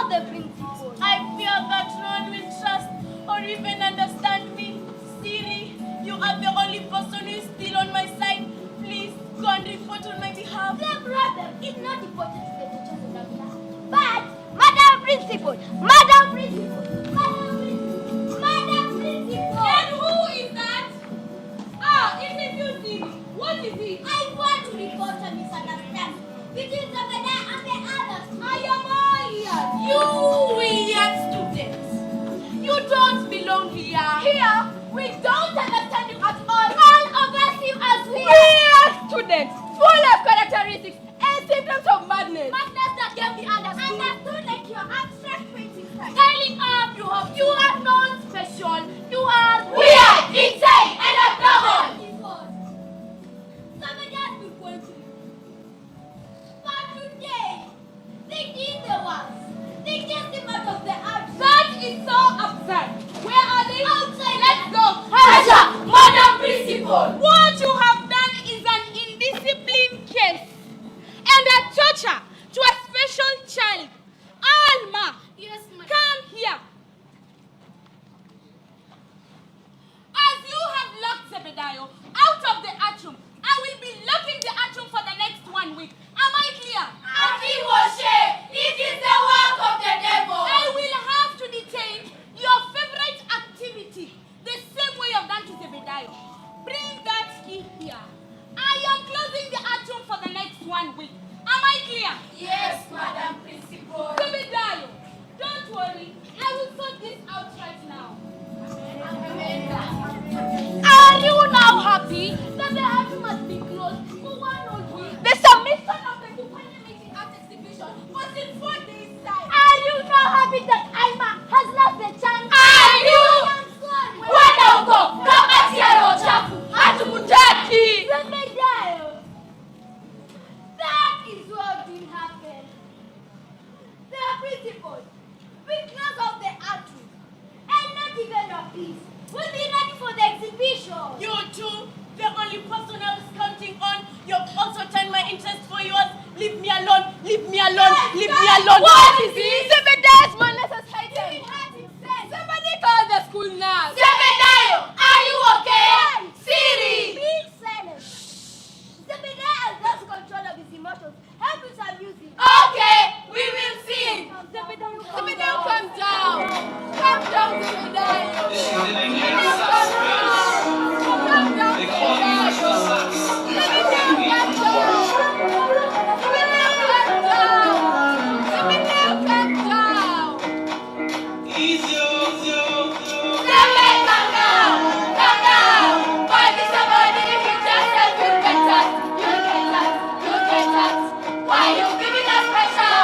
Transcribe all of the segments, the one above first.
the principal. I fear that no one will trust or even understand me. Siri, you are the only person who is still on my side. Please go and report on my behalf. The problem is not important to the teachers in Namibia, but Madam Principal, Madam Principal, Madam Principal, Madam Principal. And who is that? Ah, it is you, Siri. What is it? I want to report a misunderstanding between the Bada and the others. I am all ears. You weird students. You don't belong here. Here, we don't understand you at all. All of us you as Weird students, full of characteristics and symptoms of madness. Madness that can be understood. Understood like your abstract painting. Styling up to hope you are not special. You are weird, insane, and abnormal. Somebody has been pointing. But today, they did the worst. They just came out of the house. That is so absurd. Where are they? Outside. Let's go. Haja, Madam Principal. What you have done is an indiscipline case and a torture to a special child. Alma, Yes, madam. come here. As you have locked Zebedayo out of the atrium, I will be locking the atrium for the next 1 week. Am I clear? It is the work of the devil. I will have to detain your favorite activity the same way you've done to Zebedayo. Bring that key here. I am closing the atrium for the next 1 week. Am I clear? Yes, Madam Principal. Zebedayo, don't worry. I will sort this out right now. Are you now happy that the atrium must be closed for 1 whole week? The submission of the Dupanemaking Art Exhibition was in 4 days' time. Are you now happy that Alma has lost the chance? Are you? I'm sorry. Wenda huko kama tiara uchafu hatukutaki. Zebedayo. That is what will happen. The principal, because of the atrium, and not even your piece, will be ready for the exhibition. You two, the only person I was counting on, you've also turned my interest for yours. Leave me alone, leave me alone, leave me alone. What is this? Zebedayo's madness has heightened. Somebody call the school nurse. Zebedayo, are you okay? Siri! Be silent. Zebedayo has lost control of his emotions. Help him to abuse him. Okay, we will see. Zebedayo, Zebedayo, calm down. Calm down, Zebedayo. Zebedayo, calm down. Calm down, Zebedayo. Zebedayo, calm down. Zebedayo, calm down. Zebedayo, calm down. Zebedayo, calm down. Why did somebody if you just said you'll get us? You'll get us. You'll get us. Why you giving us pressure?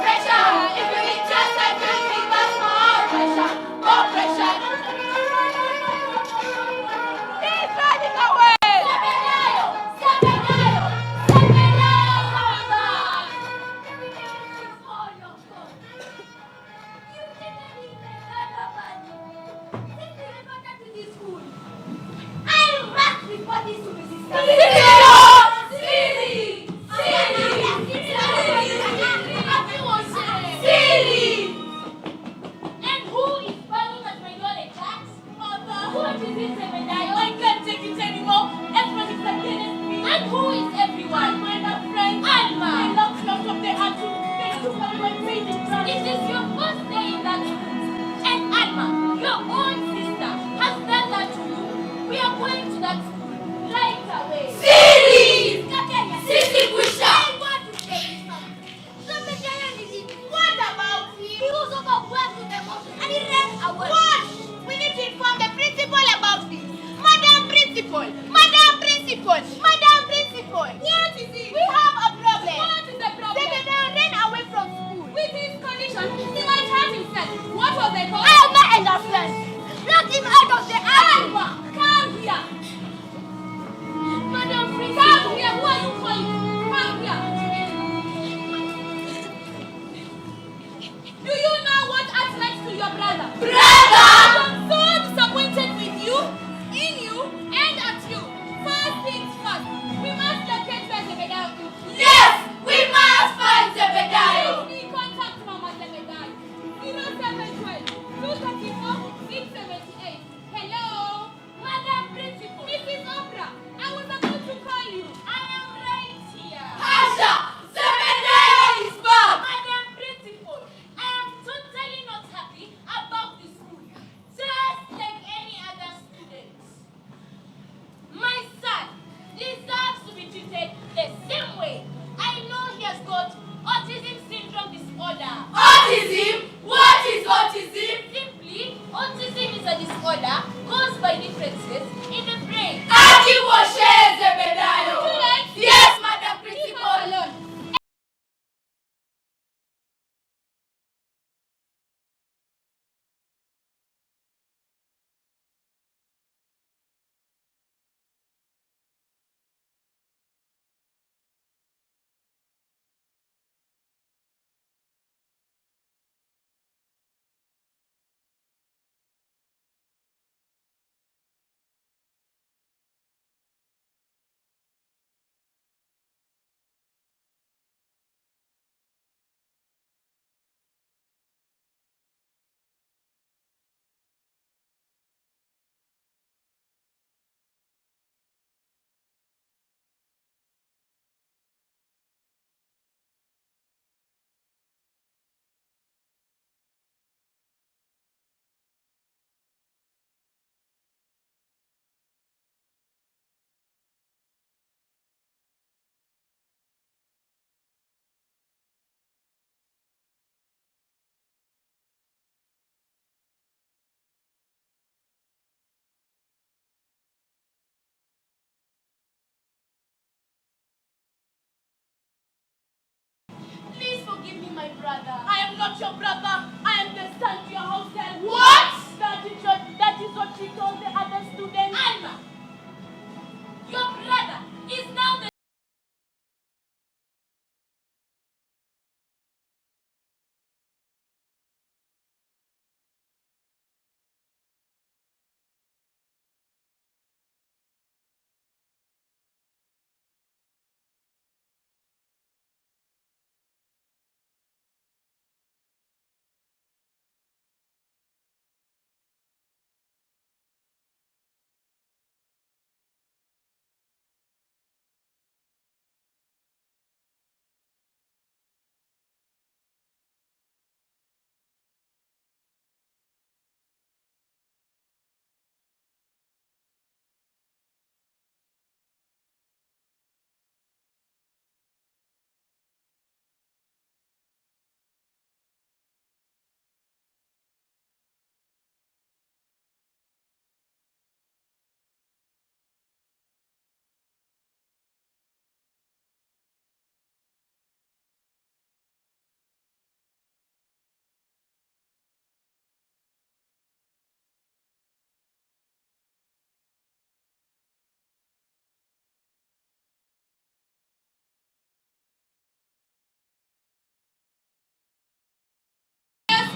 Pressure. If you interested, you'll give us more pressure. More pressure. He's running away. Zebedayo, Zebedayo, Zebedayo, come back. Oh, your God. You didn't even learn about it. Since you reported to this school, I must report this to Mrs. And who is banging at my door like that? Mother. What is it, Zebedayo? I can't take it anymore. Everyone is against me. And who is everyone? My love friend. Alma. I locked out of the atrium. They took away my painting brush. It is your first day in that school. And Alma, your own sister, has done that to you. We are going to that school right away. Siri! Sisi Kusha! I want to tell you something. Zebedayo did it. What about him? He was overwhelmed with emotion and he ran away. What? We need to inform the principal about this. Madam Principal! Madam Principal! Madam Principal! What is it? We have a problem. What is the problem? Zebedayo ran away from school. With his condition, he might hurt himself. What was the cause? Alma and her friends locked him out of the Alma, atrium. come here. Madam Principal! Come here. Who are you calling? Come here. Do you know what I've meant to your brother? Brother! I'm so disappointed with you, in you, and at you. First things first, we must locate where Zebedayo is. Yes! We must find Zebedayo! We contact Mama Zebedayo. my brother. I am not your brother. I am the son to your house girl. What? That is what she told the other students. Alma, your brother is now the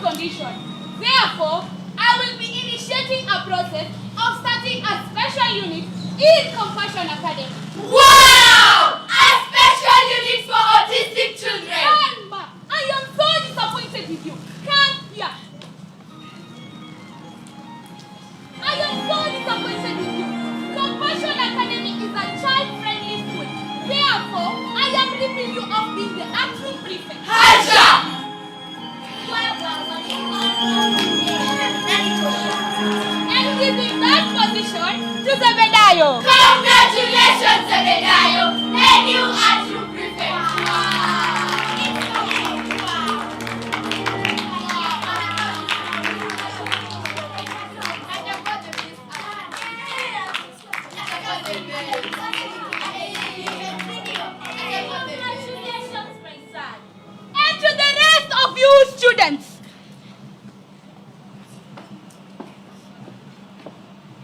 condition. Therefore, I will be initiating a process of starting a special unit in Compassion Academy. Wow! A special unit for autistic children! Alma, I am so disappointed with you. Come here. I am so disappointed with you. Compassion Academy is a child-friendly school. Therefore, I am ripping you off being the acting prefect. Haja! And giving that position to Zebedayo. Congratulations, Zebedayo! And you are true prefect. Congratulations, my son. And to the rest of you students.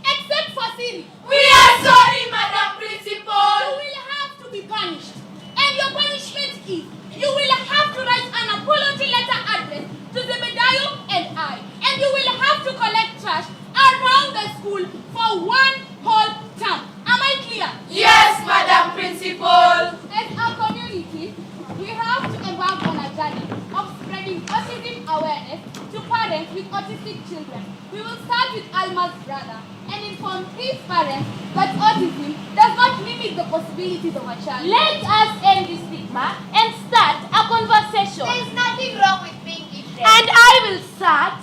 Except for Siri. We are sorry, Madam Principal. You will have to be punished. And your punishment is you will have to write an apology letter addressed to Zebedayo and I. And you will have to collect trash around the school for one whole term. Am I clear? Yes, Madam Principal. As a community, we have to embark on a journey of spreading autism awareness to parents with autistic children. We will start with Alma's brother and inform his parents that autism does not limit the possibilities of a child. Let us end this stigma and start a conversation. There is nothing wrong with being different. And I will start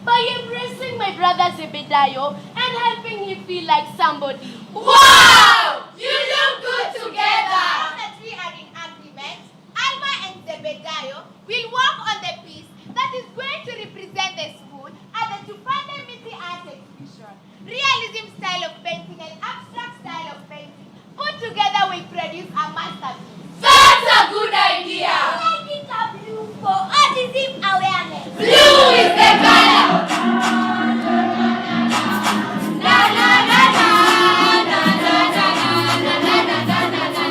by embracing my brother Zebedayo and helping him feel like somebody. Wow! You look good together. Now that we are in agreement, Alma and Zebedayo will work on the piece that is going to represent the school at the Tupande Miti Art Exhibition. Realism style of painting and abstract style of painting put together will produce a masterpiece. That's a good idea. Make it a blue for autism awareness. Blue is the color. Na na na na na na na na na na na na na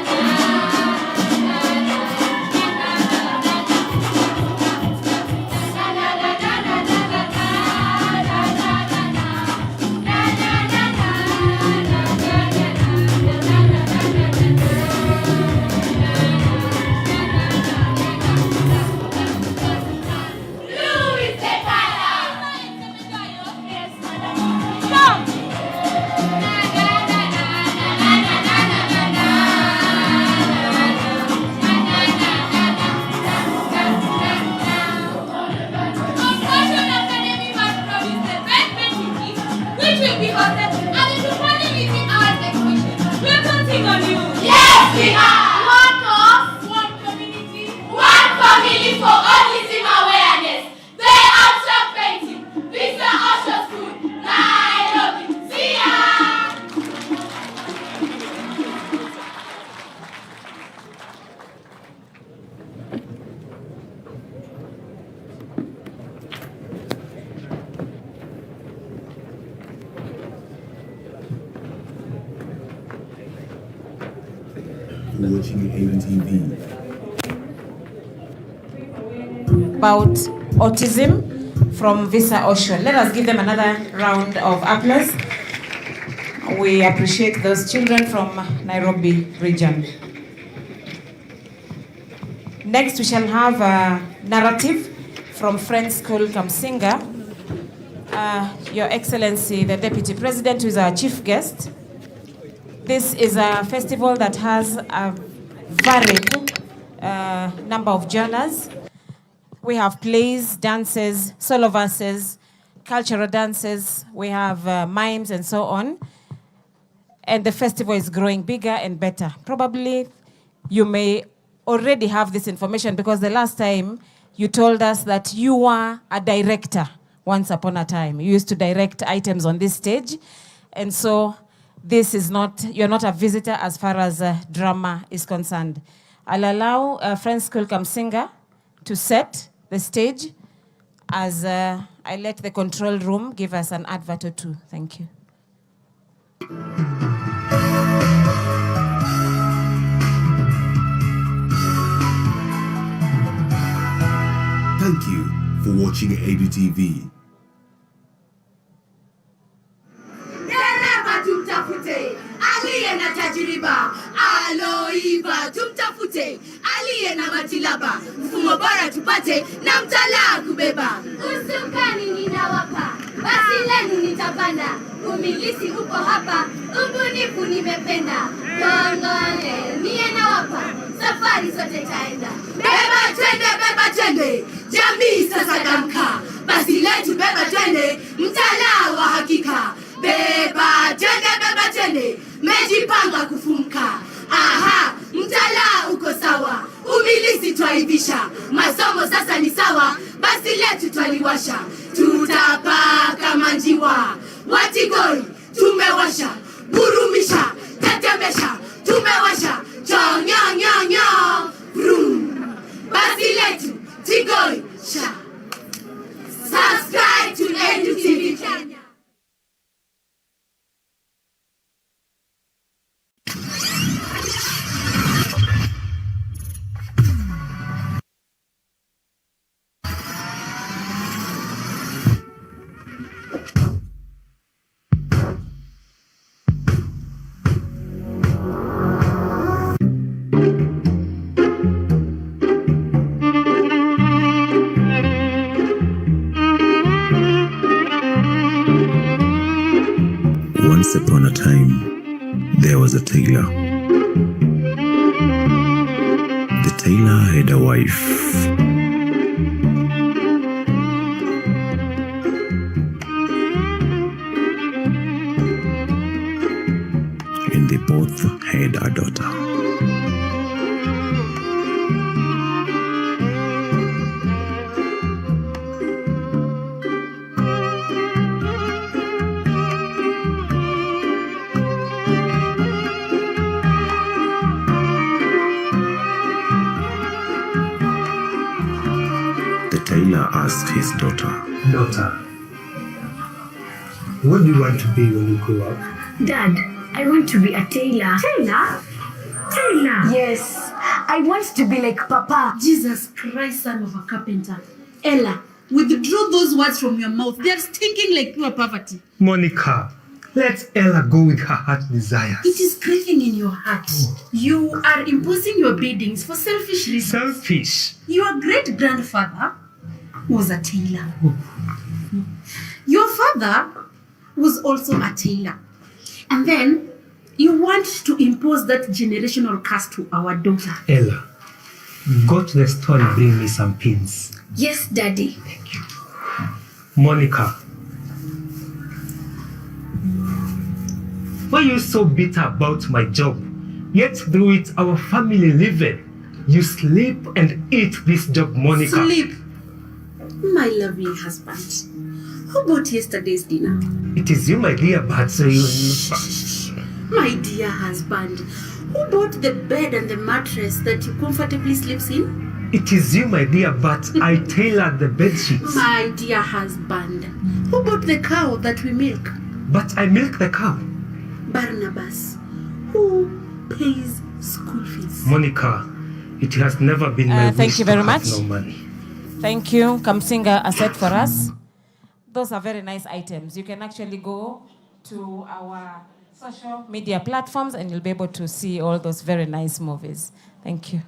Blue is for watching ABTV. About autism from Visa Ocean. Let us give them another round of applause. We appreciate those children from Nairobi region. Next, we shall have a narrative from Friends School Kamsinga. Your Excellency, the Deputy President, who is our chief guest. This is a festival that has a varied number of genres. We have plays, dances, solo verses, cultural dances, we have mimes and so on. And the festival is growing bigger and better. Probably you may already have this information because the last time you told us that you were a director once upon a time. You used to direct items on this stage. And so this is not, you're not a visitor as far as drama is concerned. I'll allow Friends School Kamsinga to set the stage as I let the control room give us an advert or two. Thank you. Thank you for watching ABTV. Dereva tumtafute, aliye na tajiriba, aloiva tumtafute, aliye na matilaba, mfumo bora tupate na mtalaa kubeba. Usukani ninawapa, basi lenu nitapanda, umilisi upo hapa, ubunifu nimependa. Kongole, mie nawapa, safari sote taenda. Beba twende, jamii sasa damka, basi letu beba twende, mtalaa wa hakika. Beba twende, mejipanga kufumka. Aha, mtalaa uko sawa, umilisi twaivisha, masomo sasa ni sawa, basi letu twaliwasha. Tutapaa kama njiwa, watigoi tumewasha, burumisha, tetemesha, tumewasha, chonyo, vroom. Basi letu, tigoi, sha. Subscribe to Embu TV Kenya. Once upon a time, there was a tailor. The tailor had a wife. And they both had a daughter. Tailor asked his daughter, Daughter, what do you want to be when you grow up? Dad, I want to be a tailor. Tailor? Yes, I want to be like Papa. Jesus Christ, son of a carpenter. Ella, withdraw those words from your mouth. They are stinking like pure poverty. Monica, let Ella go with her heart desires. It is craving in your heart. You are imposing your biddings for selfish reasons. Selfish. Your great-grandfather was a tailor. Your father was also a tailor. And then you want to impose that generational curse to our daughter. Ella, go to the store and bring me some pins. Yes, Daddy. Thank you. Monica, why are you so bitter about my job? Yet through it, our family living. You sleep and eat this job, Monica. Sleep. My lovely husband. Who bought yesterday's dinner? It is you, my dear, but so you... My dear husband, who bought the bed and the mattress that you comfortably sleeps in? It is you, my dear, but I tailored the bed sheets. My dear husband, who bought the cow that we milk? But I milk the cow. Barnabas, who pays School fees. Monica, it has never been my wish thank you to very have much. no money. Thank you, Kamsinga Asset for us. Those are very nice items. You can actually go to our social media platforms and you'll be able to see all those very nice movies. Thank you.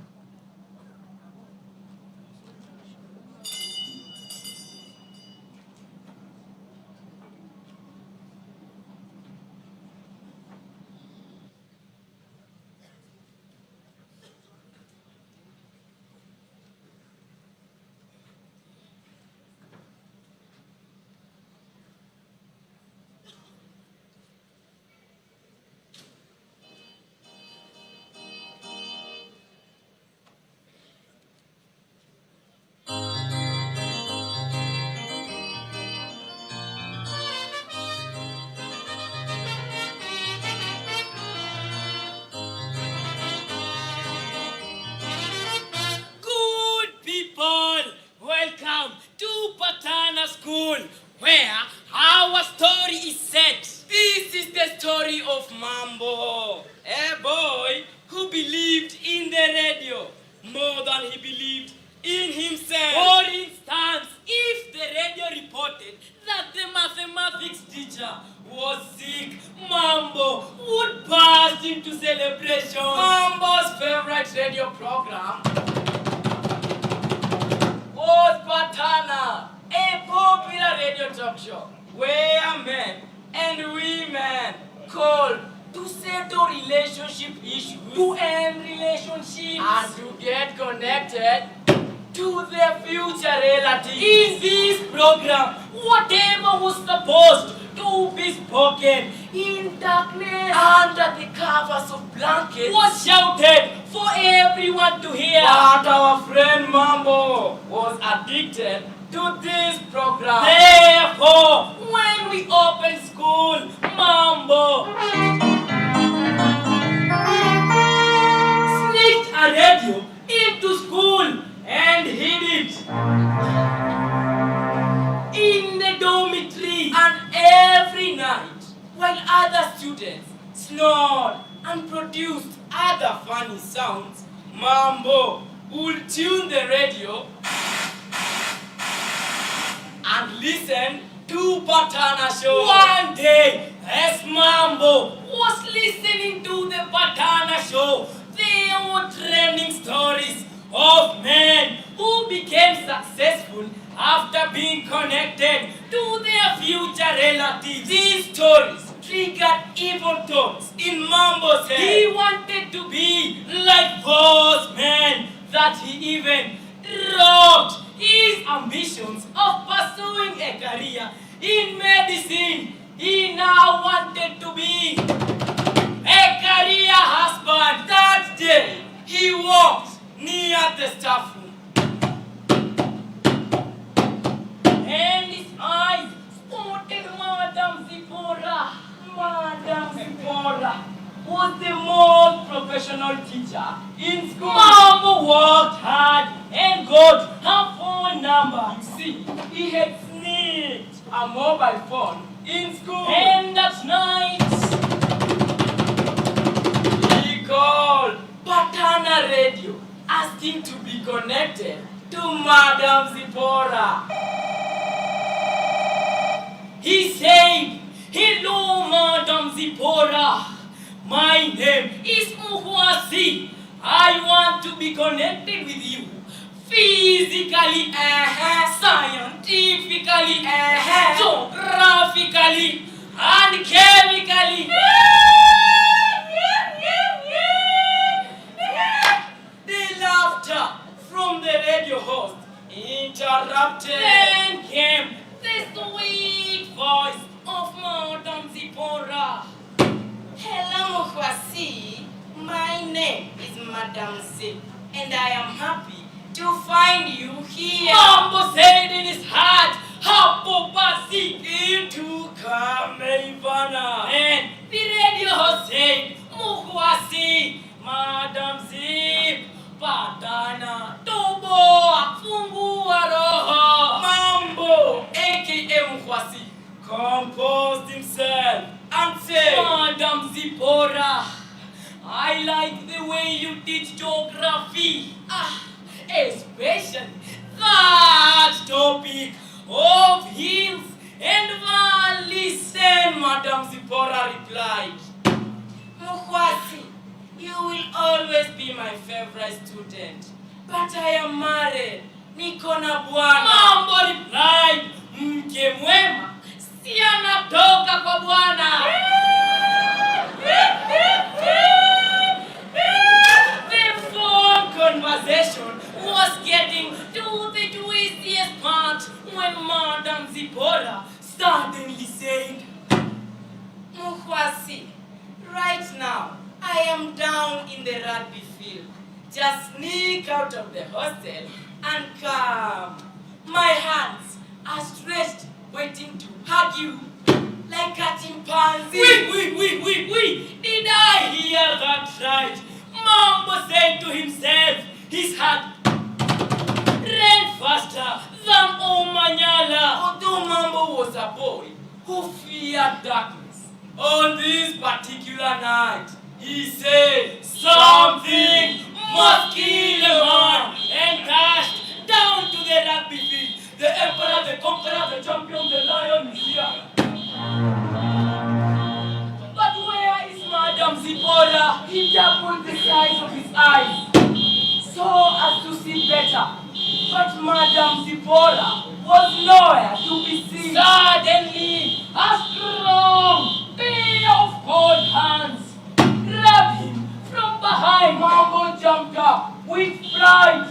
Good people, welcome to Patana School, where our story is set. This is the story of Mambo, a boy who believed in the radio more than he believed in himself. For instance, if the radio reported that the mathematics teacher was sick, Mambo would burst into celebration. Mambo's favorite radio program was Patana, a popular radio talk show where men and women called to settle relationship issues, to end relationships, and to get connected to their future relatives. In this program, whatever was supposed to be spoken in darkness under the covers of blankets was shouted for everyone to hear. But our friend Mambo was addicted to this program. Therefore, when we opened school, Mambo sneaked a radio into school and hid it in the dormitory. And every night, while other students snored and produced other funny sounds, Mambo would tune the radio and listen to Patana show. One day, as Mambo was listening to the Patana show, there were trending stories of men who became successful after being connected to their future relatives. These stories triggered evil thoughts in Mambo's head. He wanted to be like those men, that he even dropped his ambitions of pursuing a career in medicine. He now wanted to be a career husband. That day, he walked near the staff room, and his eyes spotted Madam Zipporah. Madam Zipporah was the most professional teacher in school. Mambo worked hard and got her phone number. You see, he had sneaked a mobile phone in school, and that night he called Patana Radio, asking to be connected to Madam Zipporah. He said, "Hello, Madam Zipporah. My name is Muhwasi. I want to be connected with you physically, scientifically, geographically, and chemically." The laughter from the radio host interrupted. Then came the sweet voice of Madam Zipporah. "Hello, Muhwasi. My name is Madam Zip, and I am happy to find you here." Mambo said in his heart, "Hapo basi itu kameivana." And the radio host said, "Muhwasi, Madam Zip, Patana, toboa, fungua roho." Mambo, aka Muhwasi, composed himself and said, "Madam Zipporah, I like the way you teach geography. Especially that topic of hills and valleys. Then Madam Zipporah replied, Mukwasi, you will always be my favorite student, but I am married. Niko na bwana. Mambo replied, mke mwema si anatoka kwa bwana. The phone conversation was getting to the twistiest part when Madam Zipporah suddenly said, Mukwasi, right now I am down in the rugby field. Just sneak out of the hostel and come. My hands are stretched, waiting to hug you like a chimpanzee. Wait. Did I hear that right? Mambo said to himself, his heart ran faster than Omanyala. Although Mambo was a boy who feared darkness, on this particular night, he said something must kill a man and dashed down to the rugby field. The emperor, the conqueror, the champion, the lion is here. But where is Madam Zipporah? He doubled the size of his eyes so as to see better. But Madam Zipporah was nowhere to be seen. Suddenly, a strong pair of cold hands grabbed him from behind. Mambo jumped up with fright,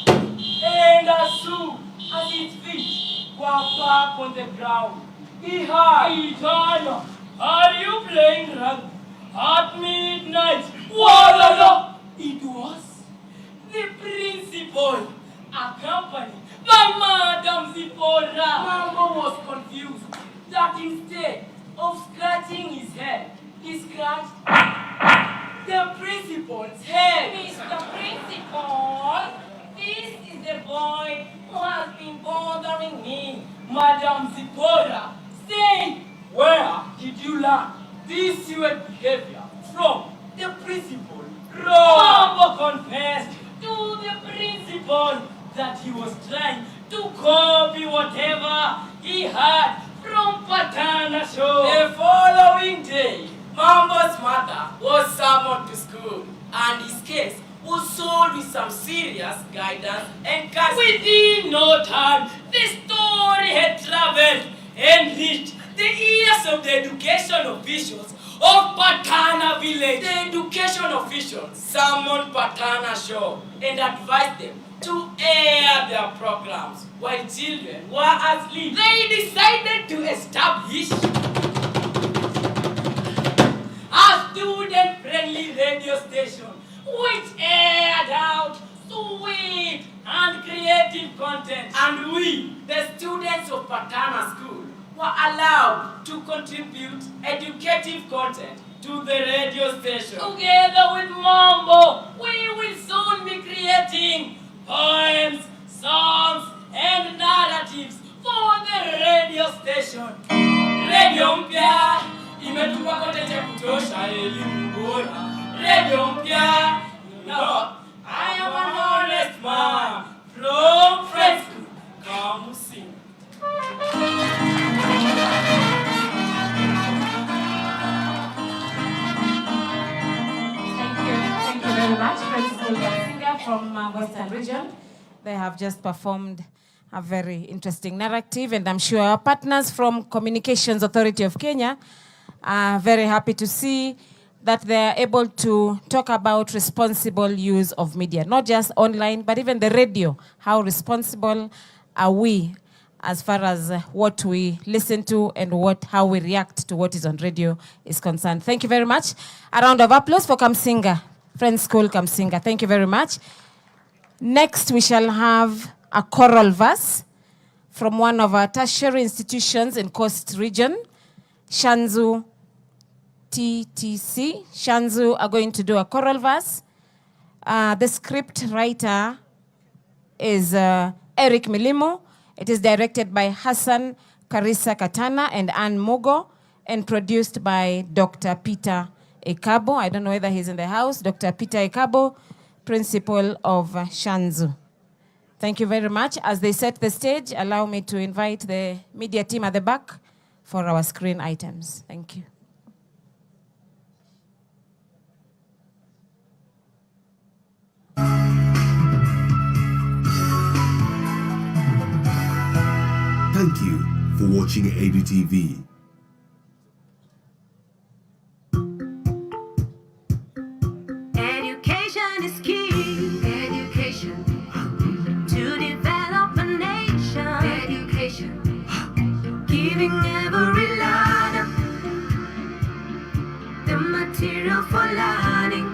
and as soon as his feet were back on the ground, he heard, Itana, are you playing rugby at midnight? What? It was the principal, accompanied by Madam Zipporah. Mambo was confused that instead of scratching his head, he scratched the principal's head. Mr. Principal, this is the boy who has been bothering me. Madam Zipporah said, where did you learn this weird behavior from? The principal. Mambo confessed to the principal that he was trying to copy whatever he had from Patana show. The following day, Mambo's mother was summoned to school, and his case was solved with some serious guidance and courage. Within no time, the story had traveled and reached the ears of the education officials of Patana village. The education officials summoned Patana show and advised them to air their programs while children were asleep. They decided to establish a student-friendly radio station which aired out sweet and creative content. And we, the students of Patana School, were allowed to contribute educative content to the radio station. Together with Mambo, we will soon be creating poems, songs, and narratives for the radio station. Radio mpya imetupa content ya kutosha, elimu bora. Radio mpya, I am an honest man from Friends School. Come sing. Thank you very much, Principal Singer from Western Region. They have just performed a very interesting narrative, and I'm sure our partners from Communications Authority of Kenya are very happy to see that they are able to talk about responsible use of media, not just online, but even the radio. How responsible are we as far as what we listen to and how we react to what is on radio is concerned. Thank you very much. A round of applause for Kamsinga, Friends School Kamsinga. Thank you very much. Next, we shall have a choral verse from one of our tertiary institutions in Coast Region, Shanzu TTC. Shanzu are going to do a choral verse. The script writer is Eric Milimo. It is directed by Hassan Karisa Katana and Ann Mugo, and produced by Dr. Peter Ekabo. I don't know whether he's in the house. Dr. Peter Ekabo, Principal of Shanzu. Thank you very much. As they set the stage, allow me to invite the media team at the back for our screen items. Thank you. Thank you for watching Edu TV. Education is key. Education. To develop a nation. Education. Giving every learner the material for learning.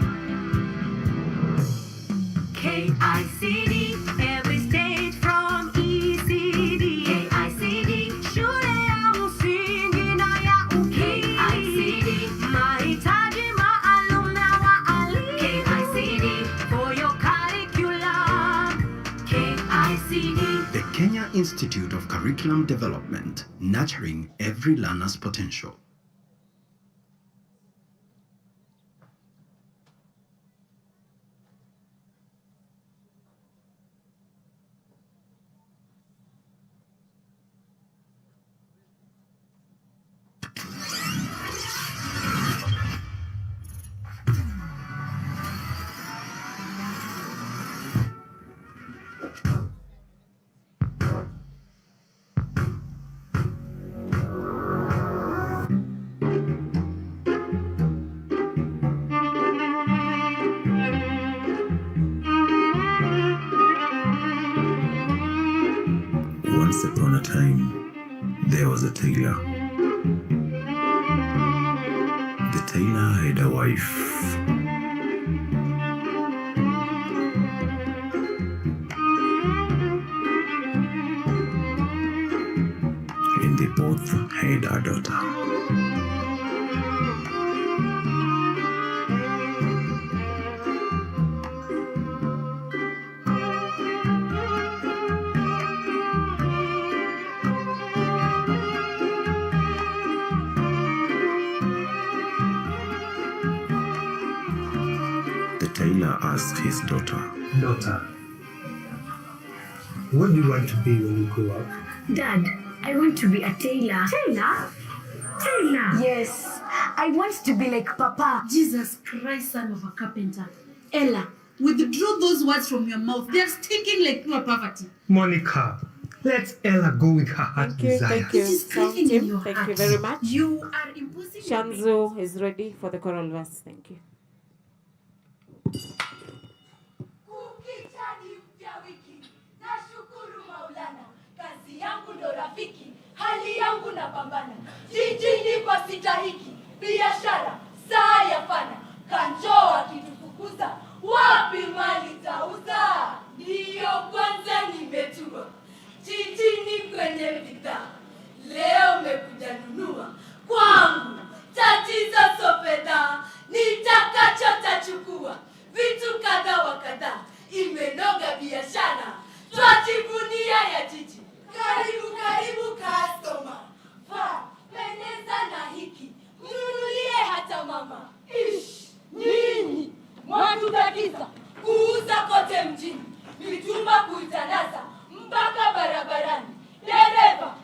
KICD, every stage from ECD. KICD, shule ya msingi na ya ukidi. KICD, mahitaji maalum na walimu. KICD, for your curriculum. KICD. The Kenya Institute of Curriculum Development, nurturing every learner's potential. Once upon a time, there was a tailor. The tailor had a wife. And they both had a daughter. The tailor asked his daughter, Daughter, what do you want to be when you grow up? Dad, I want to be a tailor. Tailor? Tailor? Yes, I want to be like Papa. Jesus Christ, son of a carpenter. Ella, withdraw those words from your mouth. They're stinking like pure poverty. Monica, let Ella go with her heart desires. Thank you. It is clicking in your Thank heart. you very much. You are imposing your Shanzu is ready for the choral verse. Thank you. Kukicha ni mpya wiki, nashukuru Maulana, kazi yangu ndo rafiki, hali yangu napambana, jijini kwa sitahiki, biashara saa yafana, kanjoa kitufukuza, wapi mali tauza? Ndiyo kwanza nimetua, jijini kwenye bidhaa, leo mekuja nunua, kwangu tatizo sopeda, nitakacho tachukua, vitu kadha wa kadha, imenoga biashara, twajivunia ya jiji. Karibu karibu customer, va pendeza na hiki, mnunulie hata mama. Ish, nyinyi mwatutatiza kuuza kote mjini, mitumba kuitandaza mpaka barabarani. Dereva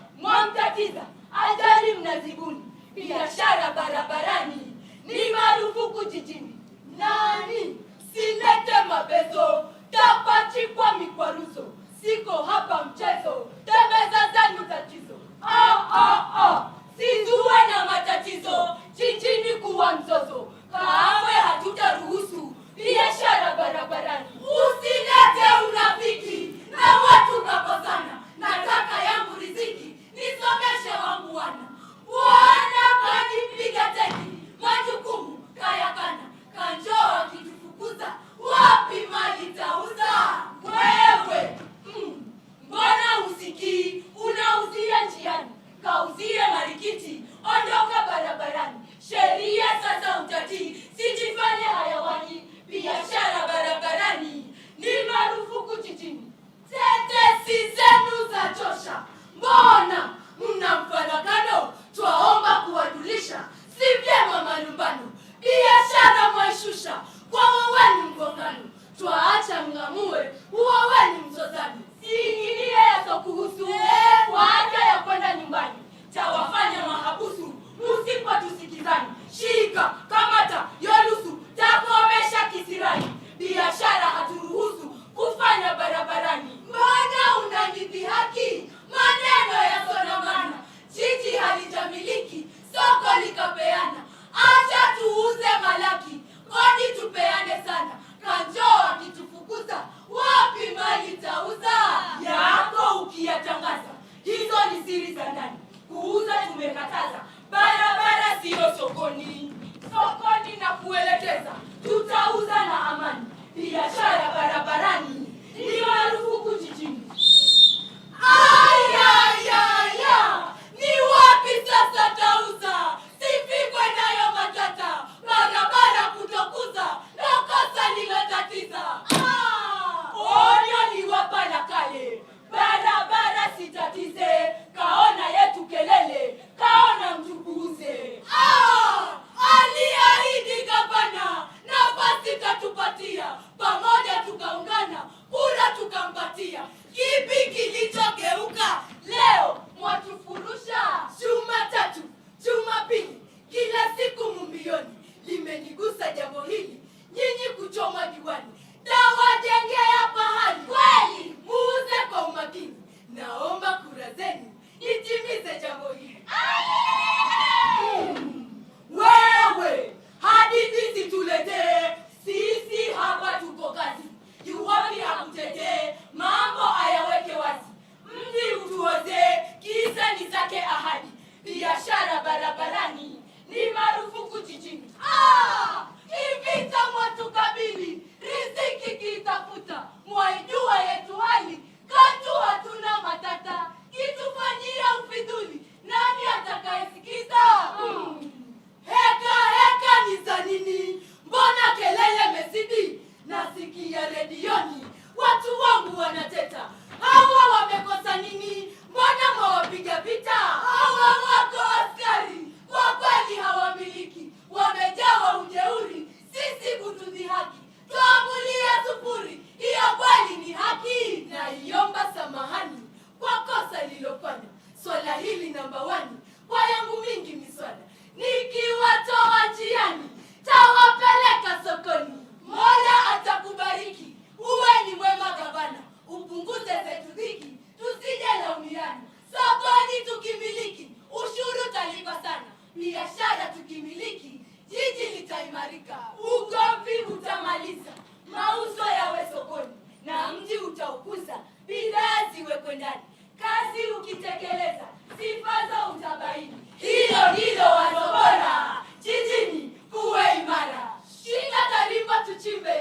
hili namba 1 kwa yangu mingi miswada. Nikiwatoa njiani, tawapeleka sokoni. Mola atakubariki, uwe ni mwema gavana. Upunguze zetu dhiki, tusije laumiana. Sokoni tukimiliki, ushuru talipa sana. Biashara tukimiliki, jiji litaimarika. Ugomvi utamaliza, mauzo yawe sokoni, na mji utaukuza, bidhaa ziwekwe ndani. Kazi ukitekeleza, sifa utabaini. Hilo ndilo wazo bora, jijini kuwe imara. Shika taarifa tuchimbe,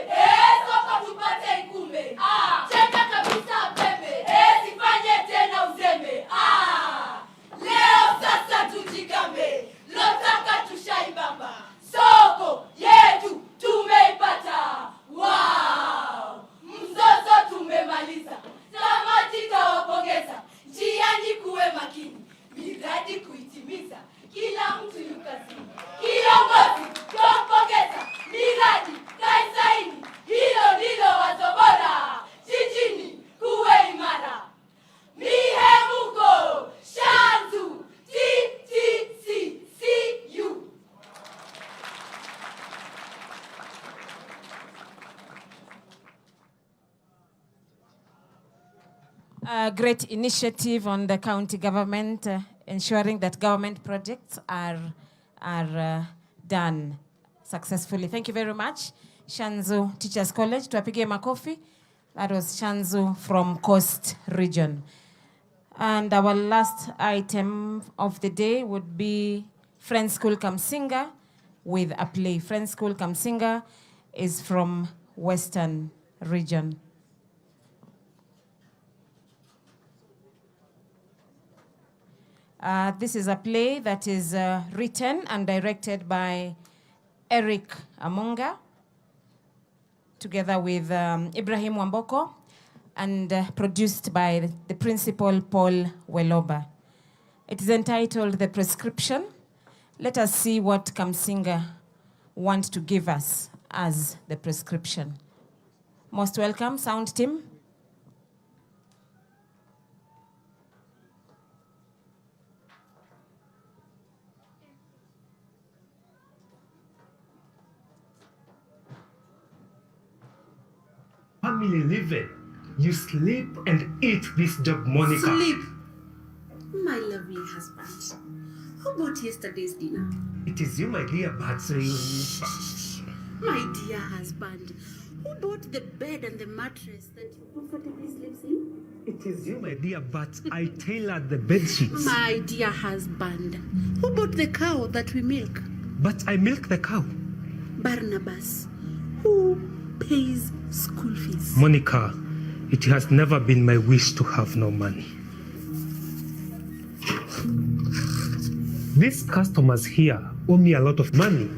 soko tupate ikumbe. Cheka kabisa pembe, sifanye tena uzembe. Leo sasa tujigambe, lotaka tushaibamba. Soko yetu tumeipata, wow! Mzozo tumemaliza, tamati tawapongeza. Njiani kuwe makini, miradi kuitimiza. Kila mtu yukazini, kiongozi tumpongeza. Miradi kaisaini, hilo ndilo wazo bora, jijini kuwe imara. Mihemuko, Shanzu TTC, see you. A great initiative on the county government, ensuring that government projects are done successfully. Thank you very much, Shanzu Teachers College. Tuwapige makofi. That was Shanzu from Coast Region. And our last item of the day would be Friends School Kamsinga with a play. Friends School Kamsinga is from Western Region. This is a play that is written and directed by Eric Amunga, together with Ibrahim Wamboko, and produced by the principal, Paul Weloba. It is entitled The Prescription. Let us see what Kamsinga wants to give us as the prescription. Most welcome, sound team. Family living. You sleep and eat this job, Monica. Sleep? My lovely husband. How about yesterday's dinner? It is you, my dear, but My dear husband, who bought the bed and the mattress that you comfortably sleeps in? It is you, my dear, but I tailored the bed sheets. My dear husband, who bought the cow that we milk? But I milk the cow. Barnabas, who pays school fees? Monica, it has never been my wish to have no money. These customers here owe me a lot of money.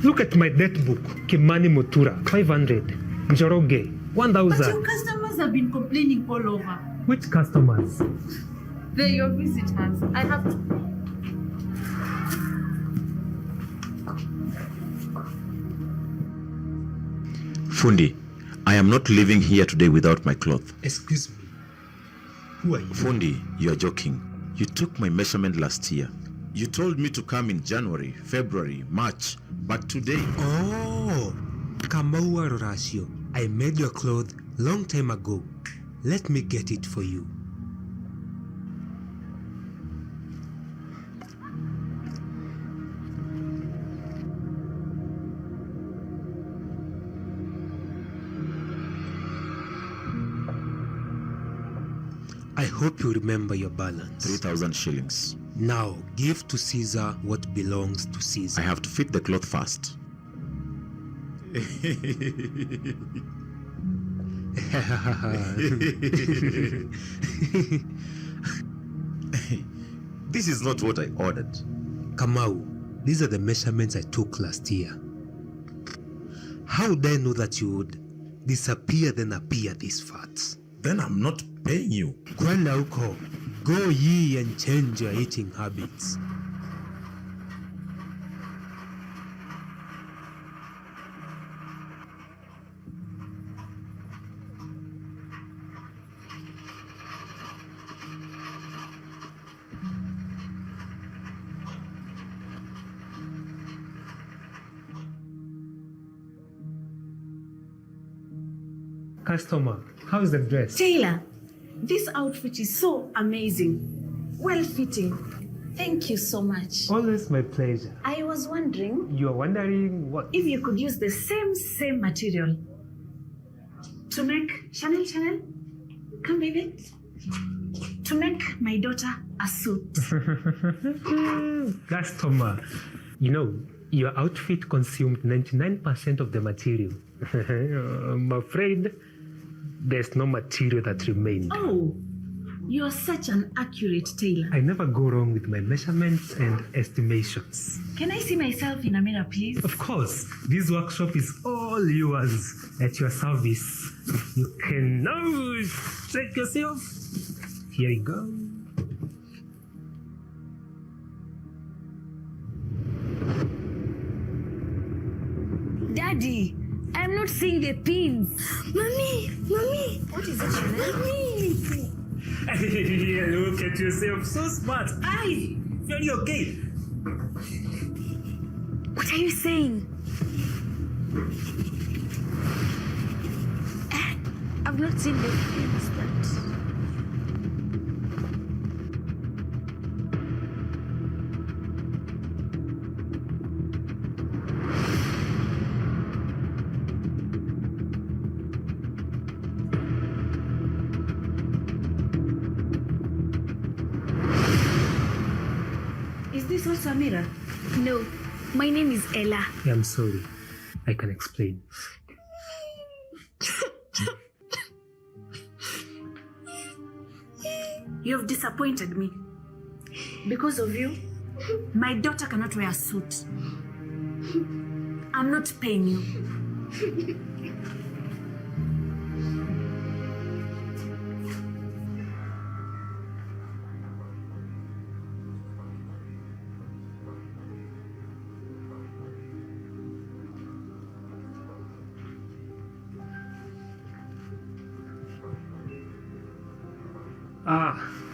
Look at my debt book. Kimani Mutura, 500. Njoroge, 1,000. But your customers have been complaining all over. Which customers? They're your visitors. I have to. Fundi, I am not leaving here today without my cloth. Excuse me. Who are you? Fundi, you are joking. You took my measurement last year. You told me to come in January, February, March, but today... Oh, Kamau Rorasio. I made your cloth long time ago. Let me get it for you. I hope you remember your balance. 3,000 shillings. Now, give to Caesar what belongs to Caesar. I have to fit the cloth first. This is not what I ordered. Kamau, these are the measurements I took last year. How would I know that you would disappear then appear this fat? Then I'm not paying you. Kwenda huko. Go ye and change your eating habits. Customer, how's the dress? Tailor, this outfit is so amazing. Well fitting. Thank you so much. Always my pleasure. I was wondering You are wondering what? if you could use the same material to make Chanel. Come, baby. To make my daughter a suit. Customer, you know, your outfit consumed 99% of the material. I'm afraid there's no material that remained. Oh, you're such an accurate tailor. I never go wrong with my measurements and estimations. Can I see myself in a mirror, please? Of course, this workshop is all yours, at your service. You can now check yourself. Here you go. Daddy, I'm not seeing the pins. Mommy. What is it, Chanel? Mommy. Look at yourself, so smart. Aye, very okay. What are you saying? I've not seen the pins that... Is this also a mirror? No, my name is Ella. I'm sorry. I can explain. You have disappointed me. Because of you, my daughter cannot wear a suit. I'm not paying you.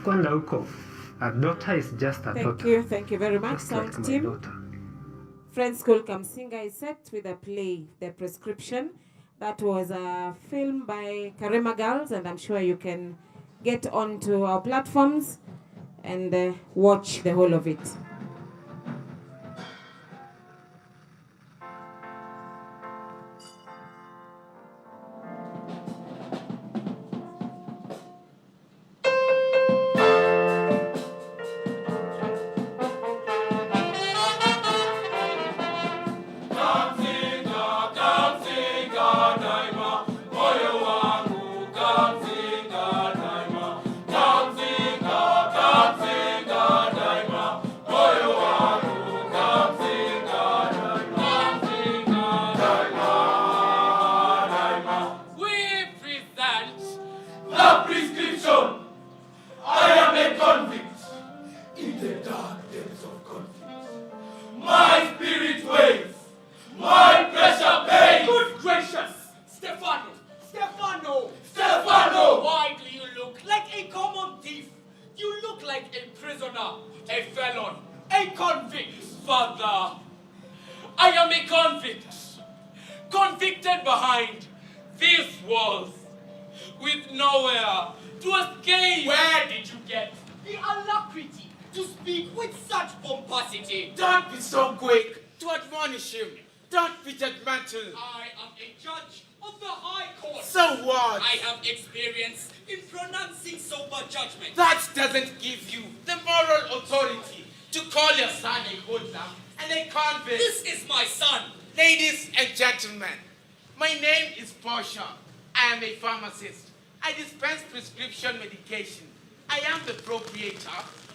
Kwenda huko. A daughter is just a daughter. Thank you very much, Just sound like my team. daughter. Friends School Kamsinga is set with a play, The Prescription. That was a film by Karema Girls, and I'm sure you can get onto our platforms and watch the whole of it. Convicted behind these walls with nowhere to escape. Where did you get the alacrity to speak with such pomposity? Don't be so quick to admonish him. Don't be judgmental. I am a judge of the High Court. So what? I have experience in pronouncing sober judgment. That doesn't give you the moral authority to call your son a hoodlum and a convict. This is my son. Ladies and gentlemen, my name is Portia. I am a pharmacist. I dispense prescription medication. I am the proprietor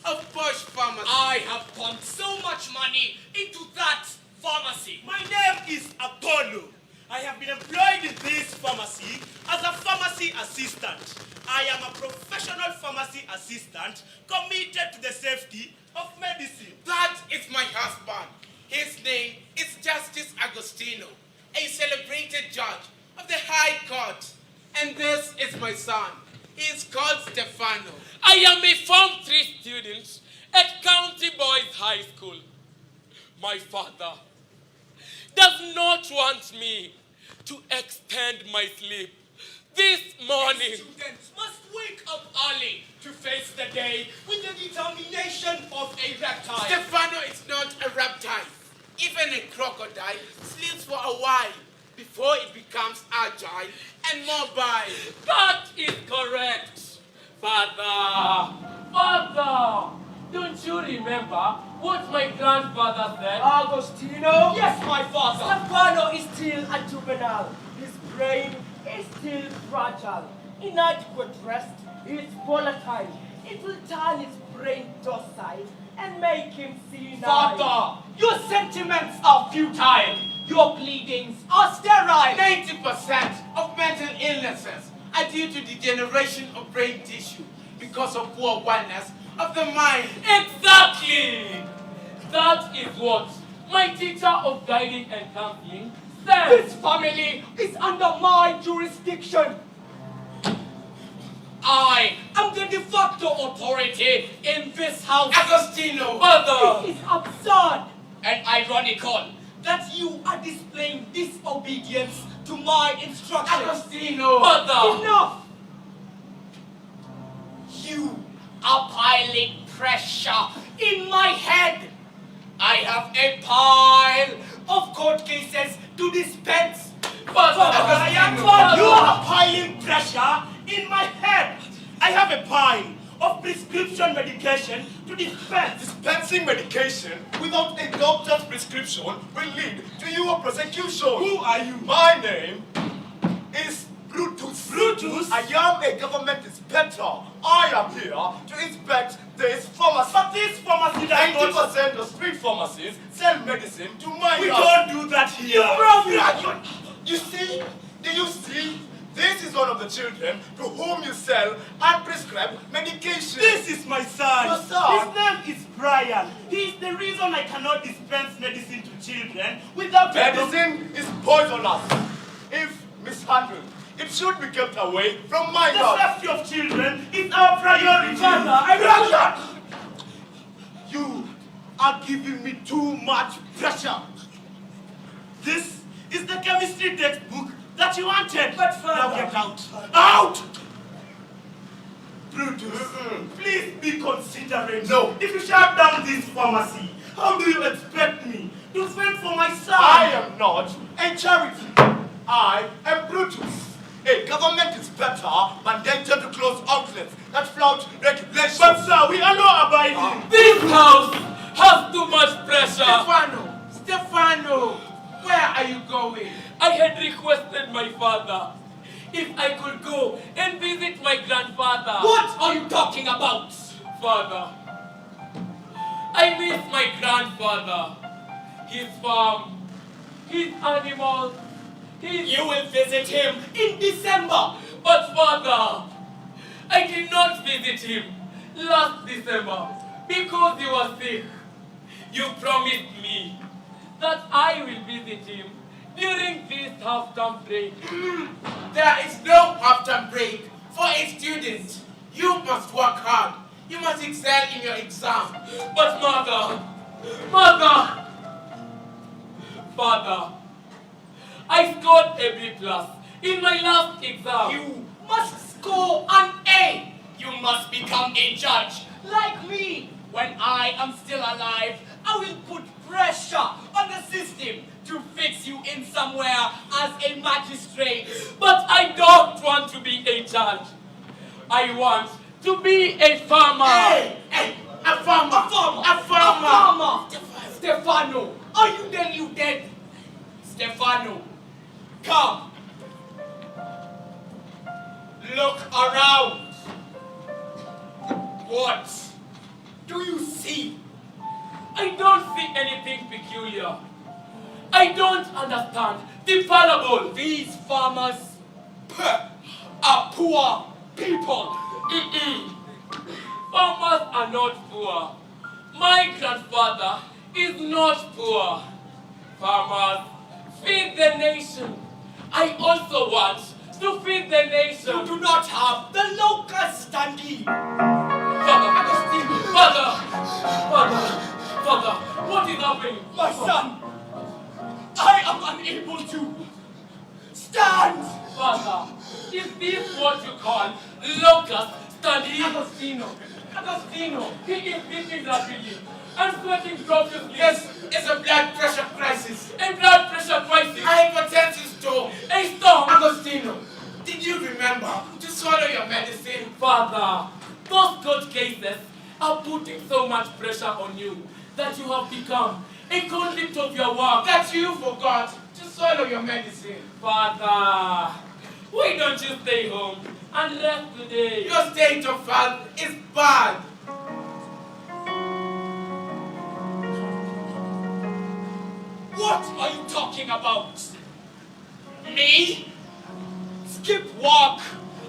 of Posh Pharmacy. I have pumped so much money into that pharmacy. My name is Apollo. I have been employed in this pharmacy as a pharmacy assistant. I am a professional pharmacy assistant committed to the safety of medicine. That is my husband. His name is Justice Agostino, a celebrated judge of the High Court. And this is my son. He is called Stefano. I am a Form 3 student at County Boys High School. My father does not want me to extend my sleep This morning. Students must wake up early to face the day with the determination of a reptile. Stefano is not a reptile. Even a crocodile sleeps for a while before it becomes agile and mobile. That is correct. Father, don't you remember what my grandfather said? Agostino? Yes, my father. Stefano is still a juvenile. His brain is still fragile. Inadequate rest is volatile. It will turn his brain docile and make him senile. Father, your sentiments are futile. Your pleadings are sterile. 90% of mental illnesses are due to degeneration of brain tissue because of poor wellness of the mind. Exactly! That is what my teacher of guiding and counseling said. This family is under my jurisdiction. I am the de facto authority in this house. Agostino! Father! It is absurd and ironical that you are displaying disobedience to my instructions. Agostino! Father! Enough! You are piling pressure in my head. I have a pile of court cases to dispense. Father! You are piling pressure in my head. I have a pile of prescription medication to dispense. Dispensing medication without a doctor's prescription will lead to your prosecution. Who are you? My name is Brutus. Brutus? I am a government inspector. I am here to inspect this pharmacy. But this pharmacy does not... 90% of street pharmacies sell medicine to minors. We don't do that here. You see? Do you see? This is one of the children to whom you sell unprescribed medication. This is my son. Your son? His name is Brian. He is the reason I cannot dispense medicine to children without... Medicine is poisonous. If mishandled, it should be kept away from minors. The safety of children is our priority. You are giving me too much pressure. This is the chemistry textbook that you wanted. But now get out. Out! Brutus, please be considerate. No. If you shut down this pharmacy, how do you expect me to fend for my son? I am not a charity. I am Brutus, a government inspector mandated to close outlets that flout regulations. But sir, we are not abiding. This house has too much pressure. Stefano, where are you going? I had requested my father if I could go and visit my grandfather. What are you talking about? Father, I miss my grandfather, his farm, his animals, You will visit him in December. But father, I did not visit him last December because he was sick. You promised me that I will visit him during this half-term break. There is no half-term break for a student. You must work hard. You must excel in your exam. But father, I scored a B+ in my last exam. You must score an A. You must become a judge like me. When I am still alive, I will put pressure on the system to fix you in somewhere as a magistrate. But I don't want to be a judge. I want to be a farmer. Hey, a farmer. Stefano, are you then you dead? Stefano, come. Look around. What do you see? I don't see anything peculiar. I don't understand the parable. These farmers are poor people. Farmers are not poor. My grandfather is not poor. Farmers feed the nation. I also want to feed the nation. You do not have the locus standi. Father, what is happening? My son, I am unable to stand. Father, Is this what you call locust study? Agostino, He is breathing rapidly and sweating profusely. Yes, it's a blood pressure crisis. A blood pressure crisis. A hypertensive storm. A storm. Agostino, did you remember to swallow your medicine? Father, those court cases are putting so much pressure on you that you have become a convict of your work. That you forgot to swallow your medicine. Father, why don't you stay home and rest today? Your state of health is bad. What are you talking about? Me? Skip work.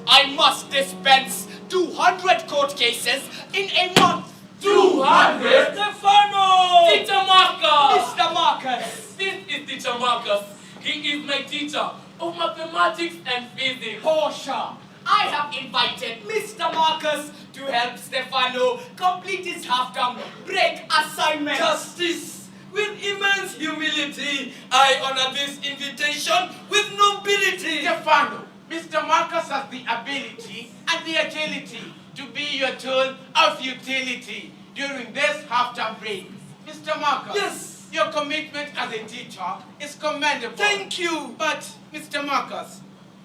I must dispense 200 court cases in a month. 200? Stefano! Teacher Marcus! Mr. Marcus! This is Teacher Marcus. He is my teacher of mathematics and physics. Portia, I have invited Mr. Marcus to help Stefano complete his half-term break assignment. Justice, with immense humility, I honor this invitation with nobility. Stefano, Mr. Marcus has the ability and the agility to be your tool of utility during this half-term break. Mr. Marcus. Yes. Your commitment as a teacher is commendable. Thank you. But, Mr. Marcus,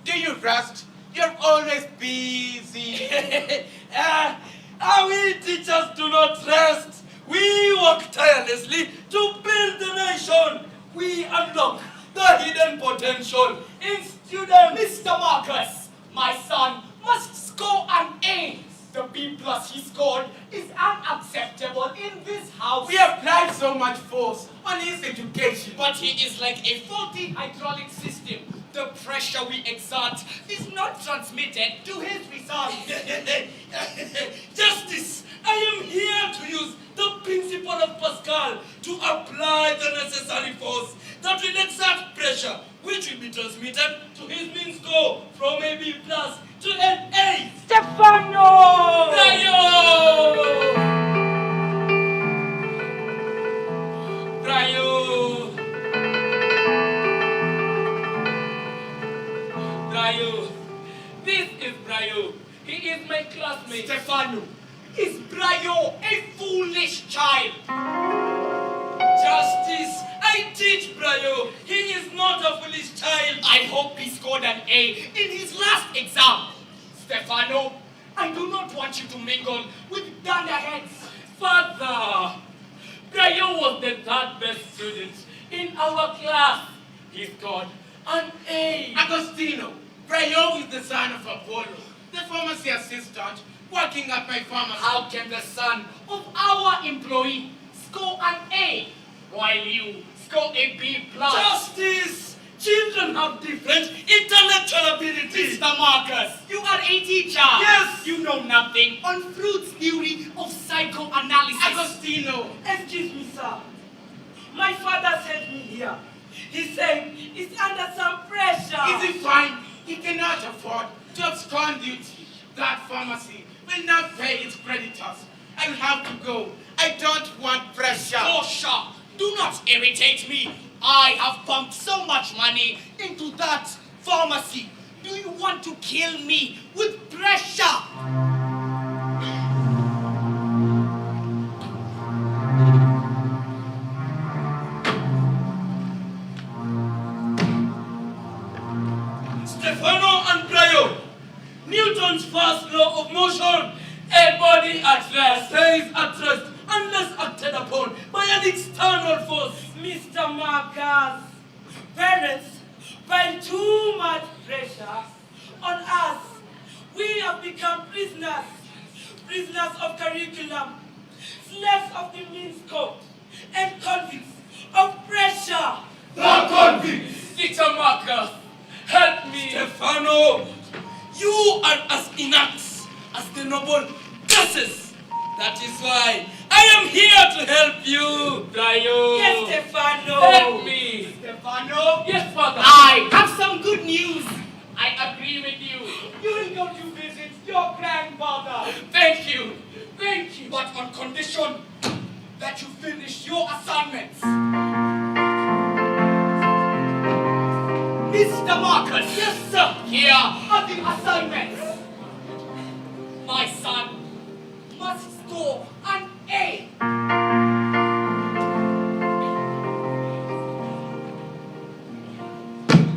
do you rest? You're always busy. We teachers do not rest. We work tirelessly to build the nation. We unlock the hidden potential in students. Mr. Marcus, my son must score an A. The B+ he scored is unacceptable in this house. We applied so much force on his education. But he is like a faulty hydraulic system. The pressure we exert is not transmitted to his results. Justice, I am here to use the principle of Pascal to apply the necessary force that will exert pressure, which will be transmitted to his mean score from a B+ to an A. Stefano! Brayo. This is Brayo. He is my classmate. Stefano, is Brayo a foolish child? Justice, I teach Brayo. He is not a foolish child. I hope he scored an A in his last exam. Stefano, I do not want you to mingle with dunderheads. Father, Brayo was the third best student in our class. He scored an A. Agostino, Brayo is the son of Apollo, the pharmacy assistant working at my pharmacy. How can the son of our employee score an A while you score a B+? Justice! Children have different intellectual abilities. Mr. Marcus, you are a teacher. Yes. You know nothing on Freud's theory of psychoanalysis. Agostino. Excuse me, sir. My father sent me here. He said he's under some pressure. Is it fine? He cannot afford to abscond duty. That pharmacy will not pay its creditors. I'll have to go. I don't want pressure. Portia, do not irritate me. I have pumped so much money into that pharmacy. Do you want to kill me with pressure? Stefano and Brayo, Newton's first law of motion. A body at rest stays at rest unless acted upon by an external force. Mr. Marcus, parents, by too much pressure on us, we have become prisoners of curriculum, slaves of the means code, and convicts of pressure. The convicts! Teacher Marcus, help me! Stefano, you are as inert as the noble gases. That is why I am here to help you, Brayo. Yes, Stefano. Help me. Stefano? Yes, Father. I have some good news. I agree with you. You will go to visit your grandfather. Thank you. Thank you. But on condition that you finish your assignments. Mr. Marcus. Yes, sir. Here are the assignments. My son must score an A.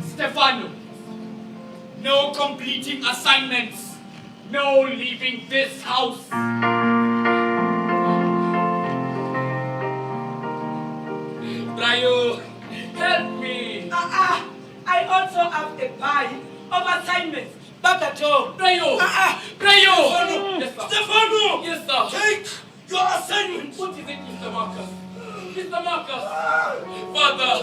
Stefano, no completing assignments, no leaving this house. Brayo, help me. I also have a pile of assignments back at home. Brayo! Brayo! Stefano! Yes, sir. Stefano! Yes, sir. Take your assignment. What is it, Mr. Marcus? Mr. Marcus! Father!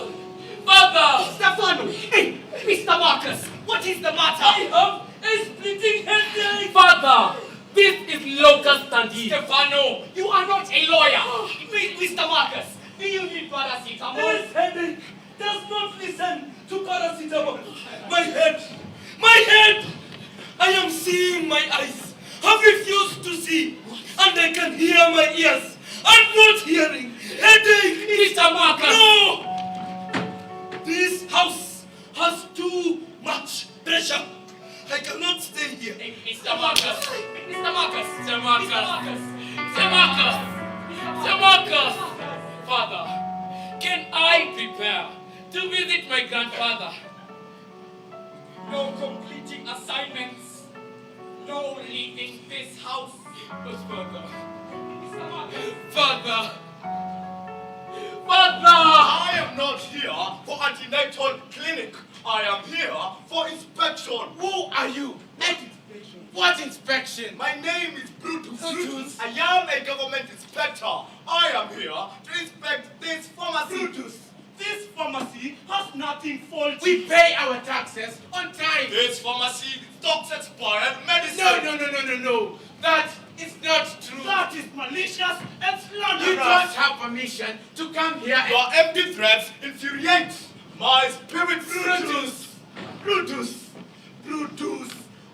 Father! Stefano! Hey, Mr. Marcus! What is the matter? I have a splitting headache. Father! This is locust study. Stefano, you are not a lawyer. Mr. Marcus, do you need paracetamol? This headache does not listen to paracetamol. My head! I am seeing my eyes. Have refused to see. And I can hear my ears. I'm not hearing. Headache! Mr. Marcus! No! This house has too much pressure. I cannot stay here. Hey, Mr. Marcus! Mr. Marcus! Mr. Marcus! Mr. Marcus! Mr. Marcus! Father, can I prepare to visit my grandfather? No completing assignments, no leaving this house. But Father, Mr. Marcus! Father! Father! I am not here for antenatal clinic. I am here for inspection. Who are you? What inspection? My name is Brutus. I am a government inspector. I am here to inspect this pharmacy. Brutus, this pharmacy has nothing faulty. We pay our taxes on time. This pharmacy stocks expired medicine. No. That is not true. That is malicious and slanderous. You don't have permission to come here. Your empty threats infuriate my spirit. Brutus.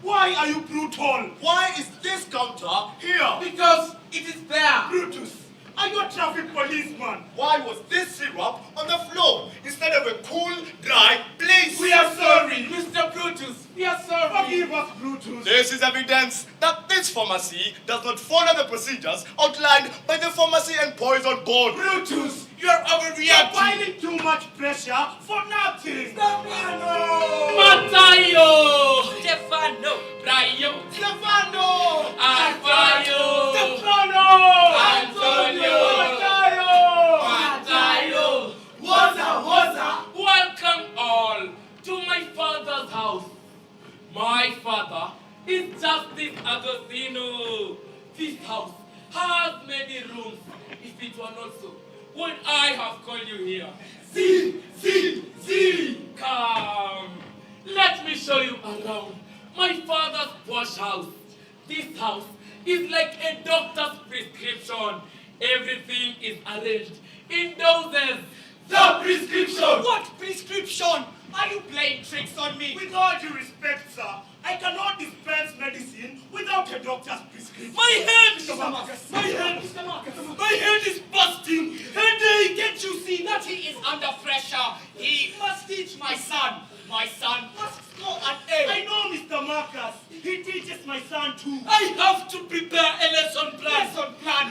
Why are you brutal? Why is this counter here? Because it is there. Brutus, are you a traffic policeman? Why was this syrup on the floor instead of a cool, dry place? We are sorry, Mr. Brutus. We are sorry. Forgive us, Brutus. This is evidence that this pharmacy does not follow the procedures outlined by the Pharmacy and Poison Board. Brutus, you are overreacting. You're applying too much pressure for nothing. Matteo! Stefano! Brayo! Stefano! Alfaio! Stefano! Antonio! Matteo! Waza! Welcome all to my father's house. My father is Justice Agostino. This house has many rooms. If it were not so, would I have called you here? See! Come. Let me show you around my father's posh house. This house is like a doctor's prescription. Everything is arranged in doses. The prescription! What prescription? Are you playing tricks on me? With all due respect, sir, I cannot dispense medicine without a doctor's prescription. My head! Mr. Marcus! My head is busting! Headache! Can't you see that he is under pressure? He must teach my son. My son must score an A. I know, Mr. Marcus. He teaches my son too. I have to prepare a lesson plan.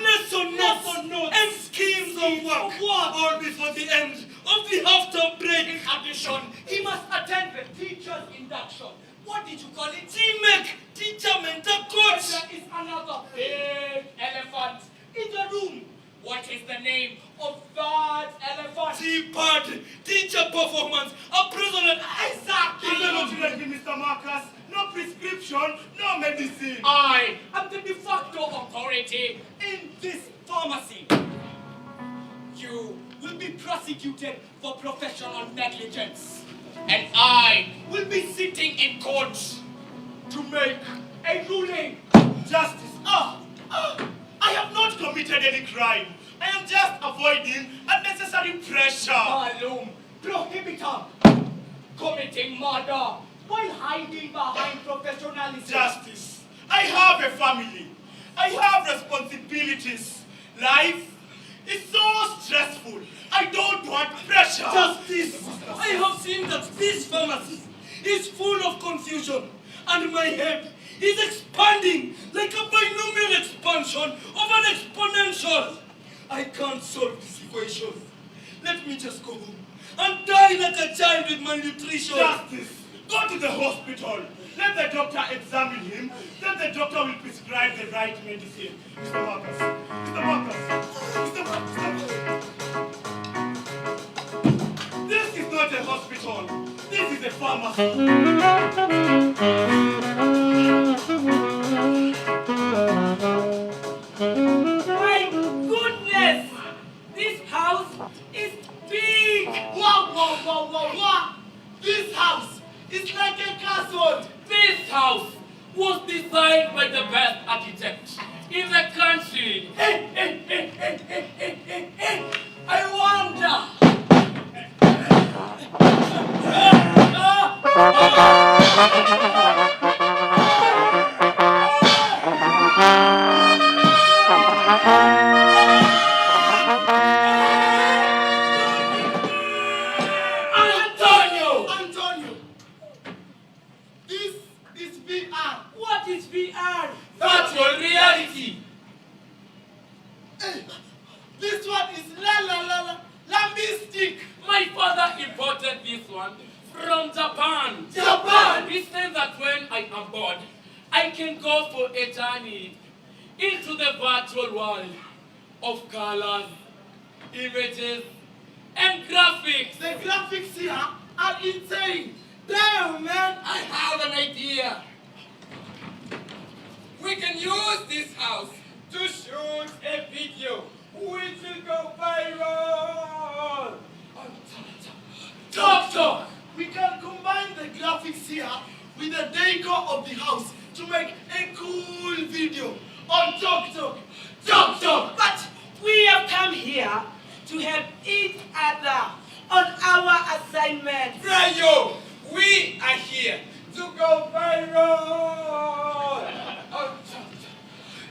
Lesson notes. And schemes of work. All before the end of the half-term break. In addition, he must attend the teacher's induction. What did you call it? TMEC, teacher mentor coach. There is another big elephant in the room. What is the name of that elephant? T-pad, teacher performance, a prisoner. Exactly. You cannot let me, Mr. Marcus. No prescription, no medicine. I am the de facto authority in this pharmacy. You will be prosecuted for professional negligence. And I will be sitting in court to make a ruling. Justice. I have not committed any crime. I am just avoiding unnecessary pressure. Malum prohibitum. Committing murder while hiding behind professionalism. Justice. I have a family. I have responsibilities. Life is so stressful. I don't want pressure. Justice! I have seen that this pharmacy is full of confusion, and my head is expanding like a binomial expansion of an exponential. I can't solve this equation. Let me just go home and die like a child with malnutrition. Justice! Go to the hospital. Let the doctor examine him. Then the doctor will prescribe the right medicine. Mr. Marcus. Mr. Marcus. Mr. Marcus. This is not a hospital. This is a pharmacy. My goodness! This house is big! Wow, wow, wow, wow, wow! This house is like a castle! This house was designed by the best architect in the country. I wonder. Antonio! This is VR. What is VR? Virtual reality. This one is lambistic. My father imported this one from Japan. Japan? He said that when I am bored, I can go for a journey into the virtual world of colors, images, and graphics. The graphics here are insane. Damn, man, I have an idea. We can use this house to shoot a video which will go viral. Talk! We can combine the graphics here with the decor of the house to make a cool video on Talk! But we have come here to help each other on our assignment. Rayo! We are here to go viral.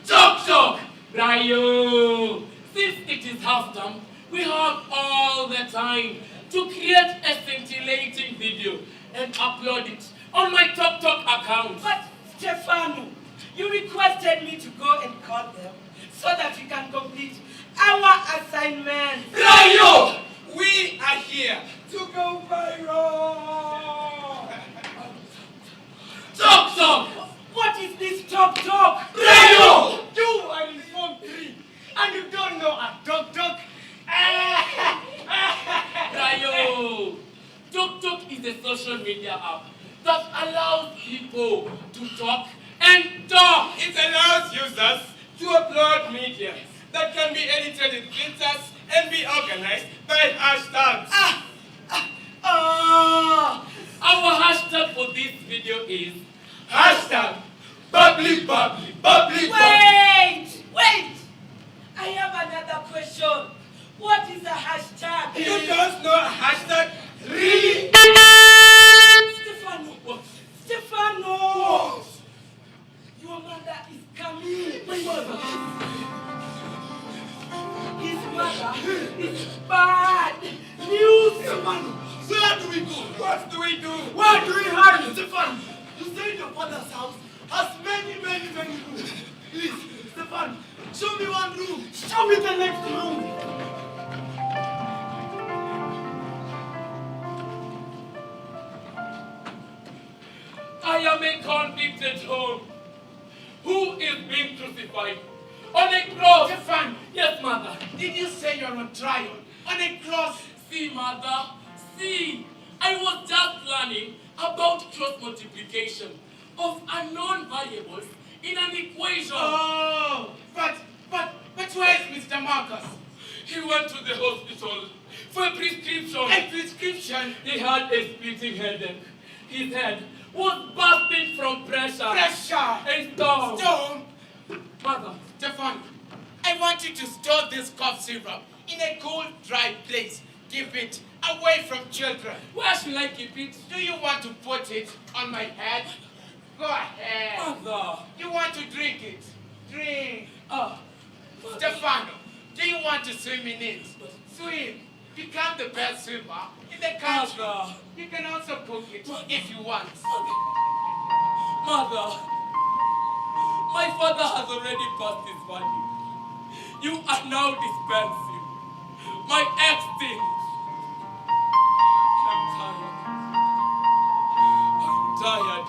Talk! Rayo! Since it is half term, we have all the time to create a scintillating video and upload it on my Talk account. But Stefano, you requested me to go and call them so that we can complete our assignment. Rayo! We are here to go viral. Talk! What is this Talk? Rayo! You are in Form 3 and you don't know a Talk. Rayo! Talk is a social media app that allows people to talk and talk. It allows users to upload media that can be edited in filters and be organized by hashtags. Our hashtag for this video is hashtag bubbly. Wait! I have another question. What is a hashtag? You don't know a hashtag? Really? Stefano! What? Your mother is coming. My mother? His mother is bad news. Stefano, where do we go? What do we do? Where do we hide? Stefano, you say your father's house has many rooms. Please, Stefano, show me one room. Show me the next room. I am a convicted Jew who is being crucified on a cross. Stefano. Yes, mother. Did you say you're on trial? On a cross? See, mother. See, I was just learning about cross multiplication of unknown variables in an equation. Oh, but where is Mr. Marcus? He went to the hospital for a prescription. A prescription? He had a splitting headache. His head was bursting from pressure. And storm. Mother. Stefan, I want you to store this cough syrup in a cool, dry place. Keep it away from children. Where should I keep it? Do you want to put it on my head? Go ahead. Mother. You want to drink it? Drink. Stefano, do you want to swim in it? Swim. become the best swimmer in the country. Mother. You can also cook it if you want. Mother, my father has already passed his value. You are now dispensing my extinct. I'm tired. I'm tired.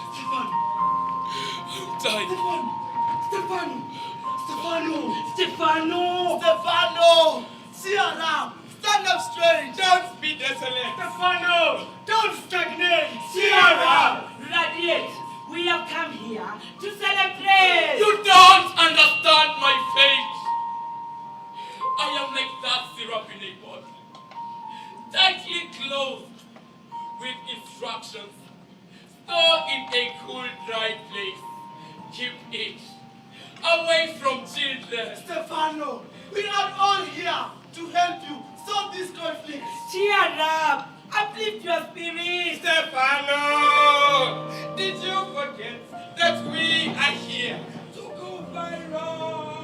Stefano! Cheer up! Stand up straight! Don't be desolate. Stefano! Don't stagnate! Cheer up! Radiate! We have come here to celebrate! You don't understand my fate. I am like that syrup in a bottle, tightly closed with instructions. Store in a cool, dry place. Keep it away from children. Stefano, we are all here to help you solve this conflict. Cheer up! Uplift your spirit! Stefano! Did you forget that we are here to go viral?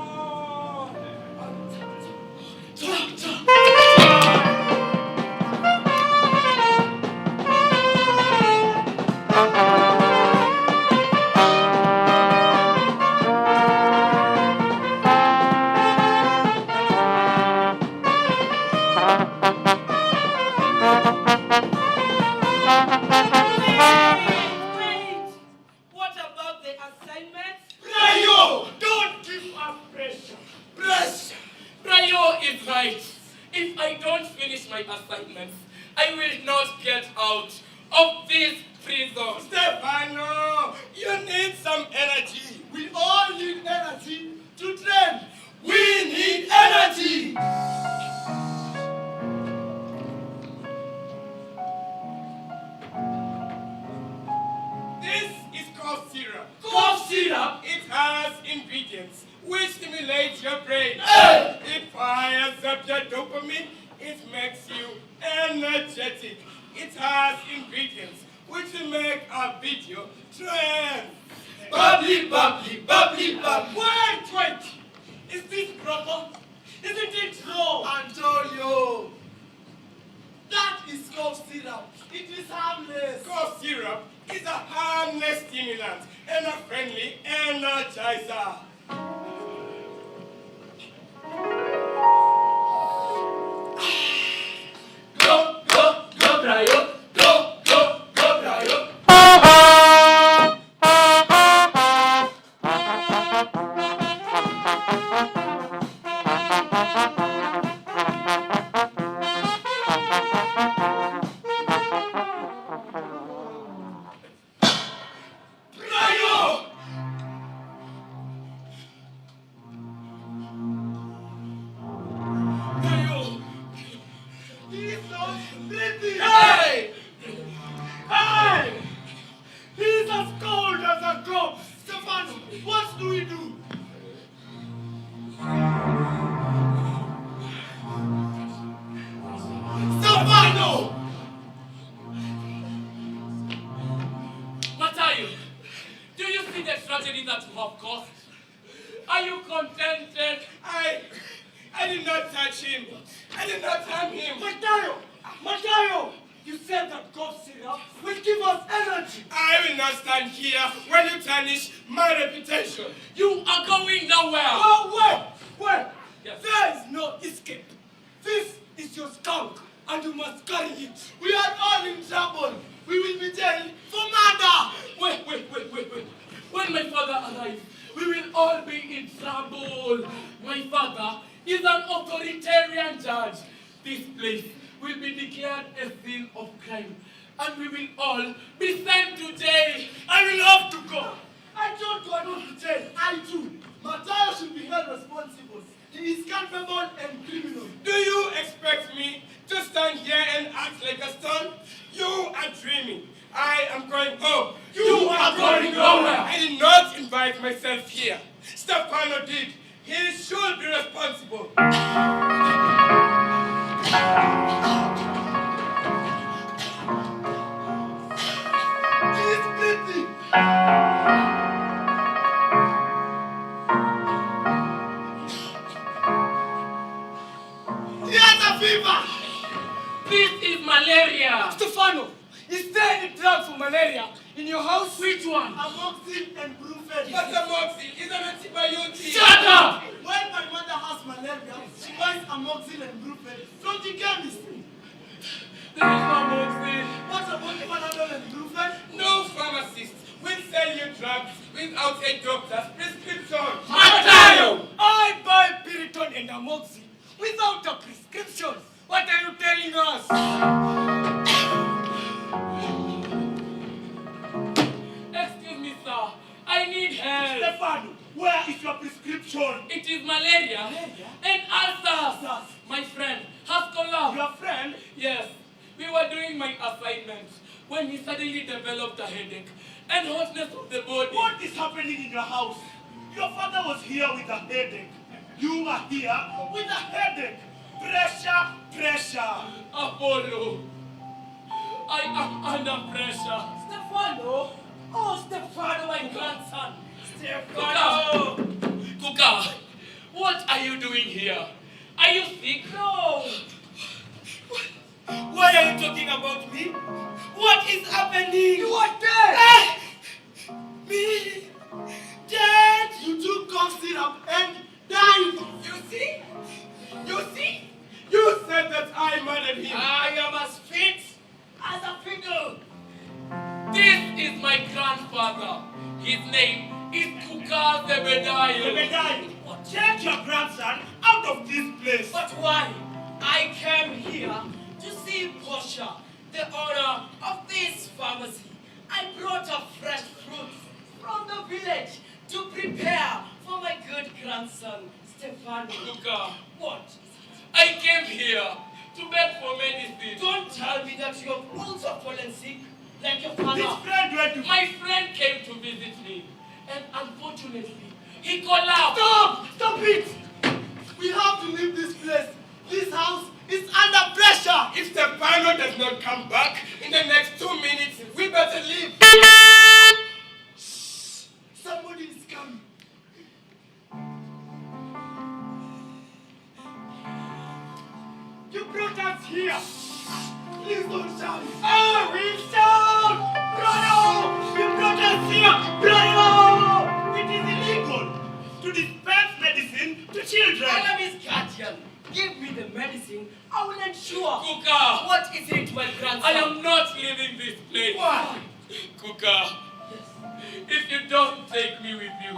If I don't finish my assignments, I will not get out of this prison. Stefano, you need some energy. We all need energy to train. We need energy. This is cough syrup. Cough syrup? It has ingredients which stimulate your brain. Hey! It fires up your dopamine. It makes you energetic. It has ingredients which will make a video trend. Bubbly, bubbly, bubbly, bubbly. Wait. Is this proper? Isn't it raw? Antonio. That is cough syrup. It is harmless. Cough syrup is a harmless stimulant and a friendly energizer. Go, Brian. Go, Brian. This is malaria. Stefano, is there any drug for malaria in your house? Which one? Amoxicillin and Brufen. What's amoxicillin? It's an antibiotic. Shut up! When my mother has malaria, she buys amoxicillin and Brufen from the chemist. There is no amoxicillin. What about Panadol and Brufen? No pharmacist will sell you drugs without a doctor's prescription. Matayo! I buy Piriton and Amoxi without a prescription. What are you telling us? Excuse me, sir. I need help. Stefano, where is your prescription? It is malaria and ulcers. My friend has collapsed. Your friend? Yes. We were doing my assignment when he suddenly developed a headache and hotness of the body. What is happening in your house? Your father was here with a headache. You are here with a headache. Pressure, pressure. Apollo, I am under pressure. Stefano? Oh, Stefano, my grandson. Stefano! Kuka, what are you doing here? Are you sick? No. Why are you talking about me? What is happening? You are dead. Me? Dead! You took cough syrup and died! You see? You see? You said that I murdered him. I am as fit as a fiddle. This is my grandfather. His name is Kuka Zebedayo. Zebedayo, take your grandson out of this place. But why? I came here to see Portia, the owner of this pharmacy. I brought a fresh fruit from the village to prepare for my good grandson, Stefano. Kuka, what? I came here to beg for medicine. Don't tell me that you have also fallen sick like your father. This friend went to... My friend came to visit me, and unfortunately, he collapsed. Stop it! We have to leave this place. This house is under pressure. If Stefano does not come back in the next 2 minutes, we better leave. Somebody is coming. You brought us here. Please don't shout. Oh, we shout! Bruno! You brought us here! Bruno! It is illegal to dispense medicine to children. I am his guardian. Give me the medicine. I will ensure. Kuka! What is it, my grandson? I am not leaving this place. Why? Kuka, if you don't take me with you,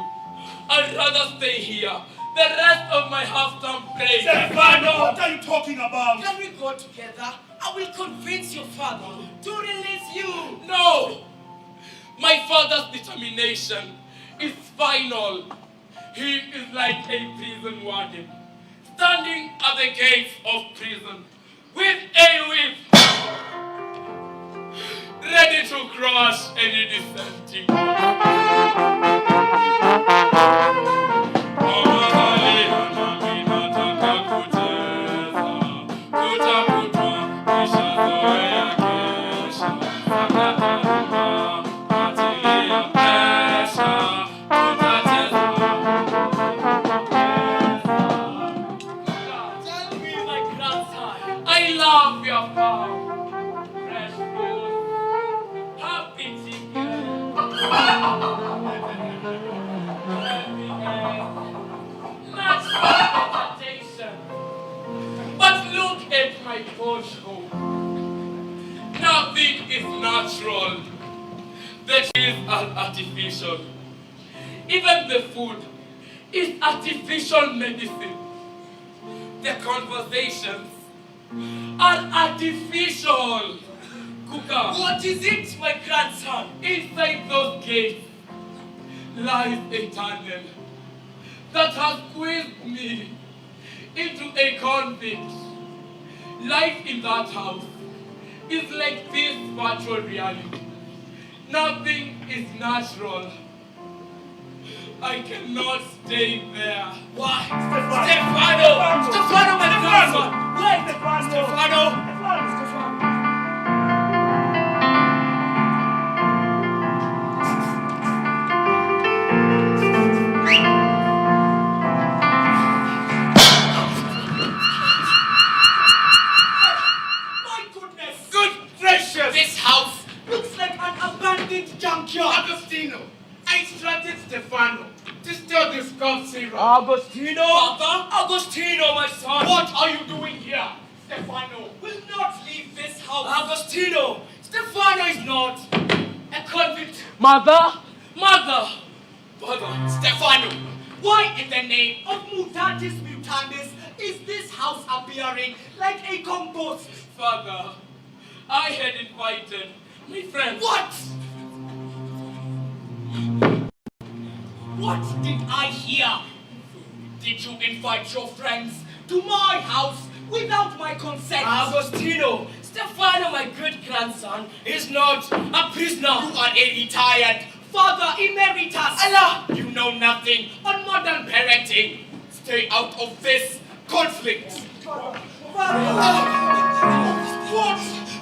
I'd rather stay here. The rest of my half-term break. Stefano, what are you talking about? Can we go together? I will convince your father to release you. No! My father's determination is final. He is like a prison warden, standing at the gates of prison with a whip, ready to crush any dissenting. Nothing is natural. That is artificial. Even the food is artificial medicine. The conversations are artificial. Kuka, what is it, my grandson? Inside those gates lies a tunnel that has squeezed me into a convict. Life in that house is like this virtual reality. Nothing is natural. I cannot stay there. Why? Stefano! Stefano, my grandson! Why? Stefano! My Agostino! Father, Agostino, my son! What are you doing here? Stefano Will not leave this house! Agostino! Stefano is not a convict! Mother? Mother! Father, Stefano, why in the name of mutatis mutandis is this house appearing like a compost? Father, I had invited my friends. What? What did I hear? Did you invite your friends to my house without my consent? Agostino, Stefano, my great-grandson, is not a prisoner. You are a retired father emeritus. Allah! You know nothing on modern parenting. Stay out of this conflict. What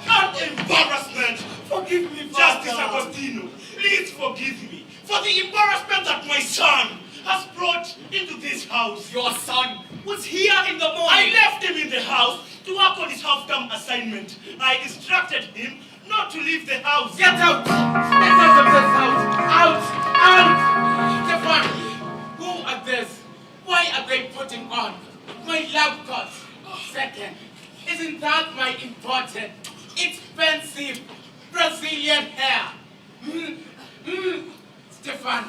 an embarrassment! Forgive me, Justice Agostino, please forgive me for the embarrassment that my son has brought into this house. Your son was here in the morning. I left him in the house to work on his half-term assignment. I instructed him not to leave the house. Get out! Get out of this house! Out! Out! Stefan, who are this? Why are they putting on my lab coat? Second, isn't that my imported, expensive Brazilian hair? Stefan,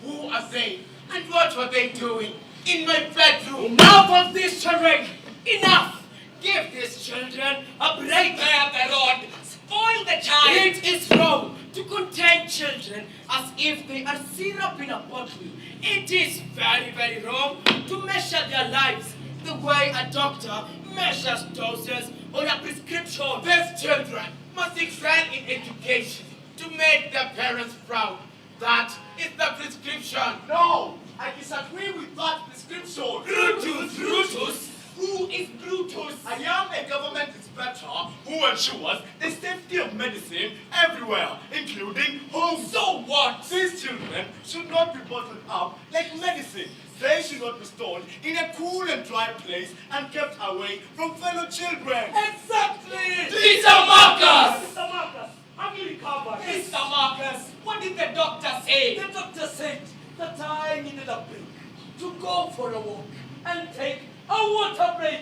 who are they? And what were they doing in my bedroom? Enough of this charade! Enough! Give these children a break! Bear the rod! Spoil the child! It is wrong to contain children as if they are syrup in a bottle. It is very, very wrong to measure their lives the way a doctor measures doses or a prescription. These children must excel in education to make their parents proud. That is the prescription. No, I disagree with that prescription. Brutus? Who is Brutus? I am a government inspector who ensures the safety of medicine everywhere, including home. So what? These children should not be bottled up like medicine. They should not be stored in a cool and dry place and kept away from fellow children. Exactly! Mr. Marcus! Mr. Marcus, have you recovered? Mr. Marcus, what did the doctor say? The doctor said that I needed a break to go for a walk and take a water break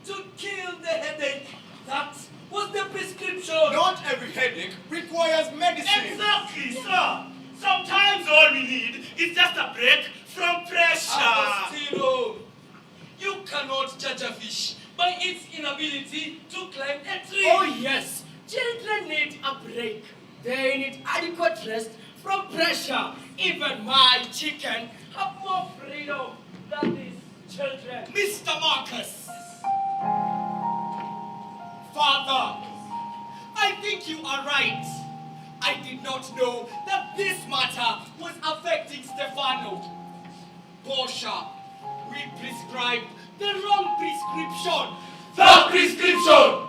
to kill the headache. That was the prescription. Not every headache requires medicine. Exactly, sir. Sometimes all we need is just a break from pressure. Agostino, you cannot judge a fish by its inability to climb a tree. Oh yes, children need a break. They need adequate rest from pressure. Even my chicken have more freedom than these children. Mr. Marcus. Father, I think you are right. I did not know that this matter was affecting Stefano. Portia, we prescribed the wrong prescription. The prescription!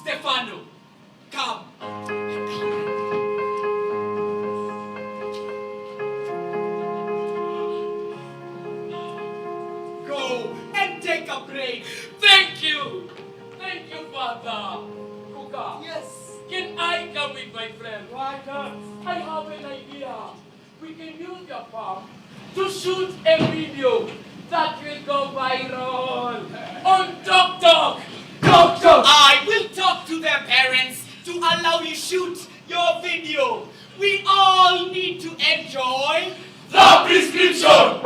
Stefano, come. Go and take a break. Thank you! Thank you, Father. Kuka. Yes. Can I come with my friend? Why not? I have an idea. We can use your farm to shoot a video that will go viral on TikTok. I will talk to their parents to allow you shoot your video. We all need to enjoy the prescription.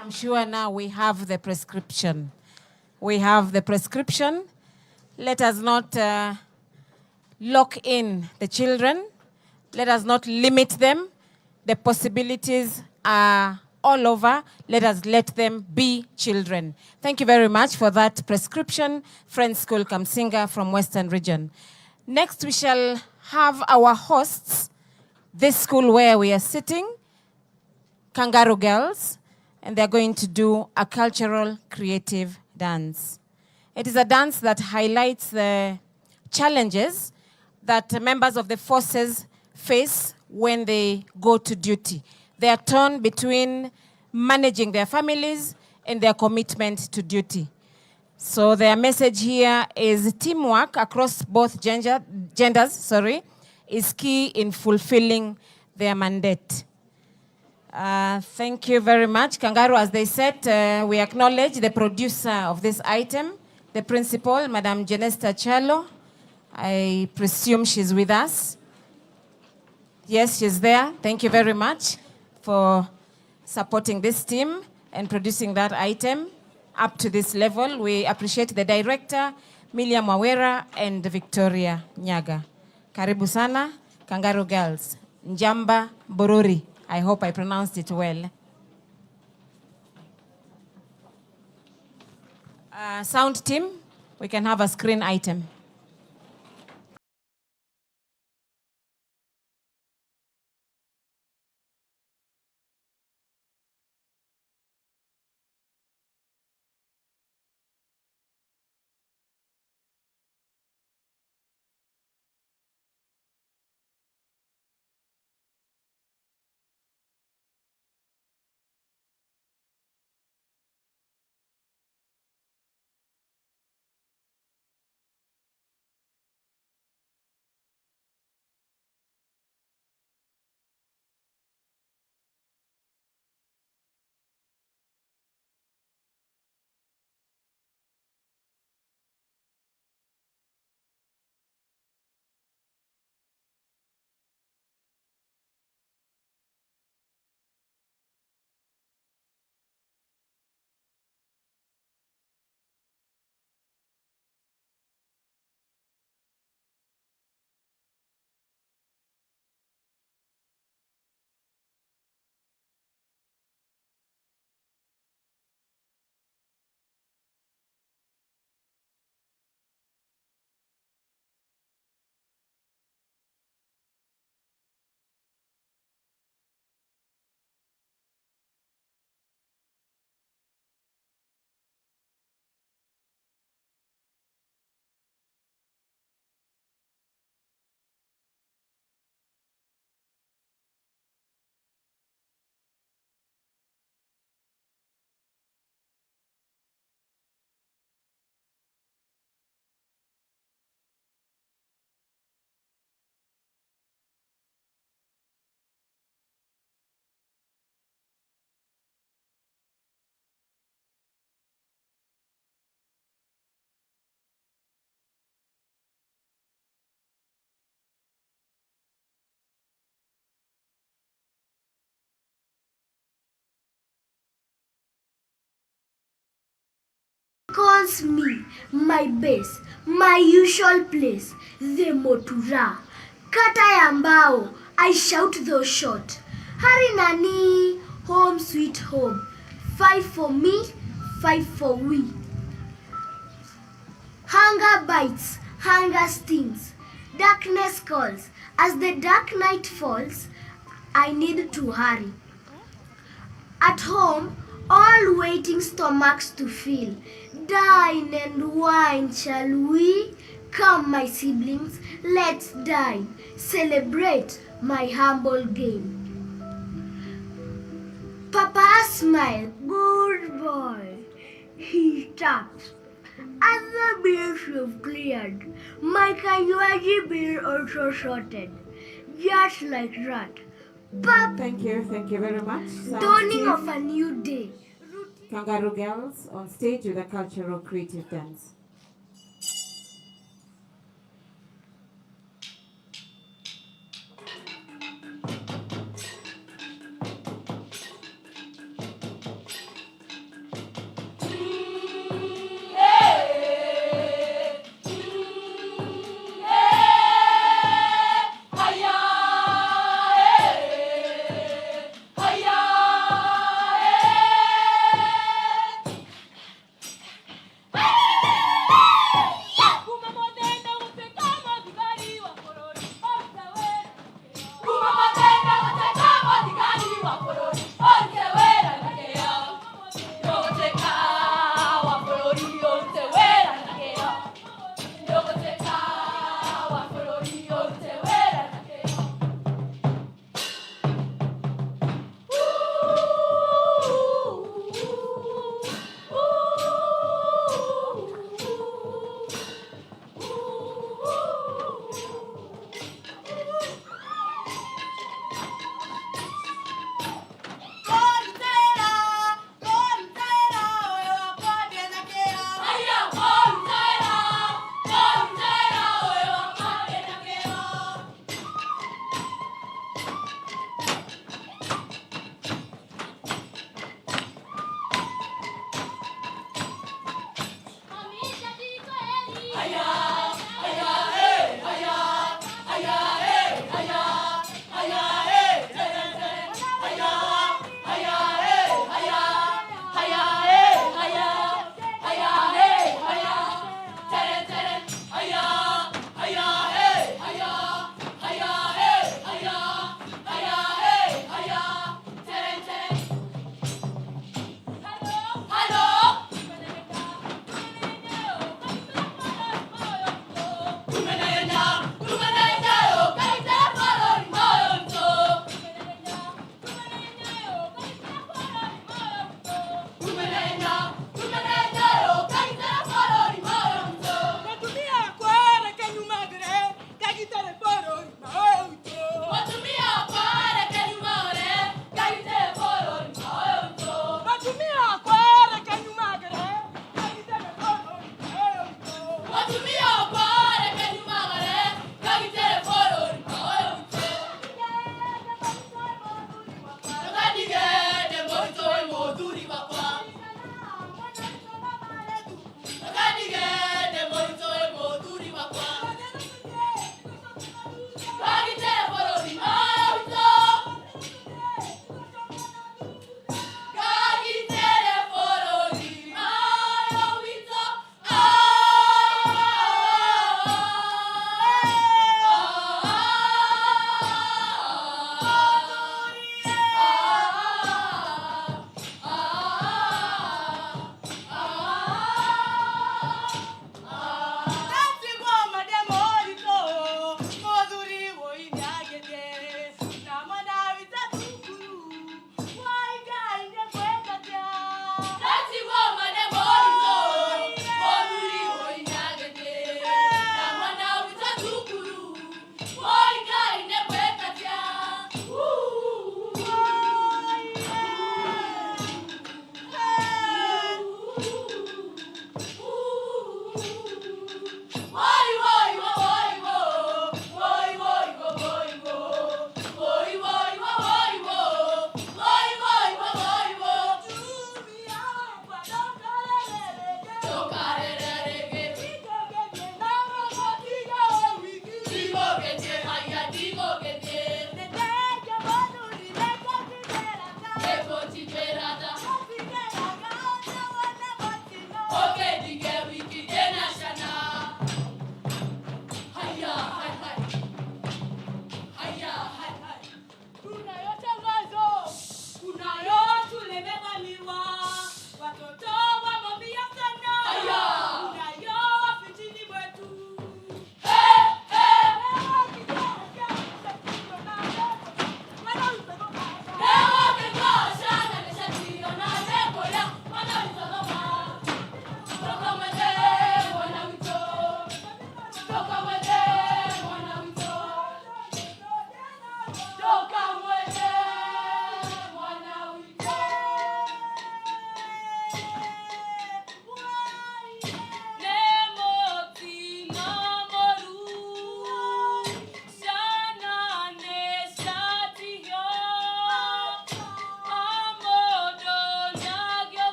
I'm sure now we have the prescription. We have the prescription. Let us not lock in the children. Let us not limit them. The possibilities are all over. Let us let them be children. Thank you very much for that prescription, Friends School Kamsinga from Western Region. Next, we shall have our hosts, this school where we are sitting, Kangaroo Girls, and they're going to do a cultural creative dance. It is a dance that highlights the challenges that members of the forces face when they go to duty. They are torn between managing their families and their commitment to duty. So their message here is teamwork across both genders, is key in fulfilling their mandate. Thank you very much. Kangaroo, as they said, we acknowledge the producer of this item, the principal, Madam Genesta Chalo. I presume she's with us. Yes, she's there. Thank you very much for supporting this team and producing that item up to this level. We appreciate the director, Milia Mawera, and Victoria Nyaga. Karibu sana, Kangaroo Girls. Njamba Borori. I hope I pronounced it well. Sound team, we can have a screen item. Calls me, my base, my usual place, the Motura. Kata ya mbao, I shout though short. Hari nani, home sweet home. 5 for me, 5 for we. Hunger bites, hunger stings. Darkness calls. As the dark night falls, I need to hurry. At home, all waiting stomachs to fill. Dine and wine, shall we? Come, my siblings, let's dine. Celebrate my humble game. Papa smiled. Good boy. He taps. Other beers have cleared. My Kanywaji beer also sorted. Just like that. Thank you very much. Dawning of a new day. Kangaroo Girls on stage with a cultural creative dance. Hey!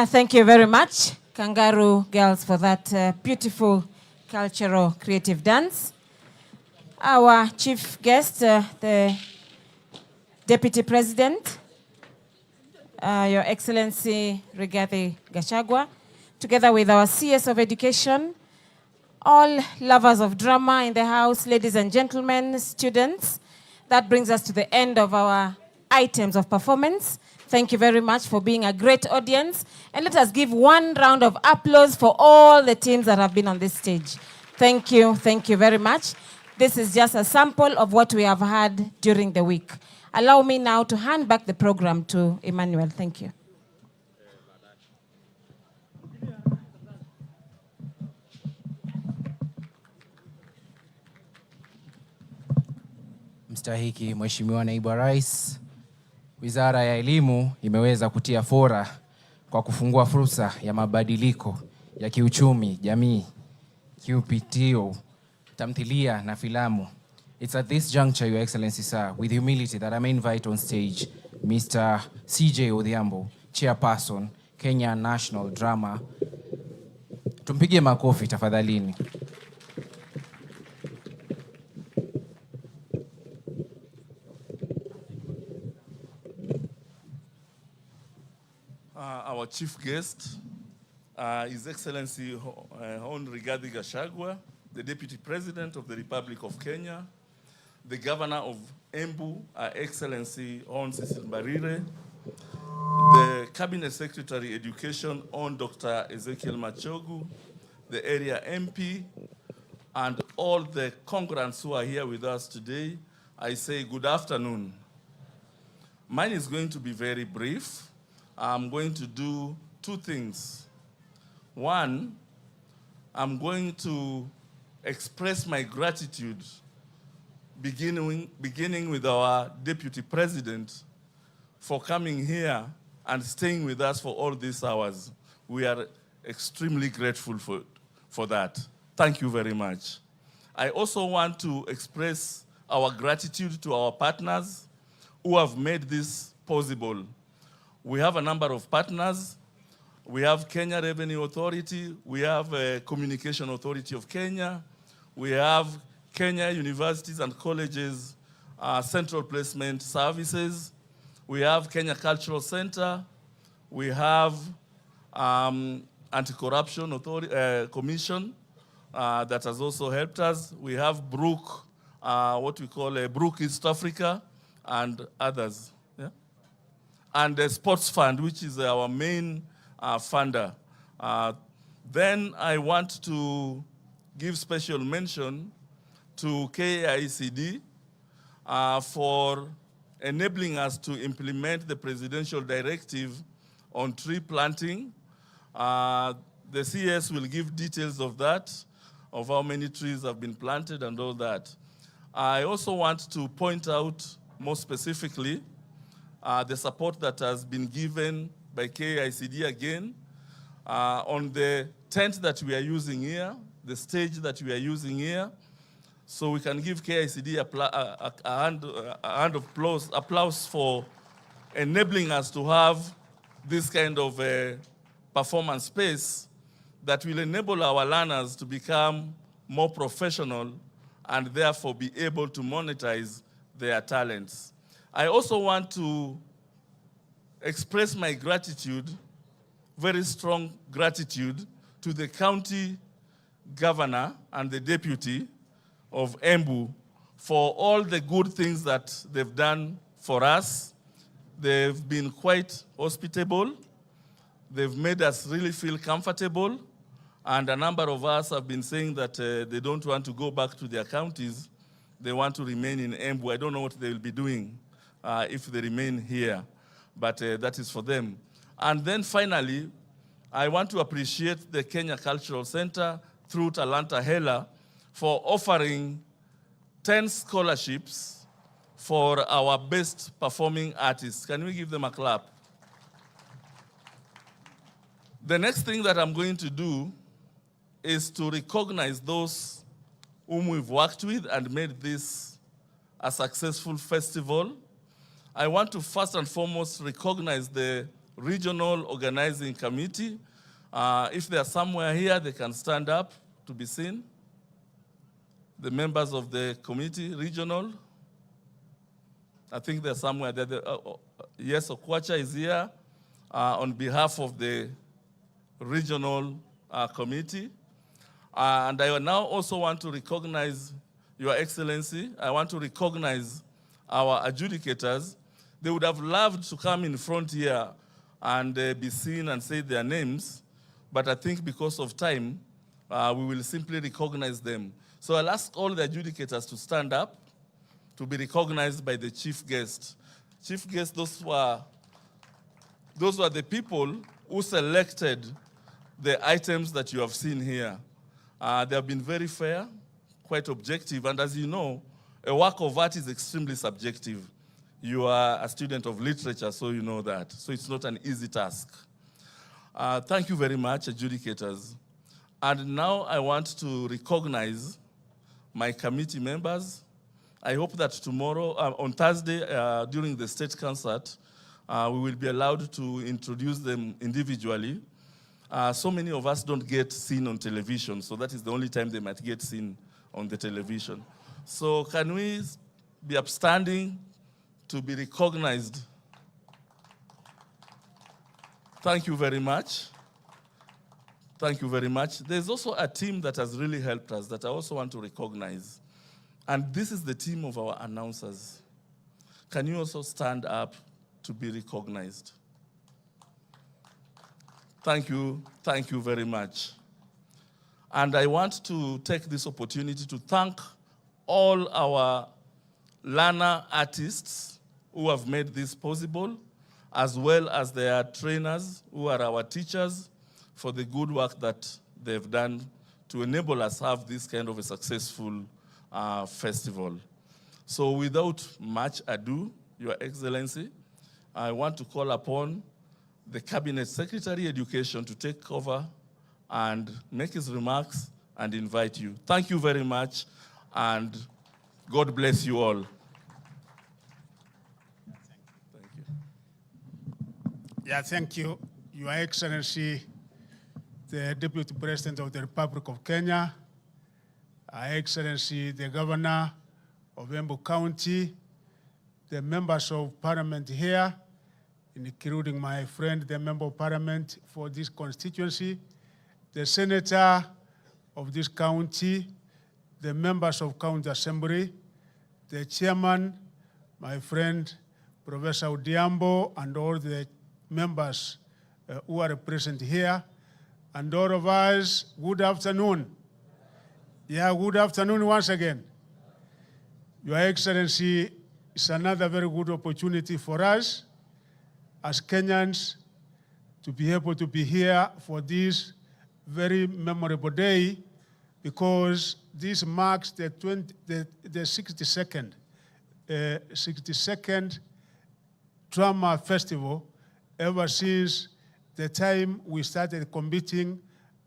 Thank you very much, Kangaroo Girls, for that beautiful cultural creative dance. Our chief guest, the Deputy President, Your Excellency Rigathi Gachagua, together with our CS of Education, all lovers of drama in the house, ladies and gentlemen, students. That brings us to the end of our items of performance. Thank you very much for being a great audience. And let us give one round of applause for all the teams that have been on this stage. Thank you very much. This is just a sample of what we have had during the week. Allow me now to hand back the program to Emmanuel. Thank you. Mstahiki Mheshimiwa Naibu wa Rais, Wizara ya Elimu imeweza kutia fora kwa kufungua fursa ya mabadiliko ya kiuchumi, jamii, kiupitio, tamthilia na filamu. It's at this juncture, Your Excellency, sir, with humility that I may invite on stage Mr. CJ Odhiambo, Chairperson, Kenya National Drama. Tumpigie makofi tafadhalini. Our chief guest, His Excellency Hon Rigathi Gachagua, the Deputy President of the Republic of Kenya, the Governor of Embu, Excellency Hon Cecil Mbarire, the Cabinet Secretary Education Hon Dr. Ezekiel Machogu, the area MP, and all the congregants who are here with us today. I say good afternoon. Mine is going to be very brief. I'm going to do two things. One, I'm going to express my gratitude, beginning with our Deputy President for coming here and staying with us for all these hours. We are extremely grateful for that. Thank you very much. I also want to express our gratitude to our partners who have made this possible. We have a number of partners. We have Kenya Revenue Authority. We have Communication Authority of Kenya. We have Kenya Universities and Colleges Central Placement Services. We have Kenya Cultural Center. We have Anti-Corruption Commission that has also helped us. We have Brook, what we call Brook East Africa, and others. Yeah? And the Sports Fund, which is our main funder. Then I want to give special mention to KICD for enabling us to implement the presidential directive on tree planting. The CS will give details of that, of how many trees have been planted and all that. I also want to point out more specifically the support that has been given by KICD again on the tent that we are using here, the stage that we are using here. So we can give KICD a hand of applause for enabling us to have this kind of performance space that will enable our learners to become more professional and therefore be able to monetize their talents. I also want to express my gratitude, very strong gratitude, to the county governor and the deputy of Embu for all the good things that they've done for us. They've been quite hospitable. They've made us really feel comfortable. And a number of us have been saying that they don't want to go back to their counties. They want to remain in Embu. I don't know what they will be doing if they remain here, but that is for them. And then finally, I want to appreciate the Kenya Cultural Center through Talanta Hela for offering 10 scholarships for our best performing artists. Can we give them a clap? The next thing that I'm going to do is to recognize those whom we've worked with and made this a successful festival. I want to first and foremost recognize the Regional Organizing Committee. If they are somewhere here, they can stand up to be seen. The members of the committee, regional. I think they're somewhere there. Yes, Okwacha is here on behalf of the regional committee. And I now also want to recognize Your Excellency. I want to recognize our adjudicators. They would have loved to come in front here and be seen and say their names, but I think because of time, we will simply recognize them. So I'll ask all the adjudicators to stand up to be recognized by the chief guest. Chief guest, those were the people who selected the items that you have seen here. They have been very fair, quite objective, and as you know, a work of art is extremely subjective. You are a student of literature, so you know that. So it's not an easy task. Thank you very much, adjudicators. And now I want to recognize my committee members. I hope that tomorrow, on Thursday, during the state concert, we will be allowed to introduce them individually. So many of us don't get seen on television, so that is the only time they might get seen on the television. So can we be upstanding to be recognized? Thank you very much. Thank you very much. There's also a team that has really helped us that I also want to recognize. And this is the team of our announcers. Can you also stand up to be recognized? Thank you very much. And I want to take this opportunity to thank all our learner artists who have made this possible, as well as their trainers who are our teachers for the good work that they've done to enable us have this kind of a successful festival. So without much ado, Your Excellency, I want to call upon the Cabinet Secretary Education to take over and make his remarks and invite you. Thank you very much, and God bless you all. Thank you. Yeah, thank you, Your Excellency, the Deputy President of the Republic of Kenya, Her Excellency, the Governor of Embu County, the members of Parliament here, including my friend, the Member of Parliament for this constituency, the Senator of this county, the members of County Assembly, the Chairman, my friend, Professor Odhiambo, and all the members who are present here, and all of us, good afternoon. Yeah, good afternoon once again. Your Excellency, it's another very good opportunity for us as Kenyans to be able to be here for this very memorable day, because this marks the 62nd drama festival ever since the time we started competing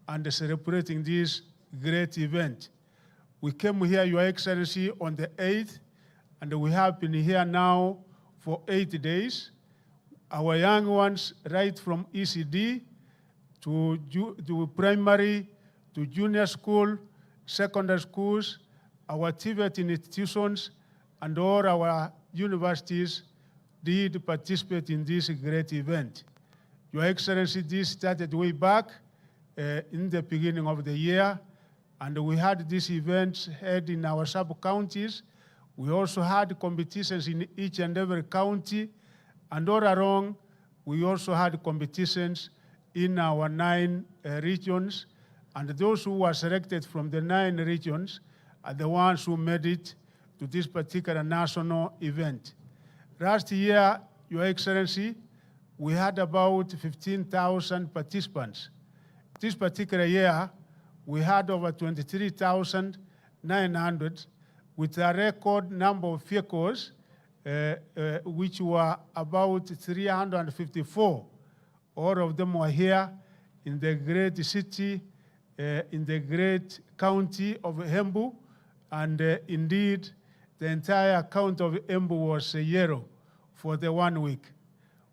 and celebrating this great event. We came here, Your Excellency, on the 8th, and we have been here now for 8 days. Our young ones, right from ECD to primary, to junior school, secondary schools, our TVET institutions, and all our universities did participate in this great event. Your Excellency, this started way back in the beginning of the year, and we had these events held in our sub-counties. We also had competitions in each and every county, and all along, we also had competitions in our 9 regions, and those who were selected from the 9 regions are the ones who made it to this particular national event. Last year, Your Excellency, we had about 15,000 participants. This particular year, we had over 23,900 with a record number of vehicles, which were about 354. All of them were here in the great city, in the great county of Embu, and indeed, the entire county of Embu was yellow for the 1 week.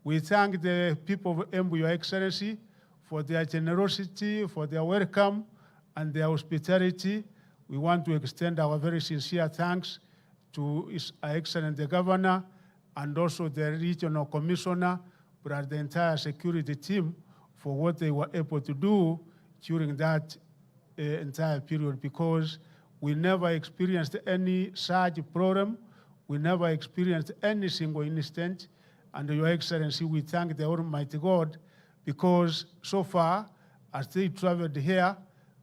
We thank the people of Embu, Your Excellency, for their generosity, for their welcome, and their hospitality. We want to extend our very sincere thanks to His Excellency the Governor and also the Regional Commissioner, plus the entire security team for what they were able to do during that entire period, because we never experienced any such problem. We never experienced any single incident. And Your Excellency, we thank the Almighty God because so far, as they traveled here,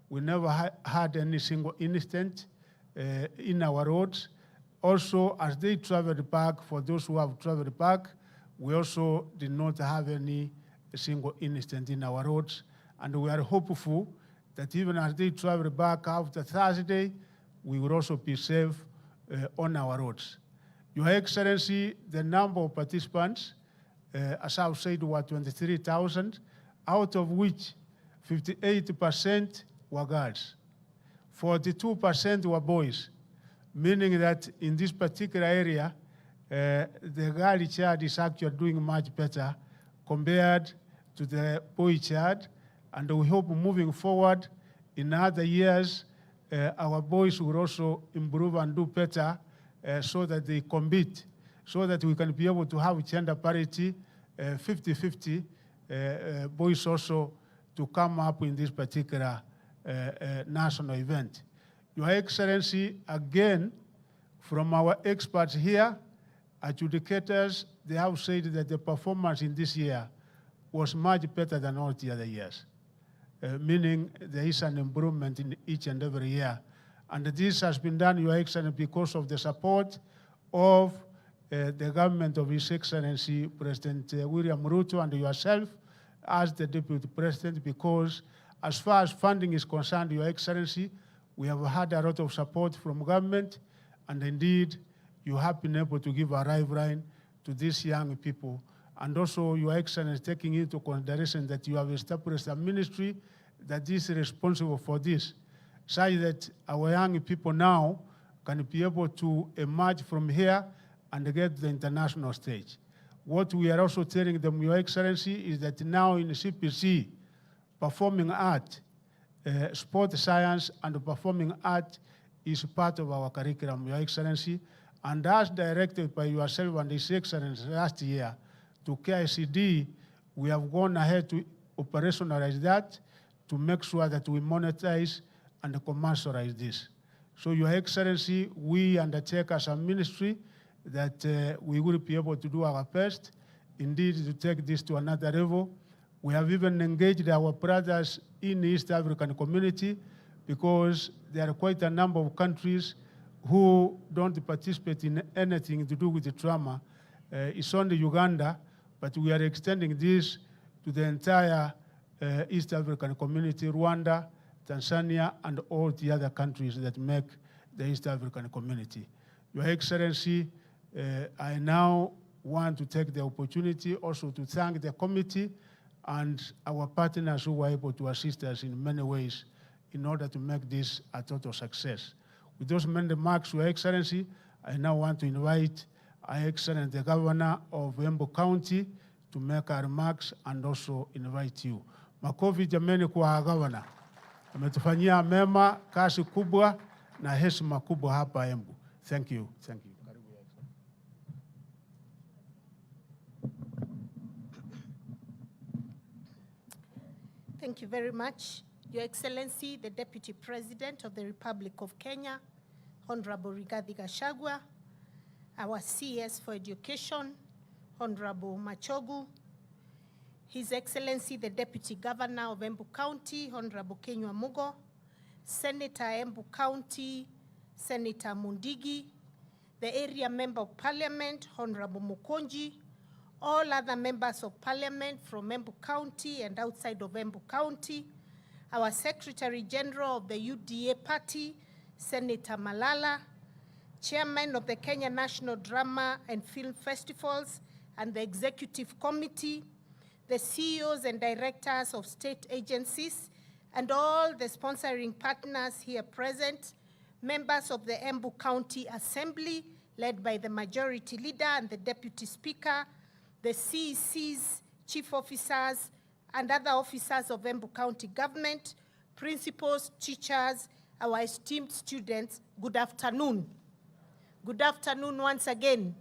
we never had any single incident in our roads. Also, as they traveled back, for those who have traveled back, we also did not have any single incident in our roads. And we are hopeful that even as they travel back after Thursday, we will also be safe on our roads. Your Excellency, the number of participants, as I've said, were 23,000, out of which 58% were girls. 42% were boys, meaning that in this particular area, the girl child is actually doing much better compared to the boy child. And we hope moving forward in other years, our boys will also improve and do better so that they compete, so that we can be able to have gender parity, 50-50, boys also to come up in this particular national event. Your Excellency, again, from our experts here, adjudicators, they have said that the performance in this year was much better than all the other years, meaning there is an improvement in each and every year. And this has been done, Your Excellency, because of the support of the government of His Excellency President William Ruto and yourself as the Deputy President, because as far as funding is concerned, Your Excellency, we have had a lot of support from government, and indeed, you have been able to give a lifeline to these young people. And also, Your Excellency, taking into consideration that you have established a ministry that is responsible for this, such that our young people now can be able to emerge from here and get to the international stage. What we are also telling them, Your Excellency, is that now in CPC, performing art, sport science and performing art is part of our curriculum, Your Excellency. And as directed by yourself and His Excellency last year to KICD, we have gone ahead to operationalize that to make sure that we monetize and commercialize this. So, Your Excellency, we undertake as a ministry that we will be able to do our best, indeed, to take this to another level. We have even engaged our brothers in the East African community because there are quite a number of countries who don't participate in anything to do with the trauma. It's only Uganda, but we are extending this to the entire East African community, Rwanda, Tanzania, and all the other countries that make the East African community. Your Excellency, I now want to take the opportunity also to thank the committee and our partners who were able to assist us in many ways in order to make this a total success. With those many remarks, Your Excellency, I now want to invite Our Excellency the Governor of Embu County to make our remarks and also invite you. Makofi jameni kwa Governor. Ametufanyia mema, kazi kubwa na heshima kubwa hapa Embu. Thank you. Thank you. Thank you very much, Your Excellency, the Deputy President of the Republic of Kenya, Honorable Rigathi Gachagua, our CS for Education, Honorable Machogu, His Excellency, the Deputy Governor of Embu County, Honorable Kenywa Mugo, Senator Embu County, Senator Mundigi, the Area Member of Parliament, Honorable Mukonji, all other members of Parliament from Embu County and outside of Embu County, our Secretary General of the UDA Party, Senator Malala, Chairman of the Kenya National Drama and Film Festivals and the Executive Committee, the CEOs and directors of state agencies, and all the sponsoring partners here present, members of the Embu County Assembly, led by the Majority Leader and the Deputy Speaker, the CECs, chief officers, and other officers of Embu County government, principals, teachers, our esteemed students, good afternoon. Good afternoon once again.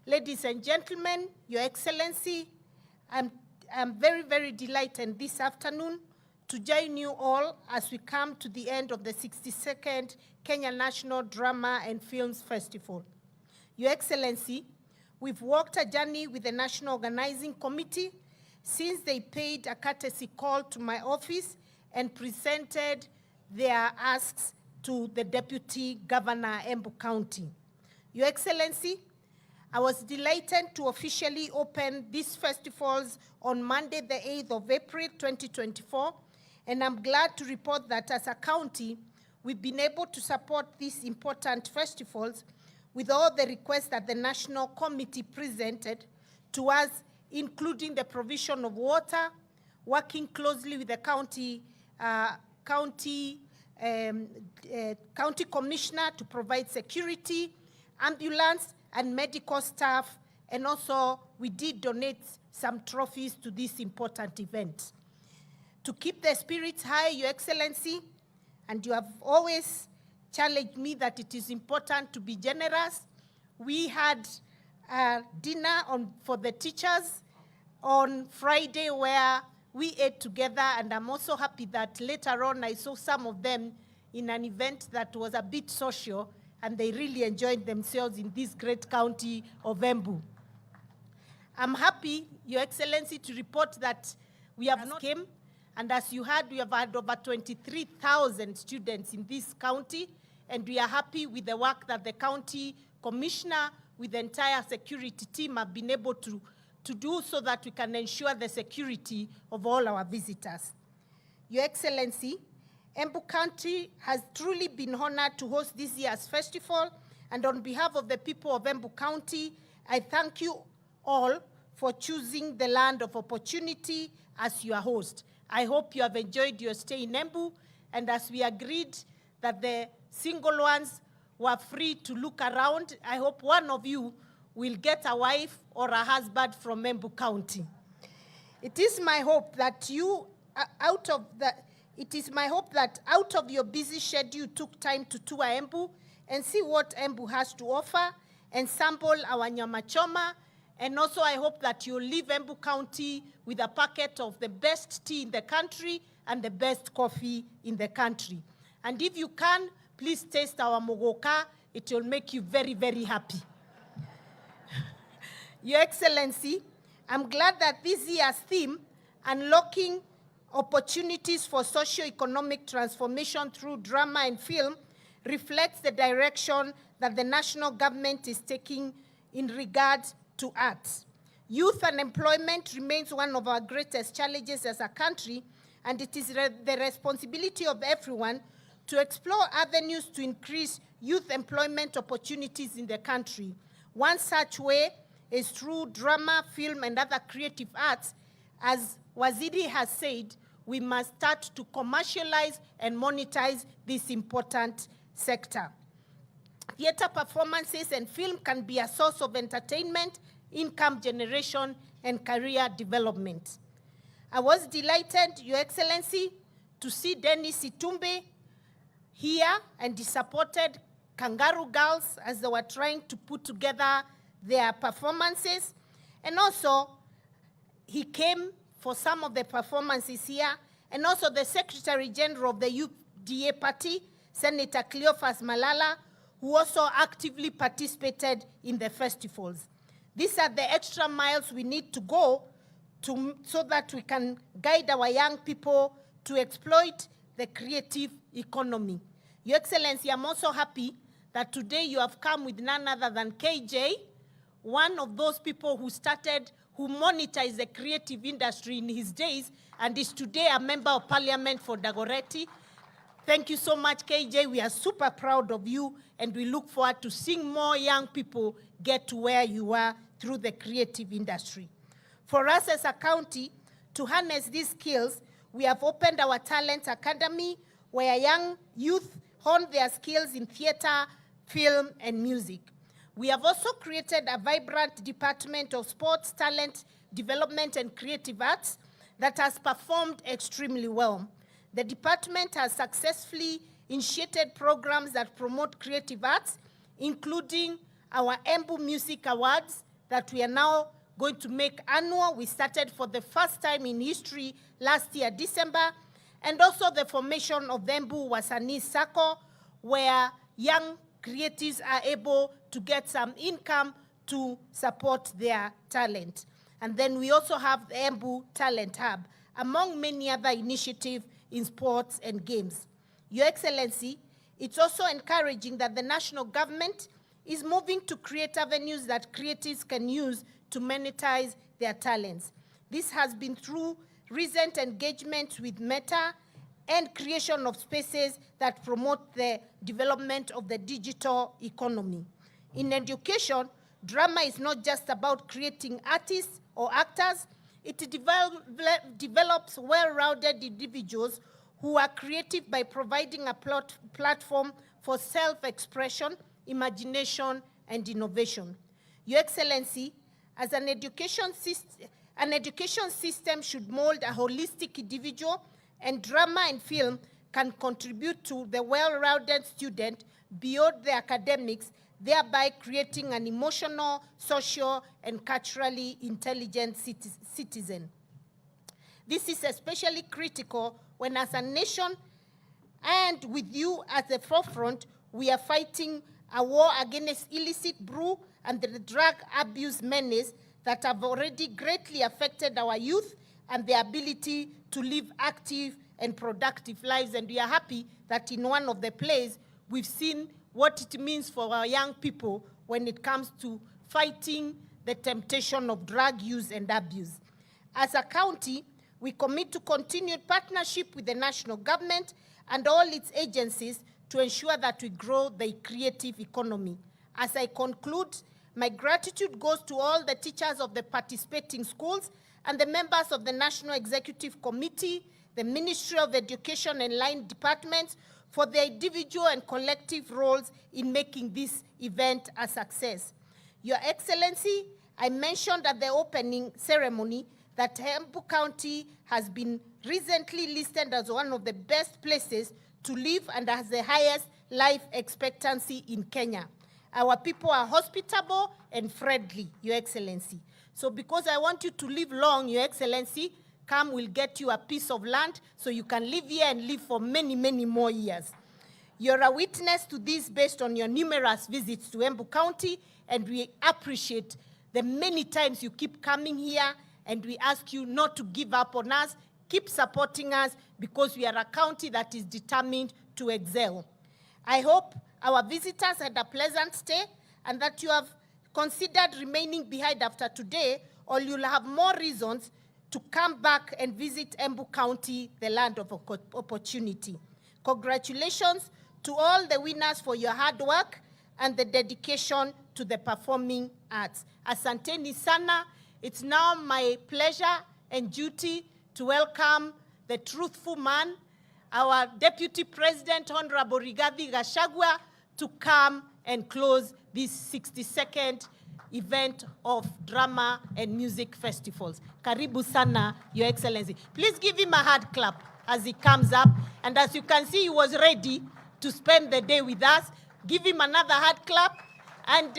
Ladies and gentlemen, Your Excellency, I'm very, very delighted this afternoon to join you all as we come to the end of the 62nd Kenya National Drama and Films Festival. Your Excellency, we've walked a journey with the National Organizing Committee since they paid a courtesy call to my office and presented their asks to the Deputy Governor, Embu County. Your Excellency, I was delighted to officially open these festivals on Monday, the 8th of April, 2024, and I'm glad to report that as a county, we've been able to support these important festivals with all the requests that the National Committee presented to us, including the provision of water, working closely with the county commissioner to provide security, ambulance, and medical staff, and also we did donate some trophies to this important event. To keep the spirits high, Your Excellency, and you have always challenged me that it is important to be generous, we had a dinner for the teachers on Friday where we ate together, and I'm also happy that later on I saw some of them in an event that was a bit social, and they really enjoyed themselves in this great county of Embu. I'm happy, Your Excellency, to report that we have not came, and as you heard, we have had over 23,000 students in this county, and we are happy with the work that the county commissioner with the entire security team have been able to do so that we can ensure the security of all our visitors. Your Excellency, Embu County has truly been honored to host this year's festival, and on behalf of the people of Embu County, I thank you all for choosing the land of opportunity as your host. I hope you have enjoyed your stay in Embu, and as we agreed that the single ones were free to look around, I hope one of you will get a wife or a husband from Embu County. It is my hope that out of your busy schedule, you took time to tour Embu and see what Embu has to offer and sample our nyama choma. And also I hope that you'll leave Embu County with a packet of the best tea in the country and the best coffee in the country. And if you can, please taste our mogoka. It will make you very, very happy. Your Excellency, I'm glad that this year's theme, Unlocking Opportunities for Socio-Economic Transformation Through Drama and Film, reflects the direction that the national government is taking in regard to arts. Youth unemployment remains one of our greatest challenges as a country, and it is the responsibility of everyone to explore avenues to increase youth employment opportunities in the country. One such way is through drama, film, and other creative arts. As Waziri has said, we must start to commercialize and monetize this important sector. Theater performances and film can be a source of entertainment, income generation, and career development. I was delighted, Your Excellency, to see Dennis Itumbe here, and he supported Kangaroo Girls as they were trying to put together their performances. And also, he came for some of the performances here, and also the Secretary General of the UDA party, Senator Cleophas Malala, who also actively participated in the festivals. These are the extra miles we need to go so that we can guide our young people to exploit the creative economy. Your Excellency, I'm also happy that today you have come with none other than KJ, one of those people who monetized the creative industry in his days, and is today a member of parliament for Dagoretti. Thank you so much, KJ. We are super proud of you, and we look forward to seeing more young people get to where you are through the creative industry. For us as a county, to harness these skills, we have opened our Talent Academy, where young youth hone their skills in theater, film, and music. We have also created a vibrant Department of Sports, Talent Development and Creative Arts that has performed extremely well. The department has successfully initiated programs that promote creative arts, including our Embu Music Awards that we are now going to make annual. We started for the first time in history last year, December, and also the formation of the Embu Wasanii Sacco, where young creatives are able to get some income to support their talent. And then we also have the Embu Talent Hub, among many other initiatives in sports and games. Your Excellency, it's also encouraging that the national government is moving to create avenues that creatives can use to monetize their talents. This has been through recent engagement with Meta and creation of spaces that promote the development of the digital economy. In education, drama is not just about creating artists or actors. It develops well-rounded individuals who are creative by providing a platform for self-expression, imagination, and innovation. Your Excellency, as an education system should mold a holistic individual, and drama and film can contribute to the well-rounded student beyond the academics, thereby creating an emotional, social, and culturally intelligent citizen. This is especially critical when, as a nation, and with you at the forefront, we are fighting a war against illicit brew and the drug abuse menace that have already greatly affected our youth and their ability to live active and productive lives. And we are happy that in one of the plays, we've seen what it means for our young people when it comes to fighting the temptation of drug use and abuse. As a county, we commit to continued partnership with the national government and all its agencies to ensure that we grow the creative economy. As I conclude, my gratitude goes to all the teachers of the participating schools and the members of the National Executive Committee, the Ministry of Education and line departments for their individual and collective roles in making this event a success. Your Excellency, I mentioned at the opening ceremony that Embu County has been recently listed as one of the best places to live and has the highest life expectancy in Kenya. Our people are hospitable and friendly, Your Excellency. So because I want you to live long, Your Excellency, come, we'll get you a piece of land so you can live here and live for many, many more years. You're a witness to this based on your numerous visits to Embu County, and we appreciate the many times you keep coming here, and we ask you not to give up on us. Keep supporting us because we are a county that is determined to excel. I hope our visitors had a pleasant stay and that you have considered remaining behind after today, or you'll have more reasons to come back and visit Embu County, the land of opportunity. Congratulations to all the winners for your hard work and the dedication to the performing arts. Asanteni sana. It's now my pleasure and duty to welcome the truthful man, our Deputy President, Honorable Rigathi Gachagua, to come and close this 62nd event of drama and music festivals. Karibu sana, Your Excellency. Please give him a hard clap as he comes up. And as you can see, he was ready to spend the day with us. Give him another hard clap. And,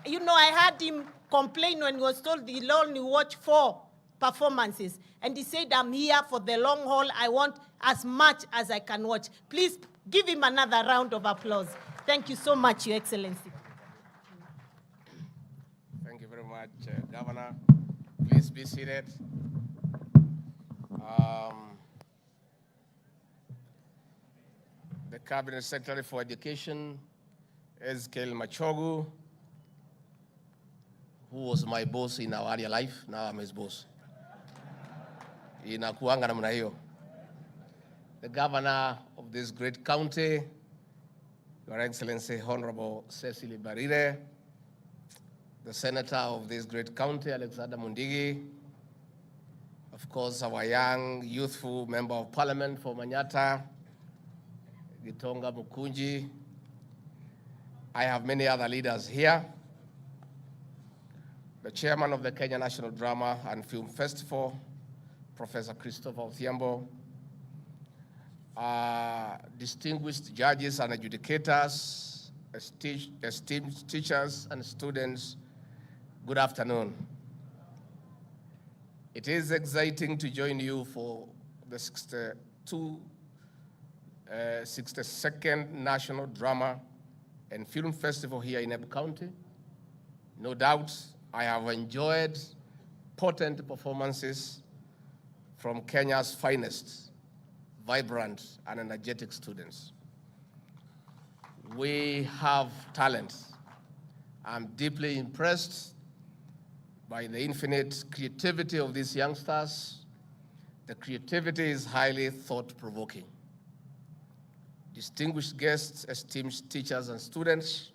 you know, I heard him complain when he was told he'll only watch 4 performances. And he said, I'm here for the long haul. I want as much as I can watch. Please give him another round of applause. Thank you so much, Your Excellency. Thank you very much, Governor. Please be seated. The Cabinet Secretary for Education, Ezekiel Machogu, who was my boss in our earlier life, now I'm his boss. Inakuanga namna hiyo. The governor of this great county, Your Excellency Honorable Cecily Barire, the senator of this great county, Alexander Mundigi, of course, our young, youthful member of parliament for Manyata, Gitonga Mukunji. I have many other leaders here, the chairman of the Kenya National Drama and Film Festival, Professor Christopher Othiambo, distinguished judges and adjudicators, esteemed teachers and students, good afternoon. It is exciting to join you for the 62nd National Drama and Film Festival here in Embu County. No doubt, I have enjoyed potent performances from Kenya's finest, vibrant, and energetic students. We have talent. I'm deeply impressed by the infinite creativity of these youngsters. The creativity is highly thought-provoking. Distinguished guests, esteemed teachers and students,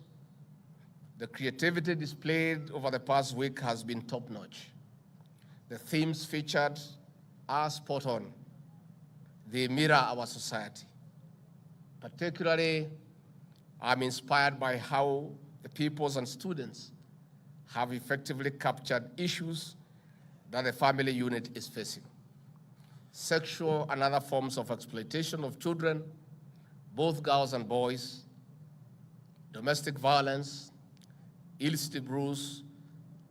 the creativity displayed over the past week has been top-notch. The themes featured are spot on. They mirror our society. Particularly, I'm inspired by how the pupils and students have effectively captured issues that the family unit is facing. Sexual and other forms of exploitation of children, both girls and boys, domestic violence, illicit abuse,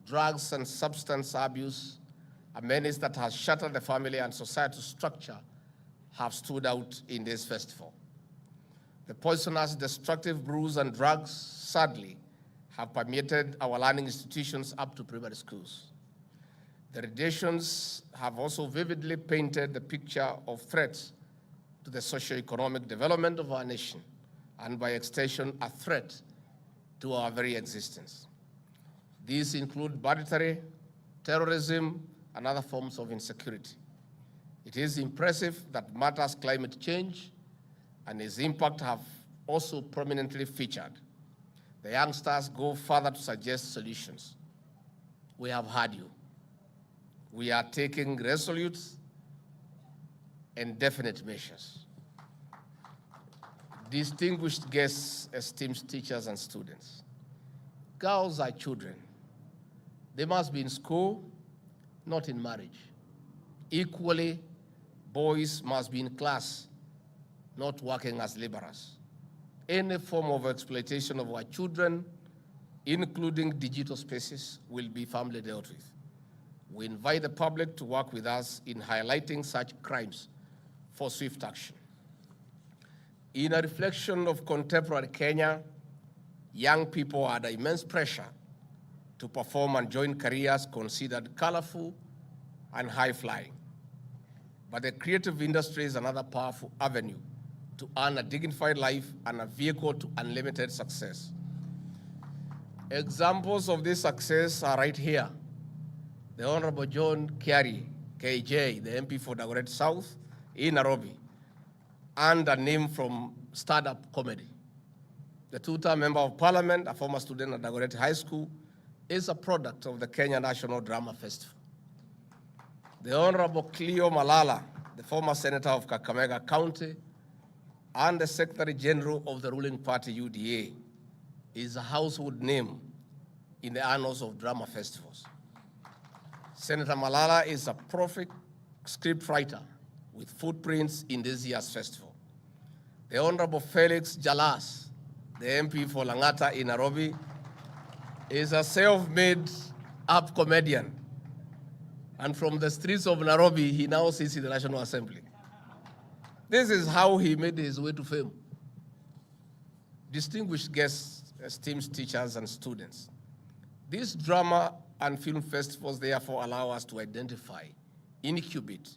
drugs and substance abuse, a menace that has shattered the family and societal structure, have stood out in this festival. The poisonous, destructive brews and drugs, sadly, have permeated our learning institutions up to primary schools. The radiations have also vividly painted the picture of threats to the socio-economic development of our nation, and by extension, a threat to our very existence. These include banditry, terrorism, and other forms of insecurity. It is impressive that matters climate change and its impact have also prominently featured. The youngsters go further to suggest solutions. We have heard you. We are taking resolute and definite measures. Distinguished guests, esteemed teachers and students, girls are children. They must be in school, not in marriage. Equally, boys must be in class, not working as laborers. Any form of exploitation of our children, including digital spaces, will be firmly dealt with. We invite the public to work with us in highlighting such crimes for swift action. In a reflection of contemporary Kenya, young people are under immense pressure to perform and join careers considered colorful and high-flying. But the creative industry is another powerful avenue to earn a dignified life and a vehicle to unlimited success. Examples of this success are right here. The Honorable John Kiari, KJ, the MP for Dagoretti South in Nairobi, earned a name from startup comedy. The two-term member of parliament, a former student at Dagoretti High School, is a product of the Kenya National Drama Festival. The Honorable Cleo Malala, the former senator of Kakamega County and the Secretary General of the ruling party UDA, is a household name in the annals of drama festivals. Senator Malala is a prolific script writer with footprints in this year's festival. The Honorable Felix Jalas, the MP for Langata in Nairobi, is a self-made up comedian. And from the streets of Nairobi, he now sits in the National Assembly. This is how he made his way to fame. Distinguished guests, esteemed teachers and students, these drama and film festivals therefore allow us to identify, incubate,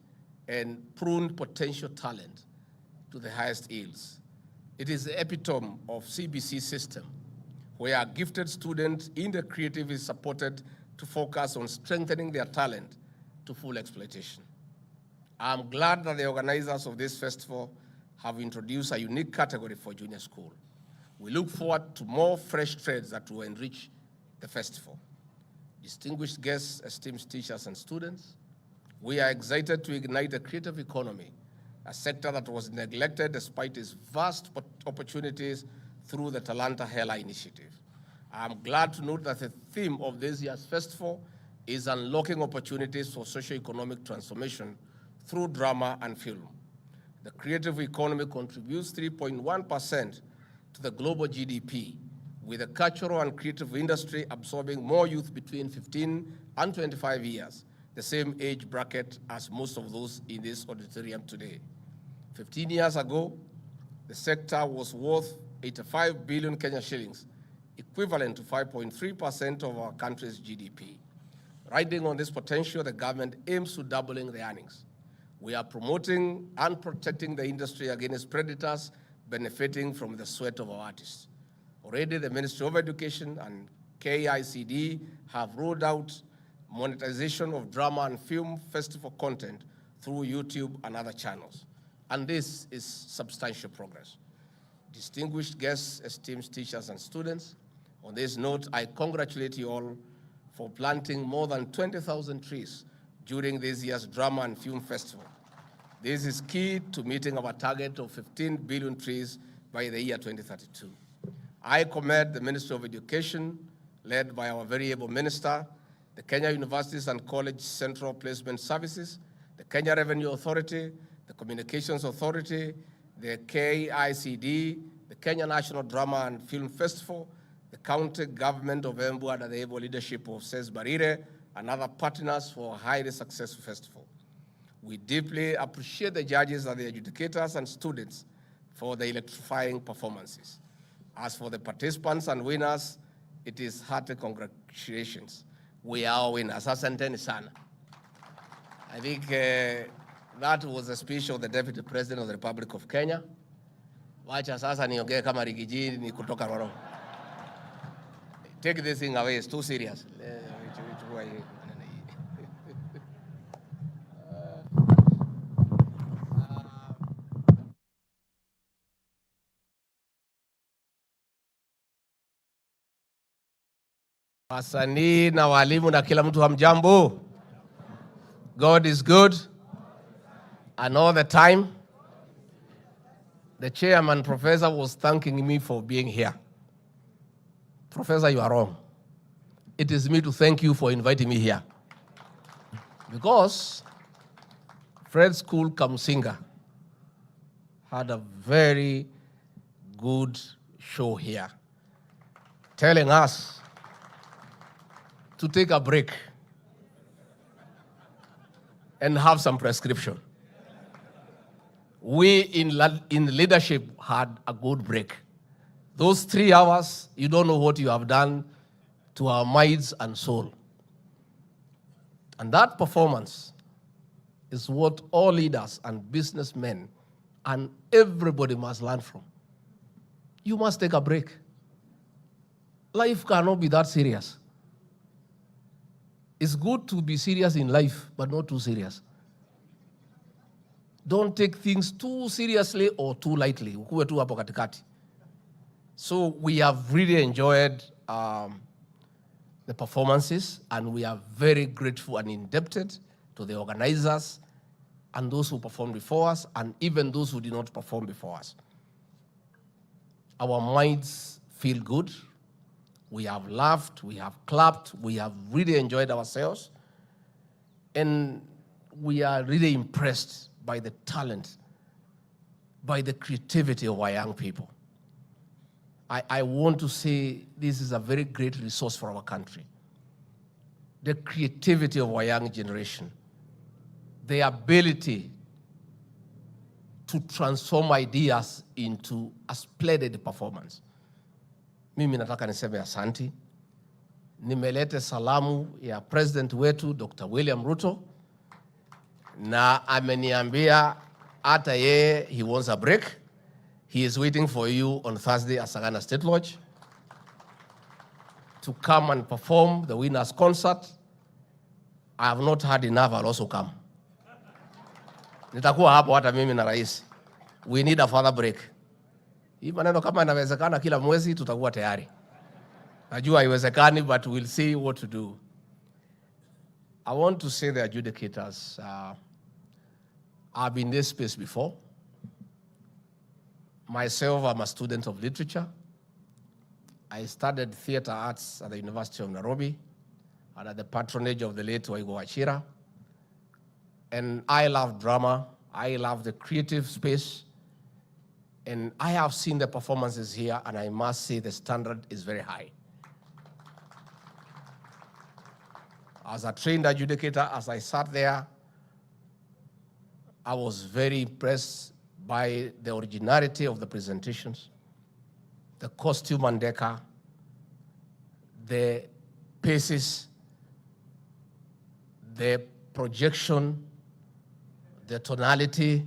and prune potential talent to the highest yields. It is the epitome of CBC system, where a gifted student in the creative is supported to focus on strengthening their talent to full exploitation. I'm glad that the organizers of this festival have introduced a unique category for junior school. We look forward to more fresh trades that will enrich the festival. Distinguished guests, esteemed teachers and students, we are excited to ignite the creative economy, a sector that was neglected despite its vast opportunities through the Talanta Hela initiative. I'm glad to note that the theme of this year's festival is unlocking opportunities for socio-economic transformation through drama and film. The creative economy contributes 3.1% to the global GDP, with the cultural and creative industry absorbing more youth between 15 and 25 years, the same age bracket as most of those in this auditorium today. 15 years ago, the sector was worth 85 billion Kenya shillings, equivalent to 5.3% of our country's GDP. Riding on this potential, the government aims to doubling the earnings. We are promoting and protecting the industry against predators benefiting from the sweat of our artists. Already, the Ministry of Education and KICD have rolled out monetization of drama and film festival content through YouTube and other channels. And this is substantial progress. Distinguished guests, esteemed teachers and students, on this note, I congratulate you all for planting more than 20,000 trees during this year's Drama and Film Festival. This is key to meeting our target of 15 billion trees by the year 2032. I commend the Ministry of Education, led by our very able minister, the Kenya Universities and College Central Placement Services, the Kenya Revenue Authority, the Communications Authority, the KICD, the Kenya National Drama and Film Festival, the county government of Embu under the able leadership of Ses Barire, and other partners for a highly successful festival. We deeply appreciate the judges and the adjudicators and students for the electrifying performances. As for the participants and winners, it is hearty congratulations. We are winners. Asanteni sana. I think that was a speech of the Deputy President of the Republic of Kenya. Wacha sasa niongee kama rigiji ni kutoka Roro. Take this thing away, it's too serious. Wasanii na walimu na kila mtu hamjambo. God is good, and all the time. The chairman, Professor, was thanking me for being here. Professor, you are wrong. It is me to thank you for inviting me here. Because Fred School Kamsinga had a very good show here, telling us to take a break and have some prescription. We in leadership had a good break. Those 3 hours, you don't know what you have done to our minds and soul. And that performance is what all leaders and businessmen and everybody must learn from. You must take a break. Life cannot be that serious. It's good to be serious in life, but not too serious. Don't take things too seriously or too lightly. Ukuwe tu hapo katikati. So we have really enjoyed the performances, and we are very grateful and indebted to the organizers and those who performed before us, and even those who did not perform before us. Our minds feel good. We have laughed, we have clapped, we have really enjoyed ourselves, and we are really impressed by the talent, by the creativity of our young people. I want to say this is a very great resource for our country. The creativity of our young generation, the ability to transform ideas into a splendid performance. Mimi nataka niseme asanti. Nimelete salamu ya President wetu Dr. William Ruto, na ameniambia hata yeye he wants a break. He is waiting for you on Thursday at Sagana State Lodge to come and perform the winners concert. I have not had enough, I'll also come. Nitakuwa hapo hata mimi na rais. We need a further break. Hii maneno kama inawezekana kila mwezi tutakuwa tayari. Najua haiwezekani, but we'll see what to do. I want to say the adjudicators, I've been in this space before. Myself, I'm a student of literature. I studied theater arts at the University of Nairobi. under the patronage of the late Waigo Achira. And I love drama. I love the creative space. And I have seen the performances here, and I must say the standard is very high. As a trained adjudicator, as I sat there, I was very impressed by the originality of the presentations, the costume and decor, the paces, the projection, the tonality.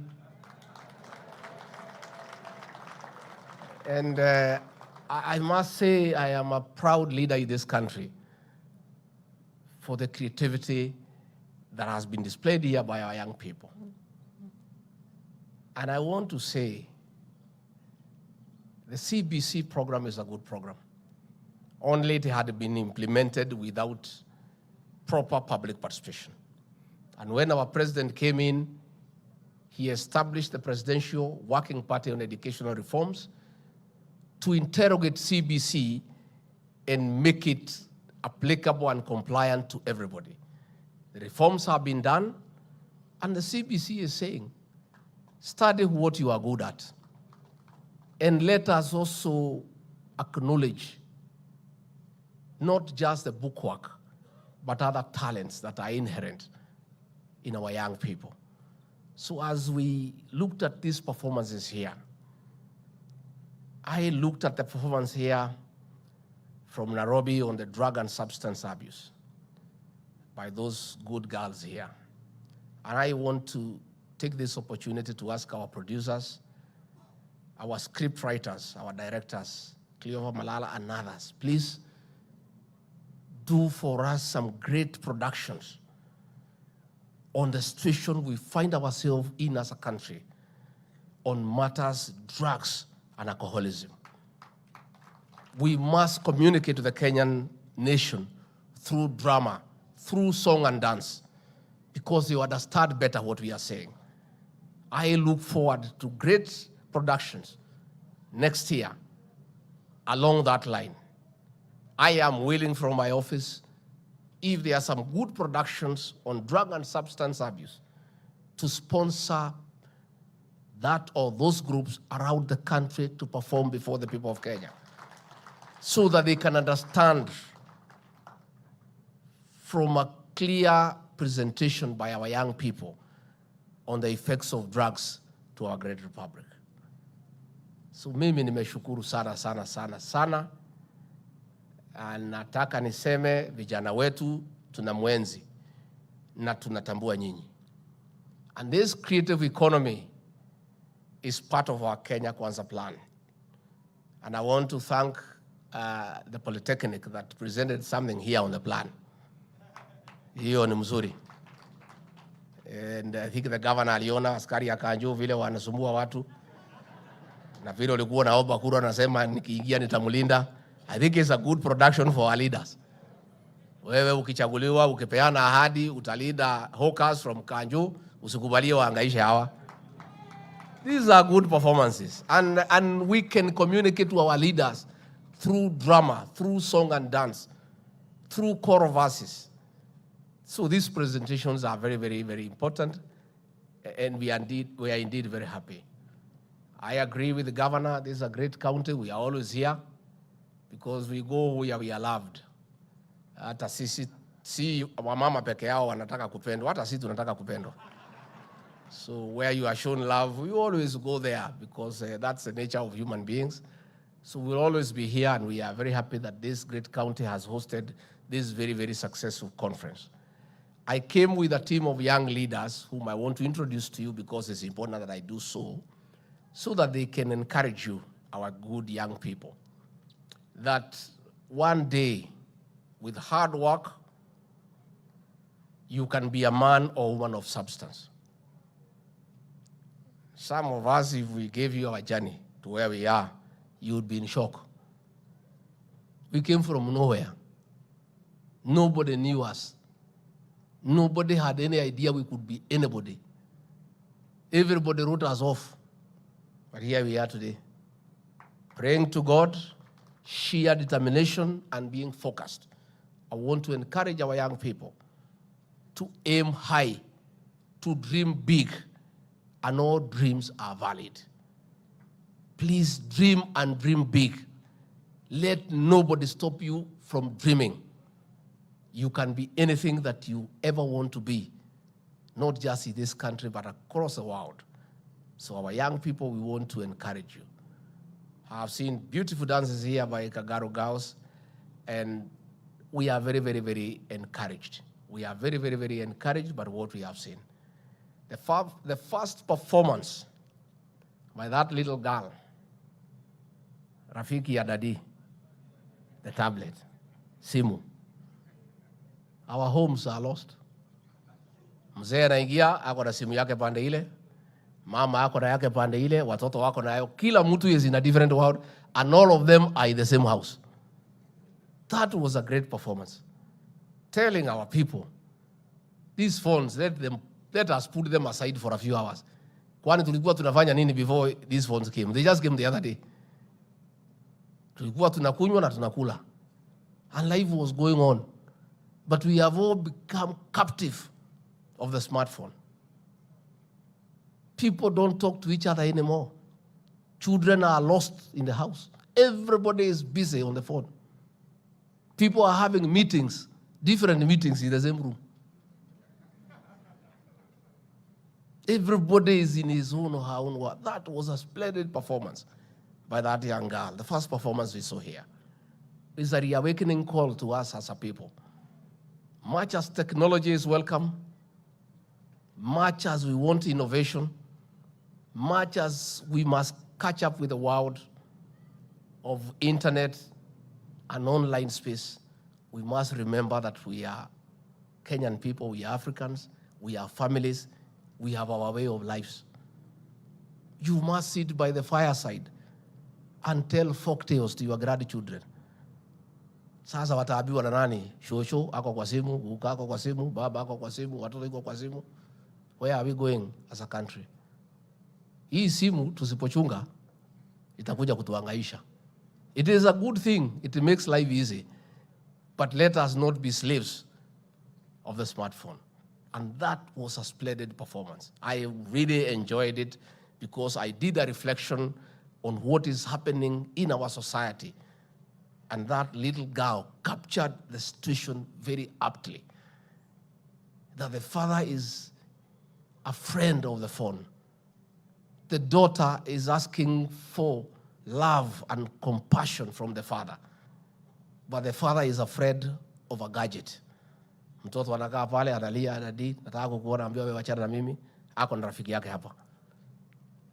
And I must say I am a proud leader in this country for the creativity that has been displayed here by our young people. And I want to say the CBC program is a good program. Only it had been implemented without proper public participation. And when our president came in, he established the Presidential Working Party on Educational Reforms to interrogate CBC and make it applicable and compliant to everybody. The reforms have been done, and the CBC is saying, study what you are good at. And let us also acknowledge not just the bookwork, but other talents that are inherent in our young people. So as we looked at these performances here, I looked at the performance here from Nairobi on the drug and substance abuse by those good girls here. And I want to take this opportunity to ask our producers, our script writers, our directors, Cleover Malala and others, please do for us some great productions on the situation we find ourselves in as a country on matters, drugs, and alcoholism. We must communicate to the Kenyan nation through drama, through song and dance, because they understand better what we are saying. I look forward to great productions next year along that line. I am willing from my office, if there are some good productions on drug and substance abuse, to sponsor that or those groups around the country to perform before the people of Kenya, so that they can understand from a clear presentation by our young people on the effects of drugs to our great republic. So mimi nimeshukuru sana sana sana sana. Nataka niseme vijana wetu tunamwenzi na tunatambua nyinyi. And this creative economy is part of our Kenya Kwanza plan. And I want to thank the Polytechnic that presented something here on the plan. Hiyo ni mzuri. And I think the governor aliona askari akanjua vile wanasumbua watu. Na vile ulikuwa naomba kura nasema nikiingia nitamulinda. I think it's a good production for our leaders. Wewe ukichaguliwa, ukipeana ahadi, utalinda hawkers from Kanju, usikubalie waangaishe hawa. These are good performances. And we can communicate to our leaders through drama, through song and dance, through choral verses. So these presentations are very, very, very important. And we are indeed very happy. I agree with the governor. This is a great county. We are always here because we go where we are loved. Hata sisi, si wamama peke yao wanataka kupendwa. Hata sisi tunataka kupendwa. So where you are shown love, we always go there because that's the nature of human beings. So we'll always be here, and we are very happy that this great county has hosted this very, very successful conference. I came with a team of young leaders whom I want to introduce to you because it's important that I do so that they can encourage you, our good young people, that one day, with hard work, you can be a man or woman of substance. Some of us, if we gave you our journey to where we are, you would be in shock. We came from nowhere. Nobody knew us. Nobody had any idea we could be anybody. Everybody wrote us off. But here we are today, praying to God, sheer determination, and being focused I want to encourage our young people to aim high, to dream big, and all dreams are valid. Please dream and dream big. Let nobody stop you from dreaming. You can be anything that you ever want to be, not just in this country, but across the world. So our young people, we want to encourage you. I've seen beautiful dances here by Kagaro girls, and we are very, very, very encouraged. We are very, very, very encouraged by what we have seen. The first performance by that little girl, Rafiki Adadi, the tablet, Simu. Our homes are lost. Mzee anaingia, ako na simu yake pande ile, mama ako na yake pande ile, watoto wako na yao. Kila mtu is in a different world, and all of them are in the same house. That was a great performance. Telling our people, these phones, let us put them aside for a few hours. Kwani tulikuwa tunafanya nini before these phones came? They just came the other day. Tulikuwa tunakunywa na tunakula. And life was going on. But we have all become captive of the smartphone. People don't talk to each other anymore. Children are lost in the house. Everybody is busy on the phone. People are having meetings, different meetings in the same room. Everybody is in his own or her own world. That was a splendid performance by that young girl. The first performance we saw here is a reawakening call to us as a people. Much as technology is welcome, much as we want innovation, much as we must catch up with the world of internet and online space, we must remember that we are Kenyan people, we are Africans, we are families, we have our way of lives. You must sit by the fireside and tell folk tales to your grandchildren. Sasa wataambiwa na nani? Shosho ako kwa simu, buka ako kwa simu, baba ako kwa simu, watoto iko kwa simu. Where are we going as a country? Hii simu tusipochunga itakuja kutuhangaisha. It is a good thing. It makes life easy. But let us not be slaves of the smartphone. And that was a splendid performance. I really enjoyed it because I did a reflection on what is happening in our society. And that little girl captured the situation very aptly. That the father is a friend of the phone. The daughter is asking for love and compassion from the father. But the father is afraid of a gadget. Mtoto anakaa pale analia anadi, nataka kukuona, ambia wewe wachana na mimi, ako na rafiki yake hapa.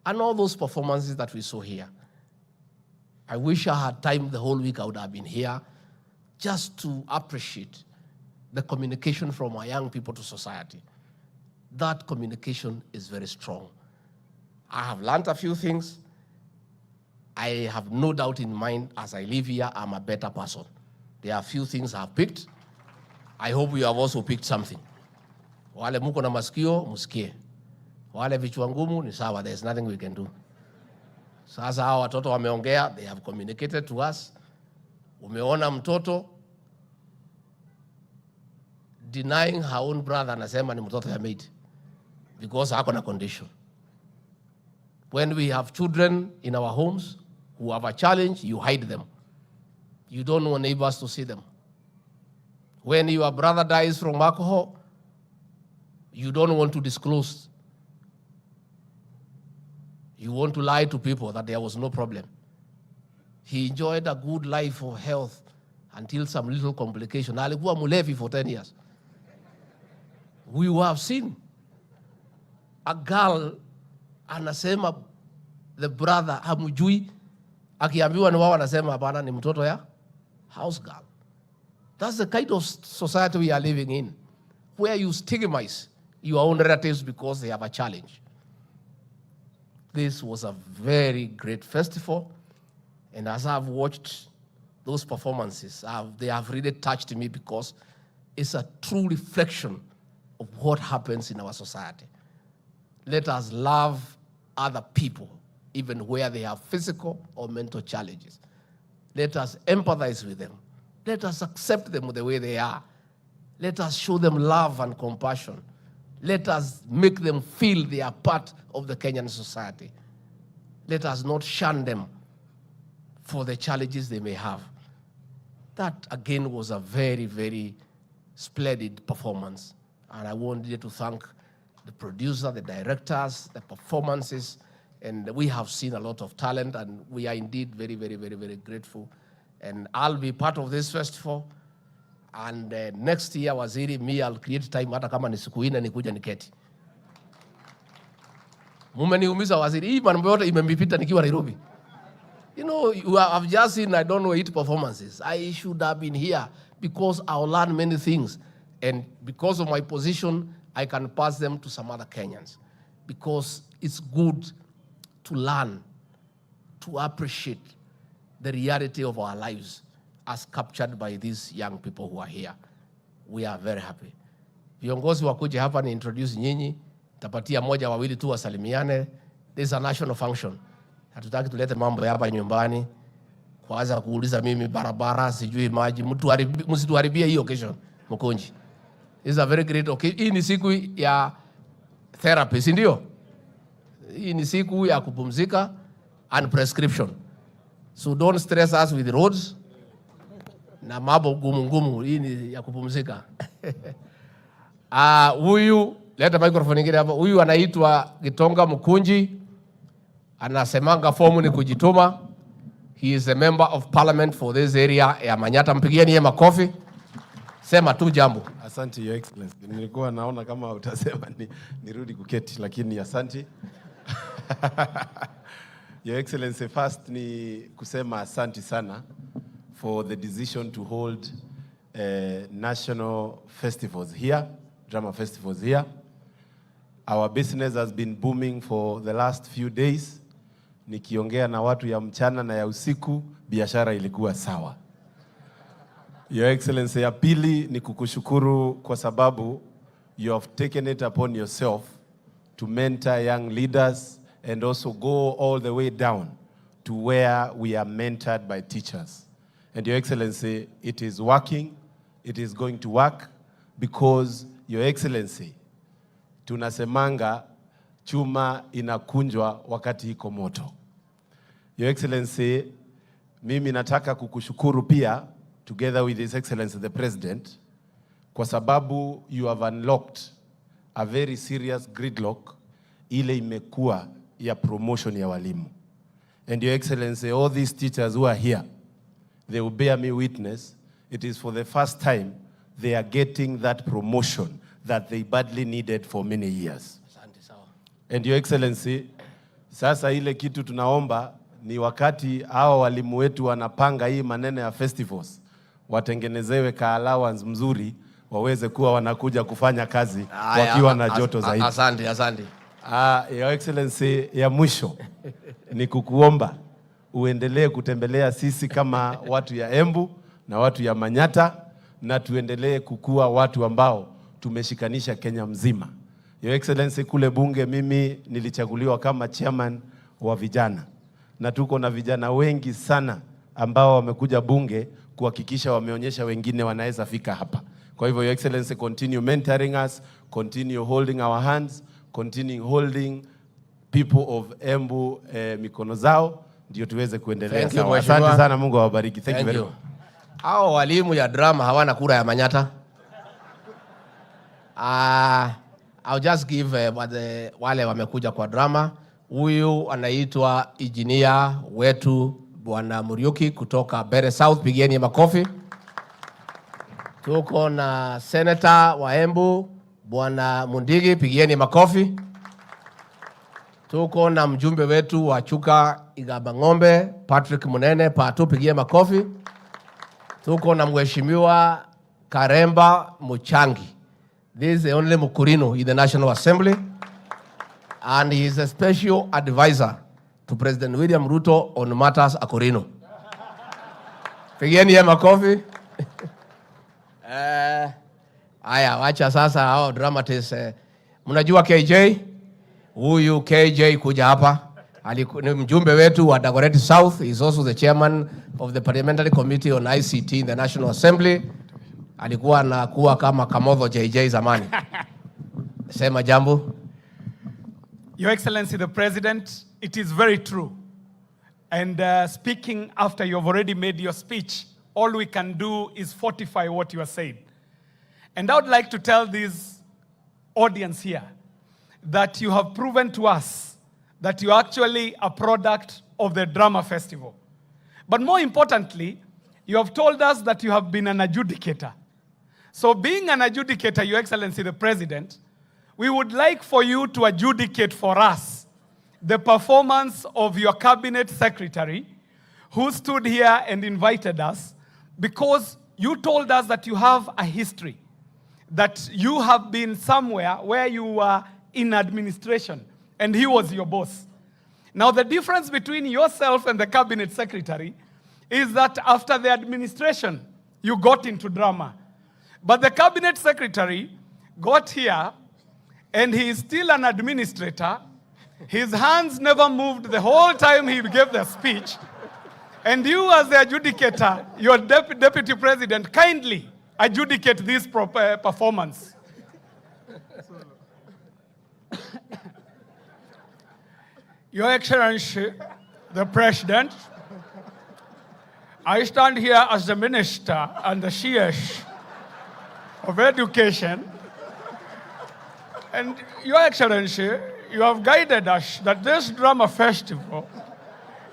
And all those performances that we saw here. I wish I had time the whole week I would have been here just to appreciate the communication from our young people to society. That communication is very strong. I have learned a few things. I have no doubt in mind as I live here, I'm a better person. There are a few things I have picked. I hope you have also picked something. Wale muko na masikio, musikie. Wale vichwa ngumu ni sawa, there's nothing we can do. Sasa hawa watoto wameongea, they have communicated to us. Umeona mtoto denying her own brother, anasema ni mtoto ya maid because hako na condition. When we have children in our homes who have a challenge, you hide them. You don't want neighbors to see them. When your brother dies from alcohol, you don't want to disclose. You want to lie to people that there was no problem. He enjoyed a good life of health until some little complication. Alikuwa mulevi for 10 years. We have seen a girl anasema the brother hamjui, akiambiwa ni wao anasema hapana ni mtoto ya house girl. That's the kind of society we are living in, where you stigmatize your own relatives because they have a challenge. This was a very great festival, and as I've watched those performances, they have really touched me because it's a true reflection of what happens in our society. Let us love other people, even where they have physical or mental challenges. Let us empathize with them. Let us accept them the way they are. Let us show them love and compassion. Let us make them feel they are part of the Kenyan society. Let us not shun them for the challenges they may have. That, again, was a very, very splendid performance. And I wanted to thank the producer, the directors, the performances, and we have seen a lot of talent, and we are indeed very, very, very, very grateful. And I'll be part of this festival. And next year, Waziri, me, I'll create time hata kama ni siku ine nikuja niketi. Mumeniumiza Waziri, hii mambo yote imempita nikiwa Nairobi. You know, I've just seen, I don't know, 8 performances. I should have been here because I'll learn many things. And because of my position, I can pass them to some other Kenyans. Because it's good to learn, to appreciate the reality of our lives as captured by these young people who are here. We are very happy. Viongozi wakuje hapa ni introduce nyinyi, tapatia moja wawili tu wasalimiane. This is a national function. Hatutaki tulete mambo hapa nyumbani. Kwanza kuuliza mimi barabara, sijui maji, msituharibie hiyo occasion, Mkonji. This is a very great occasion. Hii ni siku ya therapy, si ndio? Hii ni siku ya kupumzika and prescription. So don't stress us with roads. Na mambo ngumu, hii ni ya kupumzika. Huyu, leta microphone nyingine hapa. Huyu anaitwa Gitonga Mkunji. Anasemanga fomu ni kujituma. He is a member of parliament for this area ya Manyata. Mpigieni yeye makofi. Sema tu jambo. Asante, Your Excellency. Nilikuwa naona kama utasema nirudi kuketi, lakini asante. Your Excellency, first ni kusema asante sana for the decision to hold national festivals here, drama festivals here. Our business has been booming for the last few days. Nikiongea na watu ya mchana na ya usiku, biashara ilikuwa sawa. Your Excellency, ya pili ni kukushukuru kwa sababu you have taken it upon yourself to mentor young leaders and also go all the way down to where we are mentored by teachers. And Your Excellency, it is working, it is going to work because Your Excellency, tunasemanga chuma inakunjwa wakati iko moto. Your Excellency, mimi nataka kukushukuru pia together with His Excellency the President kwa sababu you have unlocked a very serious gridlock ile imekuwa ya promotion ya walimu. And Your Excellency, all these teachers who are here, they will bear me witness, it is for the first time they are getting that promotion that they badly needed for many years. And Your Excellency, sasa ile kitu tunaomba ni wakati hao walimu wetu wanapanga hii maneno ya festivals, watengenezewe ka allowance mzuri, waweze kuwa wanakuja kufanya kazi wakiwa na joto zaidi. Asante. Your Excellency, ya mwisho ni kukuomba uendelee kutembelea sisi kama watu ya Embu na watu ya Manyata, na tuendelee kukua watu ambao tumeshikanisha Kenya mzima. Your Excellency, kule bunge mimi nilichaguliwa kama chairman wa vijana, na tuko na vijana wengi sana ambao wamekuja bunge kuhakikisha wameonyesha wengine wanaweza fika hapa. Kwa hivyo Your Excellency, continue mentoring us, continue holding our hands, continue holding people of Embu mikono zao, ndio tuweze kuendelea sawa. Asante sana, Mungu awabariki. Thank you very much. Hao walimu ya drama hawana kura ya Manyata. I'll just give wale wamekuja kwa drama. Huyu anaitwa engineer wetu Bwana Muriuki kutoka Bere South, pigieni makofi. Tuko na senator wa Embu Bwana Mundigi, pigieni makofi. Tuko na mjumbe wetu wa Chuka Igaba Ng'ombe Patrick Munene, Patu, pigie makofi. Tuko na mheshimiwa Karemba Muchangi. This is the only Mukurino in the National Assembly, and he is a special advisor to President William Ruto on matters Akorino. Pigieni ya makofi. Aya, wacha sasa hao dramatists. Mnajua KJ? Huyu KJ kuja hapa. Ni mjumbe wetu wa Dagoretti South. He's also the chairman of the Parliamentary Committee on ICT in the National Assembly. Alikuwa anakuwa kama Kamodho JJ zamani. Sema jambo. Your Excellency the President, it is very true. And speaking after you have already made your speech, all we can do is fortify what you are saying. And I would like to tell this audience here that you have proven to us that you are actually a product of the drama festival. But more importantly, you have told us that you have been an adjudicator. So being an adjudicator, Your Excellency the President, we would like for you to adjudicate for us the performance of your cabinet secretary who stood here and invited us, because you told us that you have a history, that you have been somewhere where you were in administration and he was your boss. Now the difference between yourself and the cabinet secretary is that after the administration, you got into drama. But the cabinet secretary got here and he is still an administrator. His hands never moved the whole time he gave the speech. And you as the adjudicator, your deputy president, kindly adjudicate this performance. Your Excellency, the President, I stand here as the Minister and the CS of Education. And Your Excellency, you have guided us that this drama festival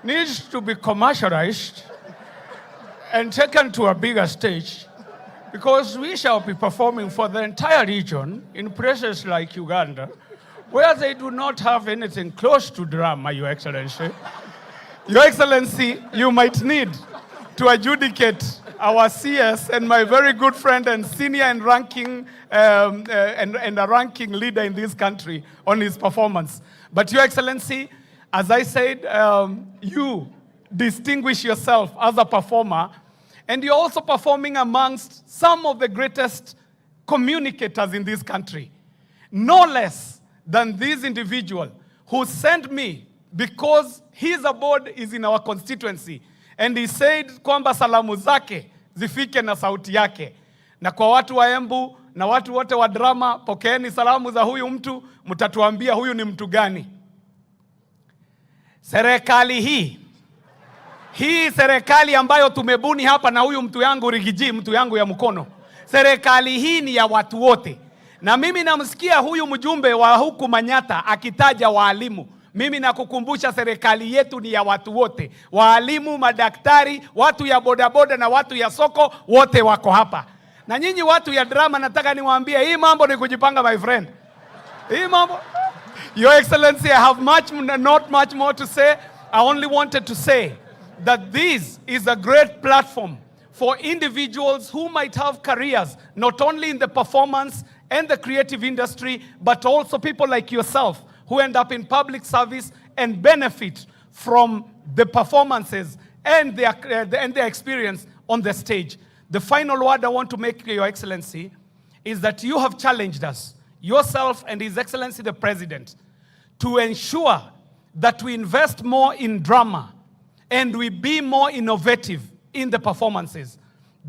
needs to be commercialized and taken to a bigger stage, because we shall be performing for the entire region in places like Uganda, where they do not have anything close to drama, Your Excellency. Your Excellency, you might need to adjudicate our CS and my very good friend and senior and ranking and a ranking leader in this country on his performance. But Your Excellency, as I said, you distinguish yourself as a performer, and you're also performing amongst some of the greatest communicators in this country. No less than this individual who sent me, because his abode is in our constituency, and he said kwamba salamu zake zifike na sauti yake. Na kwa watu wa Embu na watu wote wa drama, pokeeni salamu za huyu mtu, mtatuambia huyu ni mtu gani. Serikali hii serikali ambayo tumebuni hapa na huyu mtu yangu Rigiji, mtu yangu ya mkono. Serikali hii ni ya watu wote. Na mimi namsikia huyu mjumbe wa huku Manyata akitaja waalimu. Mimi nakukumbusha serikali yetu ni ya watu wote. Waalimu, madaktari, watu ya bodaboda na watu ya soko, wote wako hapa. Na nyinyi watu ya drama, nataka niwaambie hii mambo ni kujipanga, my friend. Hii mambo. Your Excellency, I have not much more to say. I only wanted to say that this is a great platform for individuals who might have careers, not only in the performance and the creative industry, but also people like yourself who end up in public service and benefit from the performances and their experience on the stage. The final word I want to make, Your Excellency, is that you have challenged us, yourself and His Excellency the President, to ensure that we invest more in drama and we be more innovative in the performances.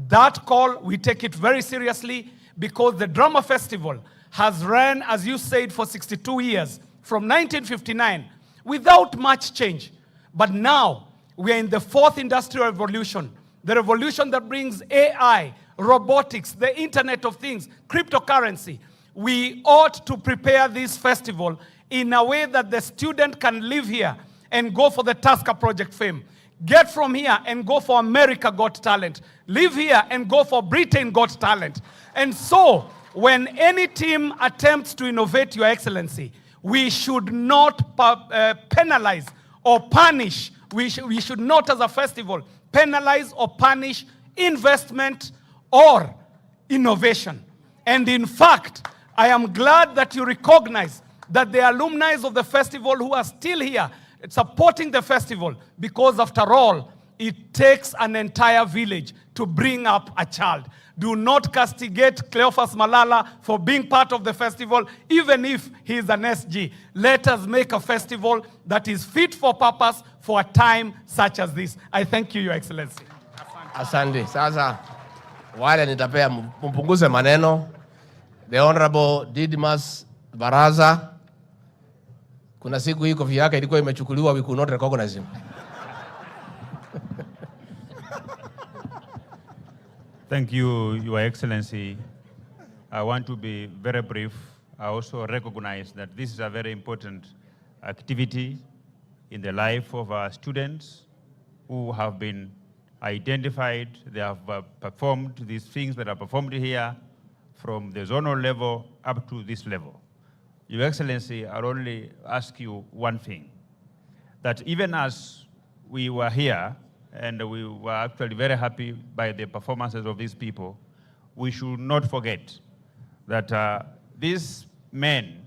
That call, we take it very seriously, because the Drama Festival has run, as you said, for 62 years, from 1959, without much change. But now, we are in the fourth industrial revolution, the revolution that brings AI, robotics, the Internet of Things, cryptocurrency. We ought to prepare this festival in a way that the student can live here and go for the Tasker Project fame. Get from here and go for America Got Talent. Live here and go for Britain Got Talent. And so, when any team attempts to innovate, Your Excellency, we should not penalize or punish. We should not, as a festival, penalize or punish investment or innovation. And in fact, I am glad that you recognize that the alumni of the festival who are still here supporting the festival, because after all, it takes an entire village to bring up a child. Do not castigate Cleophas Malala for being part of the festival, even if he is an SG. Let us make a festival that is fit for purpose for a time such as this. I thank you, Your Excellency. Asante. Sasa wale nitapea mpunguze maneno. The Honorable Didmas Baraza. Kuna siku hii kofia yake ilikuwa imechukuliwa, we could not recognize him. Thank you, Your Excellency. I want to be very brief. I also recognize that this is a very important activity in the life of our students who have been identified. They have performed these things that are performed here from the zonal level up to this level. Your Excellency, I'll only ask you one thing, that even as we were here, and we were actually very happy by the performances of these people, we should not forget that these men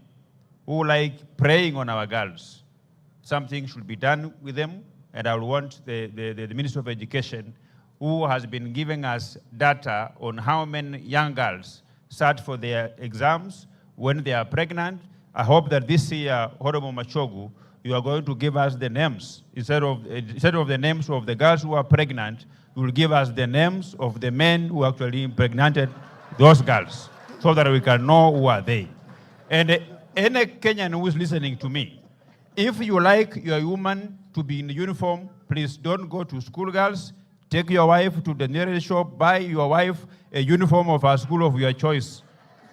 who like preying on our girls, something should be done with them, and I will want the Minister of Education, who has been giving us data on how many young girls sat for their exams when they are pregnant. I hope that this year, Honorable Machogu, you are going to give us the names. Instead of the names of the girls who are pregnant, you will give us the names of the men who actually impregnated those girls, so that we can know who are they. And any Kenyan who is listening to me, if you like your woman to be in uniform, please don't go to school girls. Take your wife to the nearest shop, buy your wife a uniform of a school of your choice.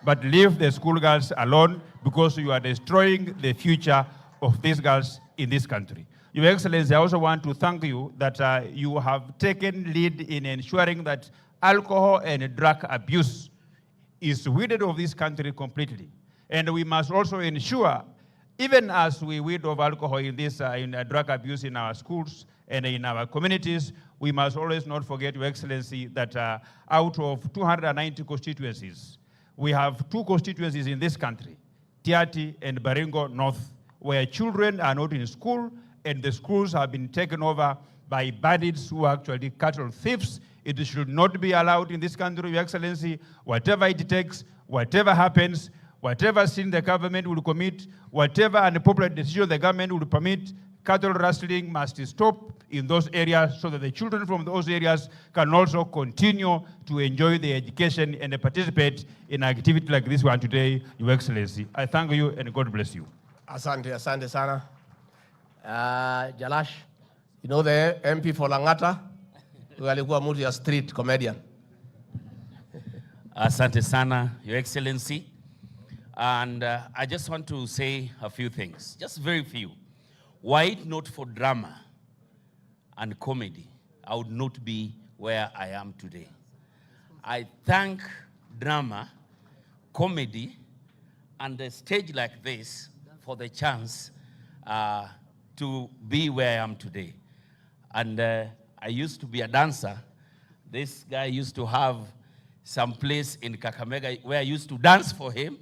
But leave the school girls alone, because you are destroying the future of these girls in this country. Your Excellency, I also want to thank you that you have taken lead in ensuring that alcohol and drug abuse is weeded of this country completely. And we must also ensure, even as we weed of alcohol in this in drug abuse in our schools and in our communities, we must always not forget, Your Excellency, that out of 290 constituencies, we have 2 constituencies in this country, Tiati and Baringo North, where children are not in school and the schools have been taken over by bandits who are actually cattle thieves. It should not be allowed in this country, Your Excellency. Whatever it takes, whatever happens, whatever sin the government will commit, whatever unpopular decision the government will permit, cattle rustling must stop in those areas, so that the children from those areas can also continue to enjoy their education and participate in an activity like this one today, Your Excellency. I thank you and God bless you. Asante, asante sana. Jalash, you know the MP for Langata? Who alikuwa mtu ya street comedian. Asante sana, Your Excellency. And I just want to say a few things, just very few. Were it not for drama and comedy, I would not be where I am today. I thank drama, comedy, and a stage like this for the chance to be where I am today. And I used to be a dancer. This guy used to have some place in Kakamega where I used to dance for him,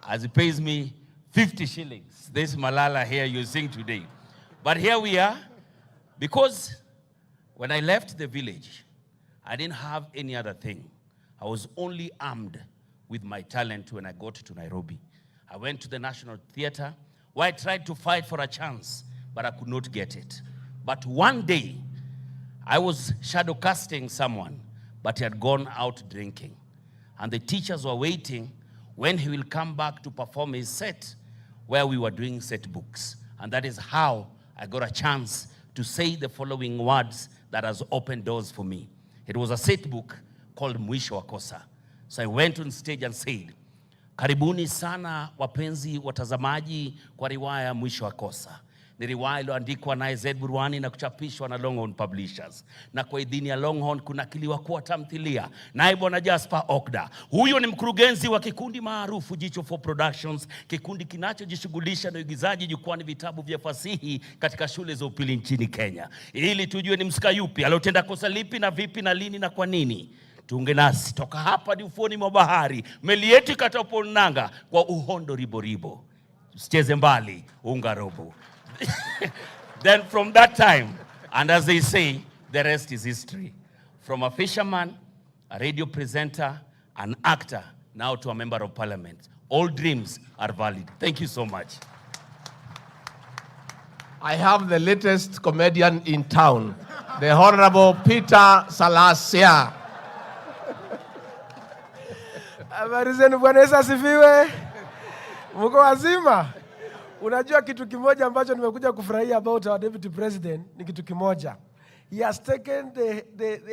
as he pays me 50 shillings. This Malala here you sing today. But here we are, because when I left the village, I didn't have any other thing. I was only armed with my talent when I got to Nairobi. I went to the National Theatre, where I tried to fight for a chance, but I could not get it. But one day, I was shadow casting someone, but he had gone out drinking. And the teachers were waiting when he will come back to perform his set, where we were doing set books. And that is how I got a chance to say the following words that has opened doors for me. It was a set book called Mwisho wa Kosa. So I went on stage and said, karibuni sana wapenzi watazamaji kwa riwaya Mwisho wa Kosa. Ni riwaya iliyoandikwa na Z Burwani na kuchapishwa na Longhorn Publishers. Na kwa idhini ya Longhorn kunakiliwa kuwa tamthilia. Naye Bwana Jasper Okda. Huyo ni mkurugenzi wa kikundi maarufu Jicho for Productions, kikundi kinachojishughulisha na uigizaji jukwani vitabu vya fasihi katika shule za upili nchini Kenya. Ili tujue ni msika yupi aliotenda kosa lipi na vipi na lini na kwa nini. Tuunge nasi toka hapa ni ufuoni mwa bahari, meli yetu ikataponanga kwa uhondo riboribo. Usicheze mbali, unga robo. Then from that time, and as they say, the rest is history. from a fisherman, a radio presenter, an actor, now to a member of parliament. All dreams are valid. Thank you so much. I have the latest comedian in town, the Honorable Peter Salasia. Habari zenu, Bwana Yesu asifiwe. Mko wazima? Unajua kitu kimoja ambacho nimekuja kufurahia about our deputy president ni kitu kimoja. He has taken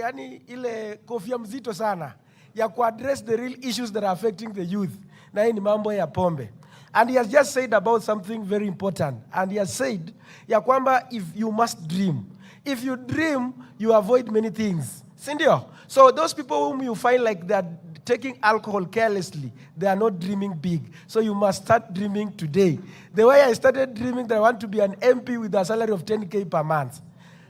yani ile kofia mzito sana ya kuaddress the real issues that are affecting the youth. Na hii ni mambo ya pombe. And he has just said about something very important. And he has said ya kwamba if you must dream. If you dream, you avoid many things. Sindio? So those people whom you find like they're taking alcohol carelessly, they are not dreaming big. So you must start dreaming today. The way I started dreaming that I want to be an MP with a salary of 10K per month.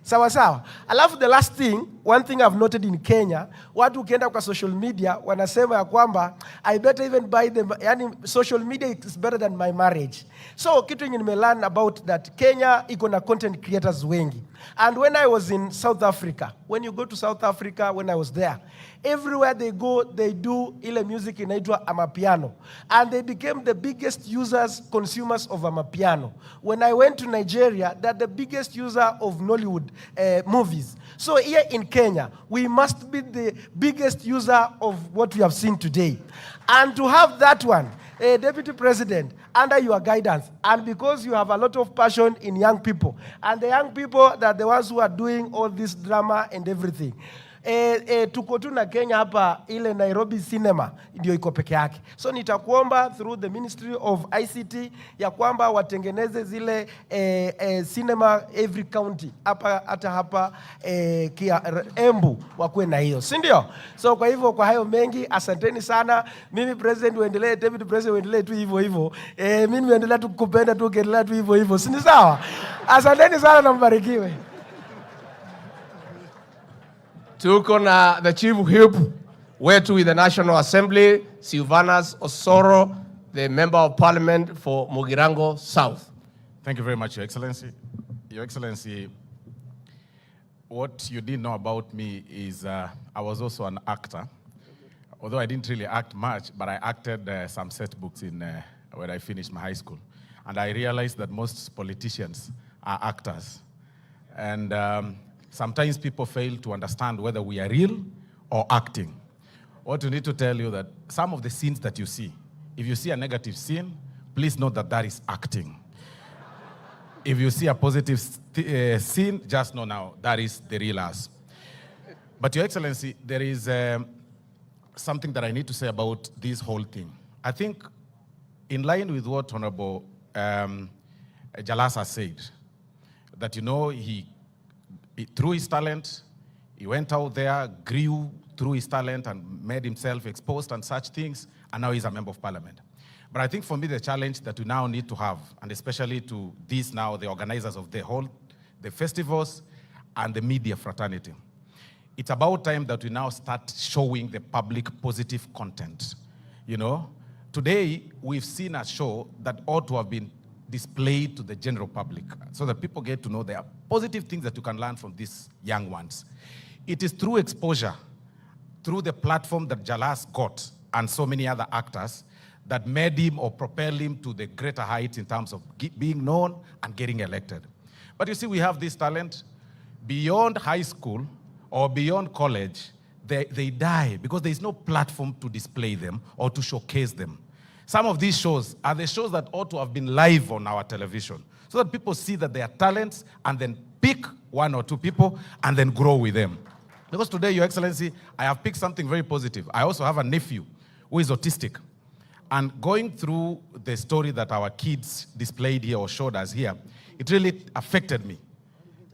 Sawa sawa. Alafu the last thing, one thing I've noted in Kenya, watu ukienda kwa social media wanasema ya kwamba I better even buy them, yani social media is better than my marriage. So kitu yenye nimelearn about that, Kenya iko na content creators wengi. And when I was in South Africa, when you go to South Africa, when I was there, everywhere they go, they do ile music inaitwa amapiano. And they became the biggest users, consumers of amapiano. When I went to Nigeria, they're the biggest user of Nollywood movies. So here in Kenya, we must be the biggest user of what we have seen today. And to have that one, Deputy President, under your guidance, and because you have a lot of passion in young people, and the young people that are the ones who are doing all this drama and everything, tuko tu na Kenya hapa ile Nairobi cinema ndio iko peke yake. So nitakuomba through the Ministry of ICT ya kwamba watengeneze zile cinema every county hapa hata hapa Embu wakuwe na hiyo. Si ndio? So kwa hivyo kwa hayo mengi asanteni sana. Mimi president uendelee, deputy president uendelee tu hivyo hivyo. Mimi niendelee tu kukupenda tu uendelee tu hivyo hivyo. Si ni sawa? Asanteni sana na mbarikiwe. Tuko na the chief whip wetu with the National Assembly, Silvanus Osoro, the member of parliament for Mugirango South. Thank you very much, Your Excellency. Your Excellency, what you didn't know about me is I was also an actor. Although I didn't really act much, but I acted some set books when I finished my high school. And I realized that most politicians are actors. And sometimes people fail to understand whether we are real or acting. What we need to tell you that some of the scenes that you see, if you see a negative scene, please know that that is acting. If you see a positive scene, just know now that is the real us. But Your Excellency, there is something that I need to say about this whole thing. I think in line with what Honorable Jalasa said, that through his talent, he went out there, grew through his talent and made himself exposed and such things, and now he's a member of parliament. But I think for me, the challenge that we now need to have, and especially to these now, the organizers of the festivals and the media fraternity, it's about time that we now start showing the public positive content. You know, today we've seen a show that ought to have been displayed to the general public so that people get to know there are positive things that you can learn from these young ones. It is through exposure, through the platform that Jalas got and so many other actors that made him or propelled him to the greater heights in terms of being known and getting elected. But you see, we have this talent beyond high school or beyond college. They die because there is no platform to display them or to showcase them. Some of these shows are the shows that ought to have been live on our television so that people see that they are talents and then pick one or two people and then grow with them. Because today, Your Excellency, I have picked something very positive. I also have a nephew who is autistic. And going through the story that our kids displayed here or showed us here, it really affected me,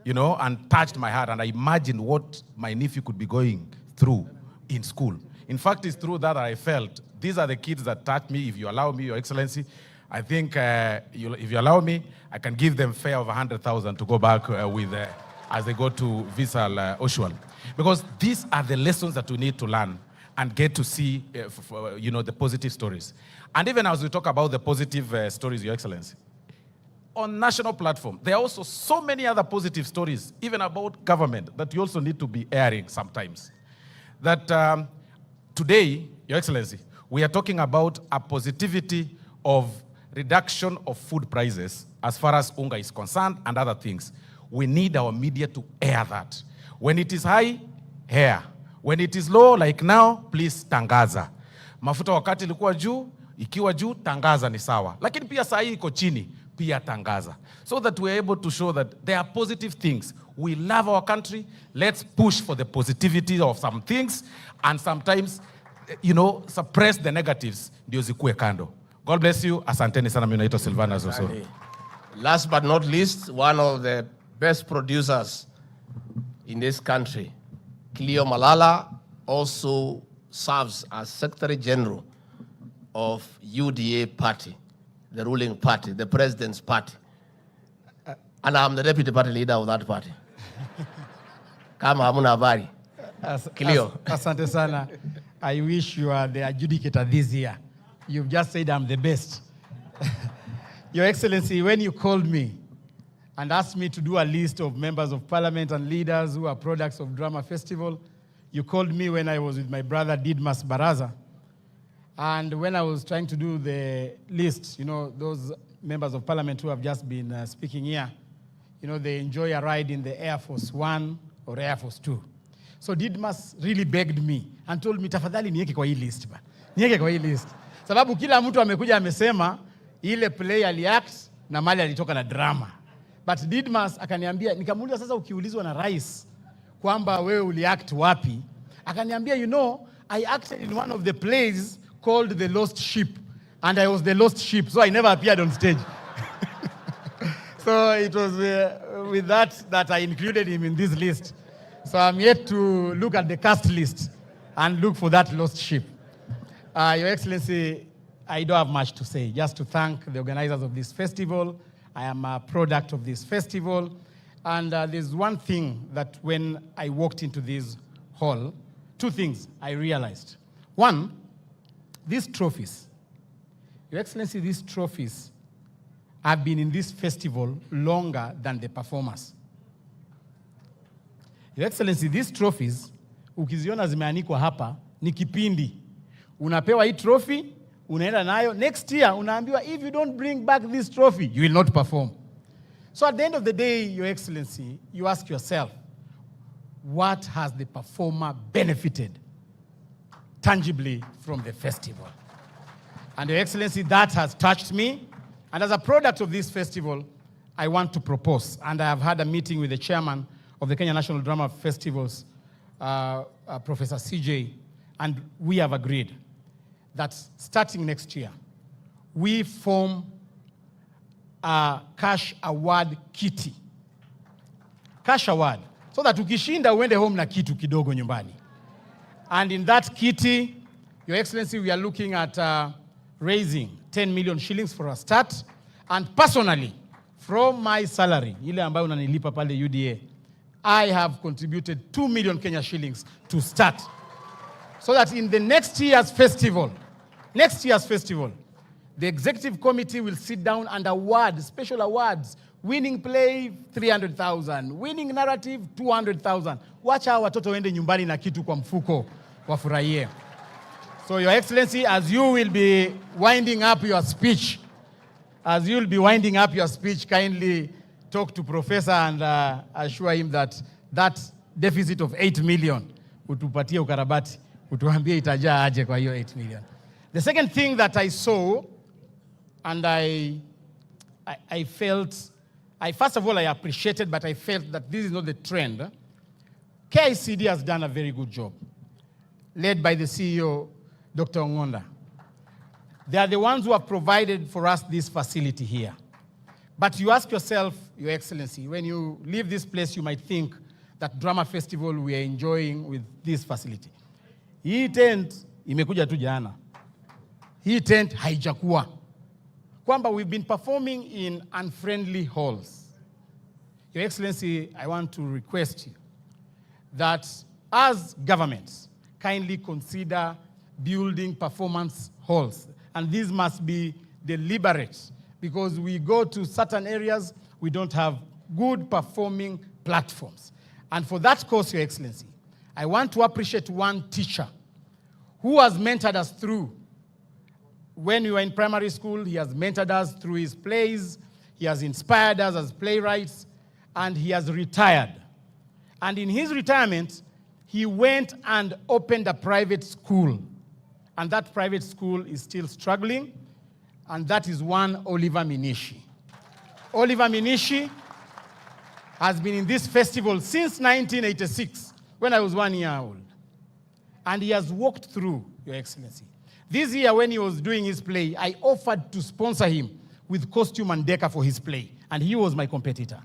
you know, and touched my heart. And I imagined what my nephew could be going through in school. In fact, it's through that I felt these are the kids that touched me. If you allow me, Your Excellency, I think if you allow me, I can give them fare of 100,000 to go back with as they go to Visal Oshual. Because these are the lessons that we need to learn and get to see, the positive stories. And even as we talk about the positive stories, Your Excellency, on national platform, there are also so many other positive stories, even about government, that you also need to be airing sometimes. that today, Your Excellency, we are talking about a positivity of reduction of food prices as far as unga is concerned and other things. We need our media to air that. When it is high, air. When it is low, like now, please tangaza. Mafuta wakati ilikuwa juu, ikiwa juu, tangaza ni sawa. Lakini pia saa hii iko chini, pia tangaza. So that we are able to show that there are positive things. We love our country. Let's push for the positivity of some things and sometimes, suppress the negatives. Ndio zikuwe kando. God bless you. Asanteni sana, mimi naitwa Silvanus also. Last but not least, one of the best producers in this country, Cleo Malala, also serves as Secretary General of UDA party, the ruling party, the president's party. And I'm the deputy party leader of that party. Kama hamuna habari. Cleo. Asante sana. I wish you are the adjudicator this year. You've just said I'm the best. Your Excellency, when you called me and asked me to do a list of members of parliament and leaders who are products of Drama Festival, you called me when I was with my brother Didmas Baraza. And when I was trying to do the list, those members of parliament who have just been speaking here, they enjoy a ride in the Air Force One or Air Force Two. So Didmas really begged me and told me, tafadhali niweke kwa hii list ba. Niweke kwa hii list. Sababu kila mtu amekuja amesema ile play aliact na mali alitoka na drama. But Didmas akaniambia, nikamuuliza sasa ukiulizwa na rais kwamba wewe uliact wapi? Akaniambia, I acted in one of the plays called The Lost Ship. And I was the lost ship, so I never appeared on stage. So it was with that I included him in this list. So I'm yet to look at the cast list and look for that lost ship. Your Excellency, I don't have much to say, just to thank the organizers of this festival. I am a product of this festival. And there's one thing that when I walked into this hall, two things I realized. One, these trophies, Your Excellency, these trophies have been in this festival longer than the performers. Your Excellency, these trophies, ukiziona zimeanikwa hapa, ni kipindi. Unapewa hii trophy, unaenda nayo. Next year, unaambiwa, if you don't bring back this trophy, you will not perform. So at the end of the day, Your Excellency, you ask yourself, what has the performer benefited tangibly from the festival? And Your Excellency, that has touched me. And as a product of this festival, I want to propose, and I have had a meeting with the chairman of the Kenya National Drama Festivals, Professor CJ, and we have agreed that starting next year, we form a cash award kitty. Cash award. So that ukishinda uende home na kitu kidogo nyumbani. And in that kitty, Your Excellency, we are looking at raising 10 million shillings for a start. And personally, from my salary, ile ambayo unanilipa pale UDA, I have contributed 2 million Kenya shillings to start. So that in the next year's festival, the executive committee will sit down and award special awards. Winning play, 300,000. Winning narrative, 200,000. Wacha watoto wende nyumbani na kitu kwa mfuko wafurahie. So Your Excellency, as you will be winding up your speech, kindly talk to Professor and assure him that that deficit of 8 million, utupatie ukarabati, utuambie itajaa aje kwa hiyo 8 million. The second thing that I saw, and I felt, first of all, I appreciated, but I felt that this is not the trend. KICD has done a very good job, led by the CEO, Dr. Ngonda. They are the ones who have provided for us this facility here. But you ask yourself, Your Excellency, when you leave this place, you might think that drama festival we are enjoying with this facility. Hii tent imekuja tu jana. Hii tent haijakuwa. Kwamba we've been performing in unfriendly halls. Your Excellency, I want to request you that as governments, kindly consider building performance halls. And these must be deliberate, because we go to certain areas, we don't have good performing platforms. And for that cause, Your Excellency, I want to appreciate one teacher who has mentored us through. When we were in primary school, he has mentored us through his plays. He has inspired us as playwrights, and he has retired. And in his retirement, he went and opened a private school. And that private school is still struggling, and that is one Oliver Minishi. Oliver Minishi has been in this festival since 1986, when I was 1 year old. And he has walked through, Your Excellency. This year, when he was doing his play, I offered to sponsor him with costume and decor for his play, and he was my competitor.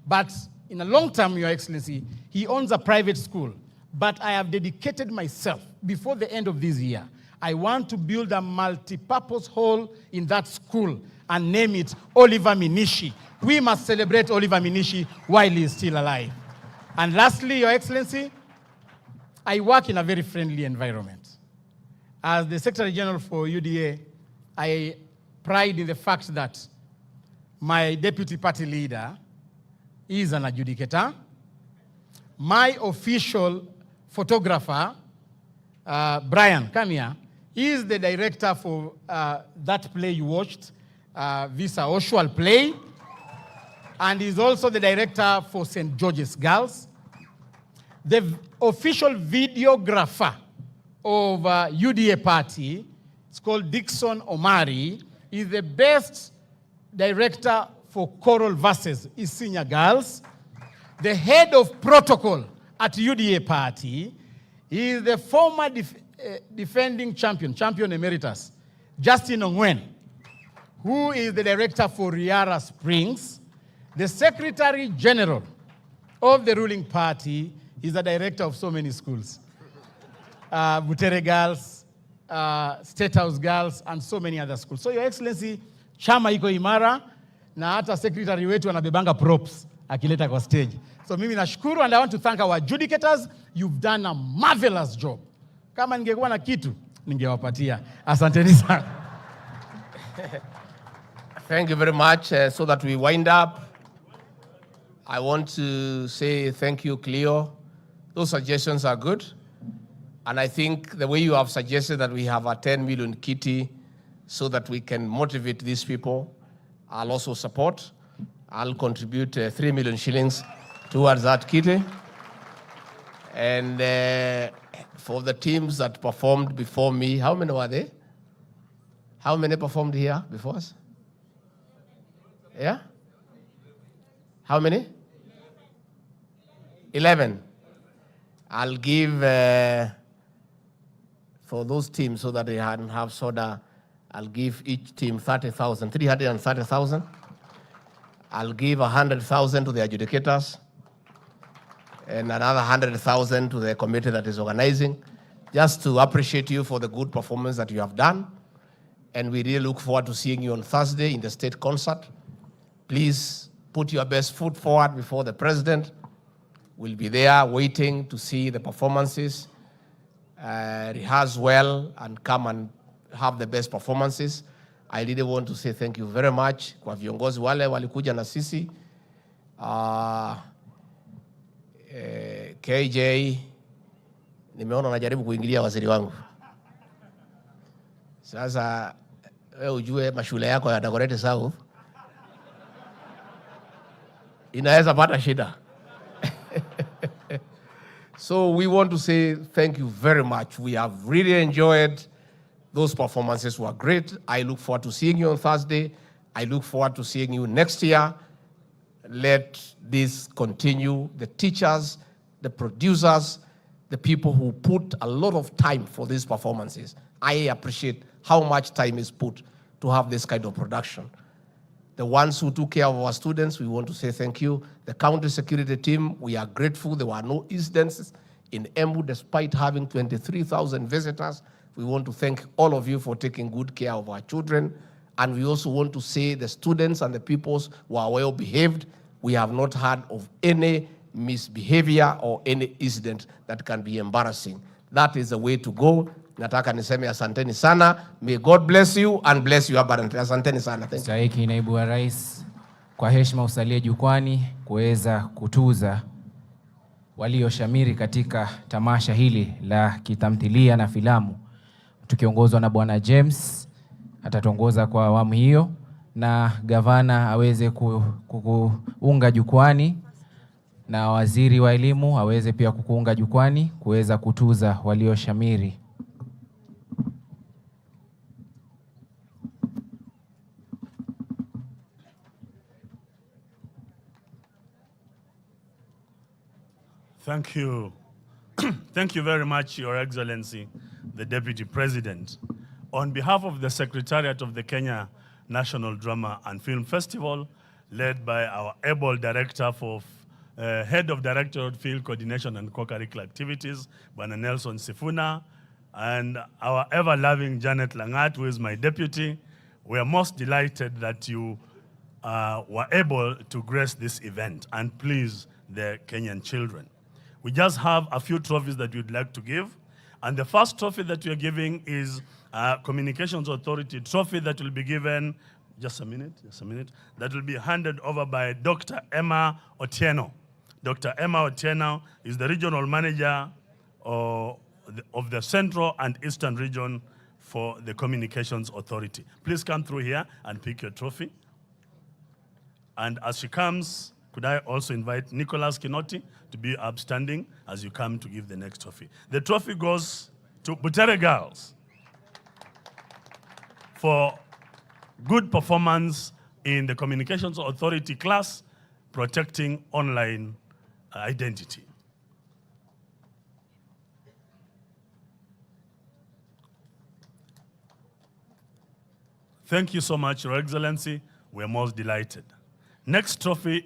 But in the long term, Your Excellency, he owns a private school. But I have dedicated myself, before the end of this year, I want to build a multi-purpose hall in that school and name it Oliver Minishi. We must celebrate Oliver Minishi while he is still alive. And lastly, Your Excellency, I work in a very friendly environment. As the Secretary General for UDA, I pride in the fact that my deputy party leader is an adjudicator. My official photographer, Brian, come here, is the director for that play you watched, Visa Oshual play, and is also the director for St. George's Girls. The official videographer of UDA party, it's called Dixon Omari, is the best director for choral verses, Isinya Girls. The head of protocol at UDA party is the former defending champion emeritus, Justin Ongwen, who is the director for Riara Springs. The Secretary General of the ruling party is the director of so many schools. Butere Girls, State House Girls, and so many other schools. So, Your Excellency, chama iko imara, na hata secretary wetu anabebanga props akileta kwa stage. So, mimi nashukuru, and I want to thank our adjudicators. You've done a marvelous job. Kama ningekuwa na kitu, ningewapatia. Asanteni sana. Thank you very much. So that we wind up, I want to say thank you, Cleo. Those suggestions are good. And I think the way you have suggested that we have a 10 million kitty so that we can motivate these people, I'll also support. I'll contribute 3 million shillings towards that kitty. And for the teams that performed before me, how many were they? How many performed here before us? Yeah? How many? 11. I'll give, for those teams so that they have soda, I'll give each team 30,000, 330,000. I'll give 100,000 to the adjudicators and another 100,000 to the committee that is organizing, just to appreciate you for the good performance that you have done. And we really look forward to seeing you on Thursday in the state concert. Please put your best foot forward before the president. We'll be there waiting to see the performances, rehearse well, and come and have the best performances. I really want to say thank you very much kwa viongozi wale walikuja na sisi. KJ, nimeona najaribu kuingilia waziri wangu. Sasa wewe ujue mashule yako ya Dagoretti South inaweza pata shida. So we want to say thank you very much. We have really enjoyed those performances. Were great. I look forward to seeing you on Thursday. I look forward to seeing you next year. Let this continue. The teachers, the producers, the people who put a lot of time for these performances. I appreciate how much time is put to have this kind of production. The ones who took care of our students, we want to say thank you. The county security team, we are grateful. There were no incidences in Embu despite having 23,000 visitors. We want to thank all of you for taking good care of our children. And we also want to say the students and the pupils who are well behaved. We have not heard of any misbehavior or any incident that can be embarrassing. That is the way to go. Nataka niseme asanteni sana. May God bless you and bless you abundantly. Asanteni sana. Thank you. Mstahiki Naibu wa Rais, kwa heshima usalie jukwani kuweza kutuza walioshamiri katika tamasha hili la kitamthilia na filamu, tukiongozwa na Bwana James atatuongoza kwa awamu hiyo, na gavana aweze kuunga jukwani, na waziri wa elimu aweze pia kukuunga jukwani kuweza kutuza walioshamiri. Thank you. Thank you very much, Your Excellency, the Deputy President. On behalf of the Secretariat of the Kenya National Drama and Film Festival, led by our able director for Head of Directorate Field Coordination and Co-Curricular Activities, Bwana Nelson Sifuna, and our ever-loving Janet Langat, who is my deputy, we are most delighted that you were able to grace this event and please the Kenyan children. We just have a few trophies that we'd like to give. And the first trophy that we are giving is Communications Authority trophy that will be given, just a minute, that will be handed over by Dr. Emma Otieno. Dr. Emma Otieno is the regional manager of the Central and Eastern region for the Communications Authority. Please come through here and pick your trophy. And as she comes, could I also invite Nicholas Kinoti to be upstanding as you come to give the next trophy. The trophy goes to Butere Girls for good performance in the Communications Authority class, protecting online identity. Thank you so much, Your Excellency. We're most delighted. The next trophy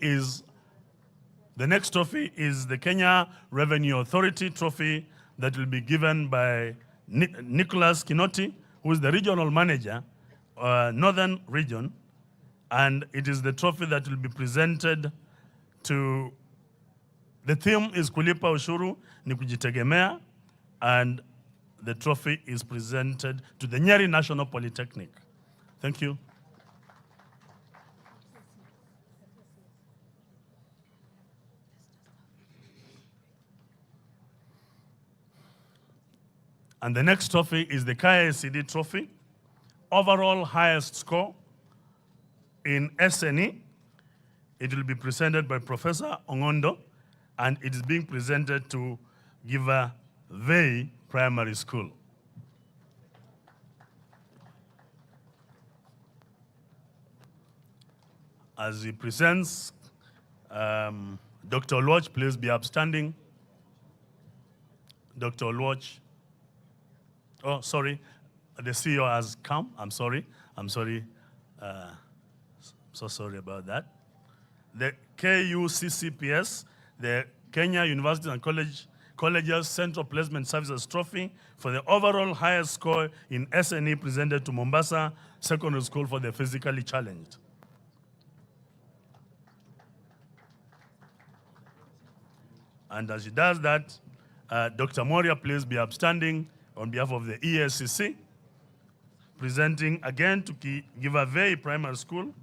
is the Kenya Revenue Authority trophy that will be given by Nicholas Kinoti, who is the regional manager, Northern Region, and it is the trophy that will be presented to, the theme is Kulipa Ushuru ni Kujitegemea, and the trophy is presented to the Nyeri National Polytechnic. Thank you. And the next trophy is the KICD trophy, overall highest score in SNE. It will be presented by Professor Ongondo, and it is being presented to Giver Vei Primary School. As he presents, Dr. Olwach, please be upstanding. Dr. Olwach. Oh, sorry, the CEO has come. I'm sorry. So sorry about that. The KUCCPS, the Kenya University and Colleges Central Placement Services Trophy for the overall highest score in SNE presented to Mombasa Secondary School for the physically challenged. And as he does that, Dr. Moria, please be upstanding on behalf of the ESCC, presenting again to Giveaway Primary School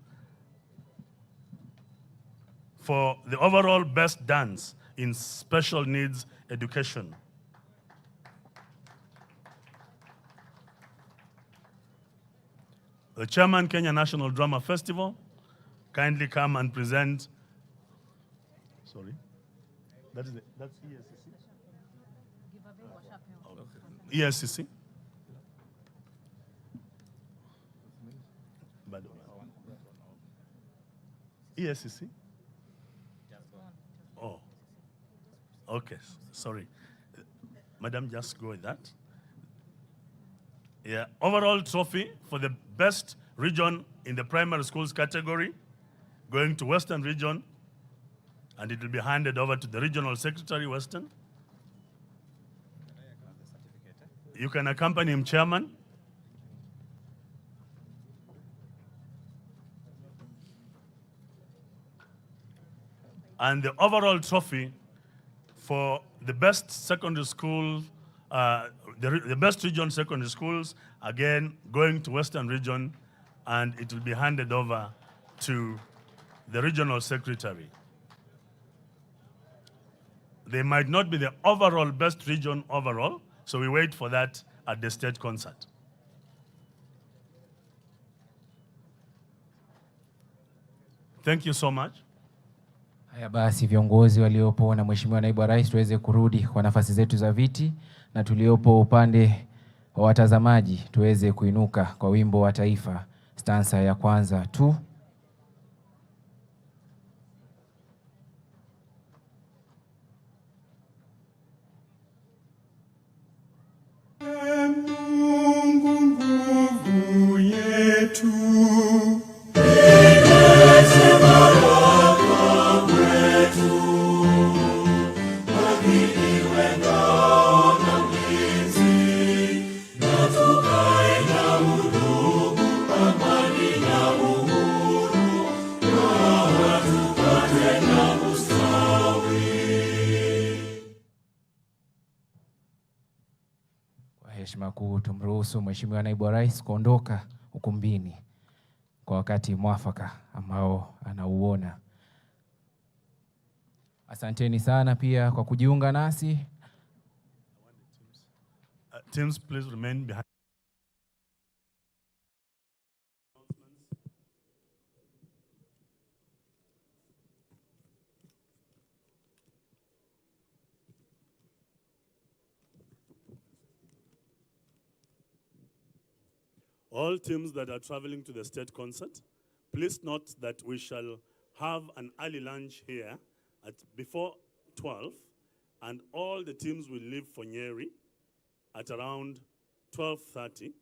for the overall best dance in special needs education. The Chairman, Kenya National Drama Festival, kindly come and present. Sorry, that's ESCC. ESCC. ESCC. Oh, okay, sorry. Madam, just go with that. Yeah, overall trophy for the best region in the primary schools category, going to Western region, and it will be handed over to the regional secretary, Western. You can accompany him, Chairman. And the overall trophy for the best secondary school, the best region secondary schools, again, going to Western region, and it will be handed over to the regional secretary. They might not be the overall best region overall, so we wait for that at the state concert. Thank you so much. Haya basi, viongozi waliopo na Mheshimiwa Naibu wa Rais, tuweze kurudi kwa nafasi zetu za viti, na tuliopo upande wa watazamaji tuweze kuinuka kwa wimbo wa taifa stanza ya kwanza tu. Mungu nguvu yetu, Heshima kuu tumruhusu Mheshimiwa Naibu wa Rais kuondoka ukumbini kwa wakati mwafaka ambao anauona. Asanteni sana pia kwa kujiunga nasi. Teams, please remain behind. All teams that are traveling to the state concert, please note that we shall have an early lunch here at before 12, and all the teams will leave for Nyeri at around 12:30,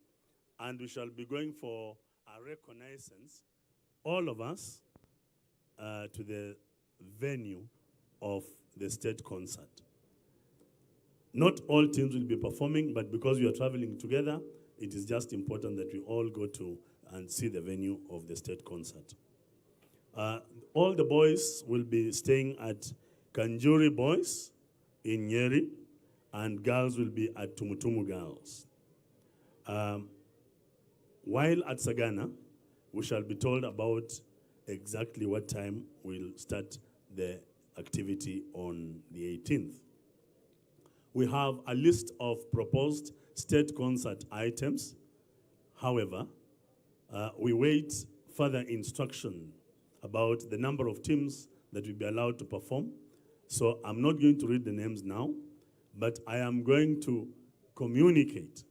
and we shall be going for a reconnaissance, all of us, to the venue of the state concert. Not all teams will be performing, but because we are traveling together, it is just important that we all go to and see the venue of the state concert. All the boys will be staying at Kanjuri Boys in Nyeri, and girls will be at Tumutumu Girls. While at Sagana, we shall be told about exactly what time we'll start the activity on the 18th. We have a list of proposed state concert items. However, we wait further instruction about the number of teams that will be allowed to perform. So I'm not going to read the names now, but I am going to communicate